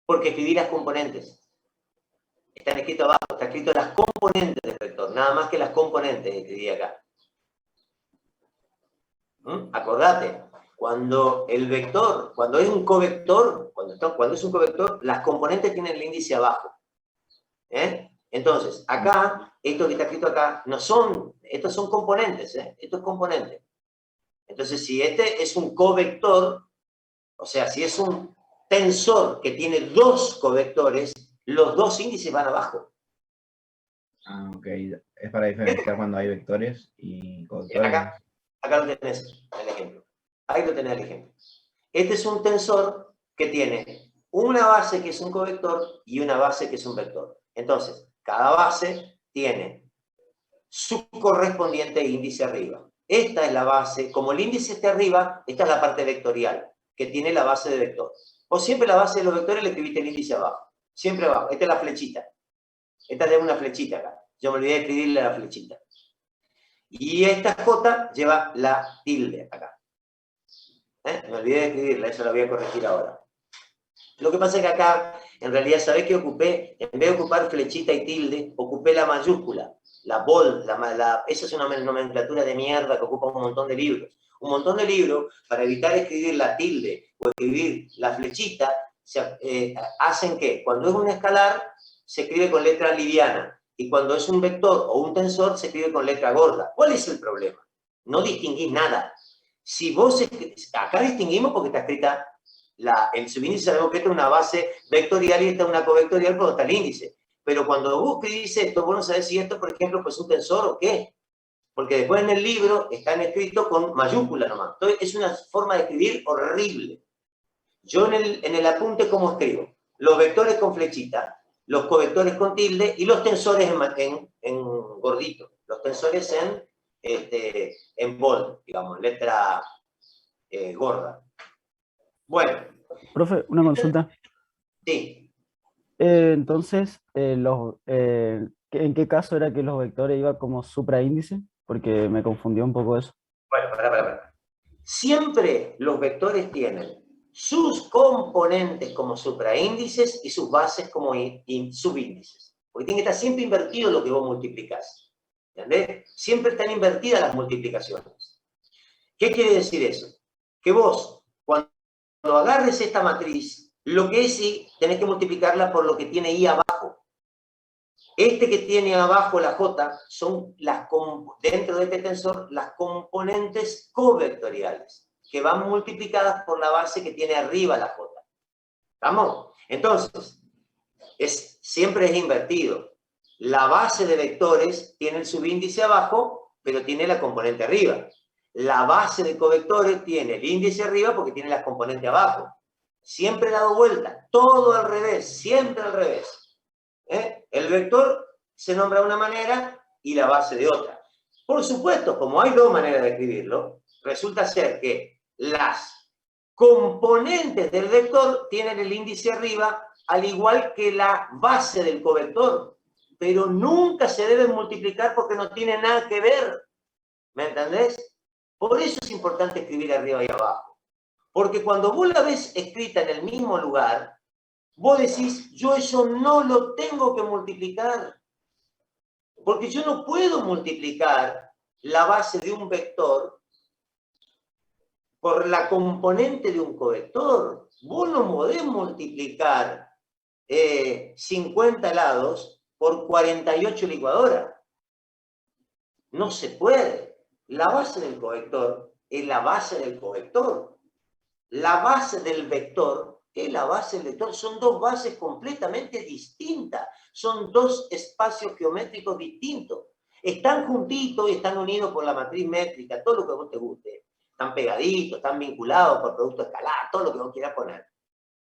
Porque escribí las componentes. Están escritos abajo, está escrito las componentes del vector, nada más que las componentes escribí acá. Acordate, cuando el vector, cuando es un covector, cuando es un covector, las componentes tienen el índice abajo. Entonces, acá, esto que está escrito acá, estos son componentes, esto es componente. Entonces, si este es un covector, o sea, si es un tensor que tiene 2 covectores, los 2 índices van abajo. Ah, ok. Es para diferenciar cuando hay vectores y covectores. Acá lo tenés el ejemplo. Ahí lo tenés el ejemplo. Este es un tensor que tiene una base que es un covector y una base que es un vector. Entonces, cada base tiene su correspondiente índice arriba. Esta es la base, como el índice está arriba, esta es la parte vectorial, que tiene la base de vector. O siempre la base de los vectores le escribiste el índice abajo. Siempre abajo. Esta es la flechita. Esta es una flechita acá. Yo me olvidé de escribirle la flechita. Y esta J lleva la tilde acá. Me olvidé de escribirla, eso la voy a corregir ahora. Lo que pasa es que acá, en realidad, ¿sabés qué ocupé? En vez de ocupar flechita y tilde, ocupé la mayúscula, la bold, esa es una nomenclatura de mierda que ocupa un montón de libros. Un montón de libros, para evitar escribir la tilde o escribir la flechita, hacen que cuando es un escalar, se escribe con letra liviana, y cuando es un vector o un tensor, se escribe con letra gorda. ¿Cuál es el problema? No distinguís nada. Si vos, acá distinguimos porque está escrita el subíndice, sabemos que esta es una base vectorial y esta es una covectorial cuando está el índice. Pero cuando vos escribís esto, vos no sabés si esto, por ejemplo, pues es un tensor o qué. Porque después en el libro están escritos con mayúscula nomás. Entonces es una forma de escribir horrible. Yo en el apunte, ¿cómo escribo? Los vectores con flechita, los covectores con tilde y los tensores en gordito. Los tensores en bold, digamos, letra gorda. Bueno. Profe, una consulta. Sí. Entonces, ¿en qué caso era que los vectores iban como supraíndice? Porque me confundió un poco eso. Bueno, para. Siempre los vectores tienen sus componentes como supraíndices y sus bases como subíndices. Porque tiene que estar siempre invertido lo que vos multiplicás. ¿Entendés? Siempre están invertidas las multiplicaciones. ¿Qué quiere decir eso? Que vos, cuando agarres esta matriz, lo que es Y, tenés que multiplicarla por lo que tiene Y abajo. Este que tiene abajo la J son dentro de este tensor las componentes covectoriales, que van multiplicadas por la base que tiene arriba la J. ¿Estamos? Entonces, siempre es invertido. La base de vectores tiene el subíndice abajo, pero tiene la componente arriba. La base de covectores tiene el índice arriba porque tiene las componentes abajo. Siempre dado vuelta, todo al revés, siempre al revés. El vector se nombra de una manera y la base de otra. Por supuesto, como hay dos maneras de escribirlo, resulta ser que las componentes del vector tienen el índice arriba, al igual que la base del covector, pero nunca se deben multiplicar porque no tienen nada que ver. ¿Me entendés? Por eso es importante escribir arriba y abajo. Porque cuando vos la ves escrita en el mismo lugar, vos decís, yo eso no lo tengo que multiplicar. Porque yo no puedo multiplicar la base de un vector por la componente de un covector. Vos no podés multiplicar 50 helados por 48 licuadoras. No se puede. La base del covector es la base del covector. La base del vector es la base del vector. Son dos bases completamente distintas. Son dos espacios geométricos distintos. Están juntitos y están unidos por la matriz métrica, todo lo que a vos te guste. Están pegaditos, están vinculados por producto escalar, todo lo que vos quieras poner.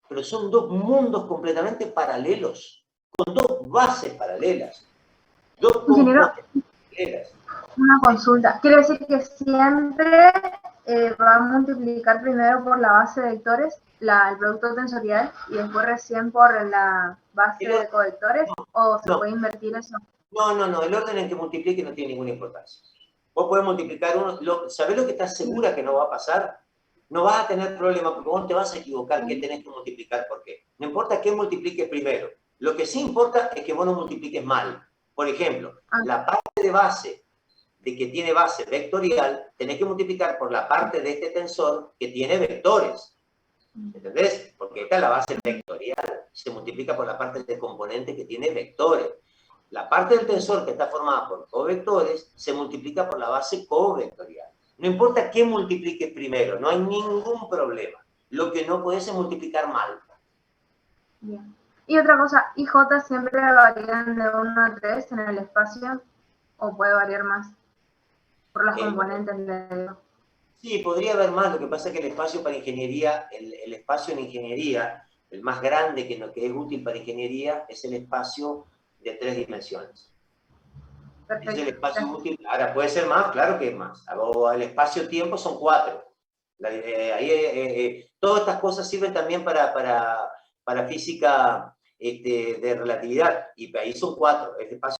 Pero son dos mundos completamente paralelos, con dos bases paralelas. Dos componentes paralelas. Una consulta. Quiere decir que siempre va a multiplicar primero por la base de vectores, el producto tensorial, y después recién por la base de covectores, ¿o se puede invertir eso? No, el orden en que multiplique no tiene ninguna importancia. Vos podés multiplicar uno, ¿sabés lo que estás segura que no va a pasar? No vas a tener problema porque vos te vas a equivocar qué tenés que multiplicar por qué. No importa qué multipliques primero. Lo que sí importa es que vos no multipliques mal. Por ejemplo, la parte de base de que tiene base vectorial, tenés que multiplicar por la parte de este tensor que tiene vectores. ¿Entendés? Porque esta es la base vectorial. Se multiplica por la parte de componente que tiene vectores. La parte del tensor que está formada por covectores se multiplica por la base covectorial. No importa qué multipliques primero, no hay ningún problema. Lo que no podés es multiplicar mal. Bien. Y otra cosa, ¿y J siempre varían de 1 a 3 en el espacio? ¿O puede variar más? Por las componentes de... Sí, podría haber más. Lo que pasa es que el espacio para ingeniería, el espacio en ingeniería, el más grande que es útil para ingeniería, es el espacio de 3 dimensiones. Perfecto. Es el espacio útil. Ahora, puede ser más, claro que es más. O el espacio-tiempo son 4. Todas estas cosas sirven también para física de relatividad, y ahí son 4. El espacio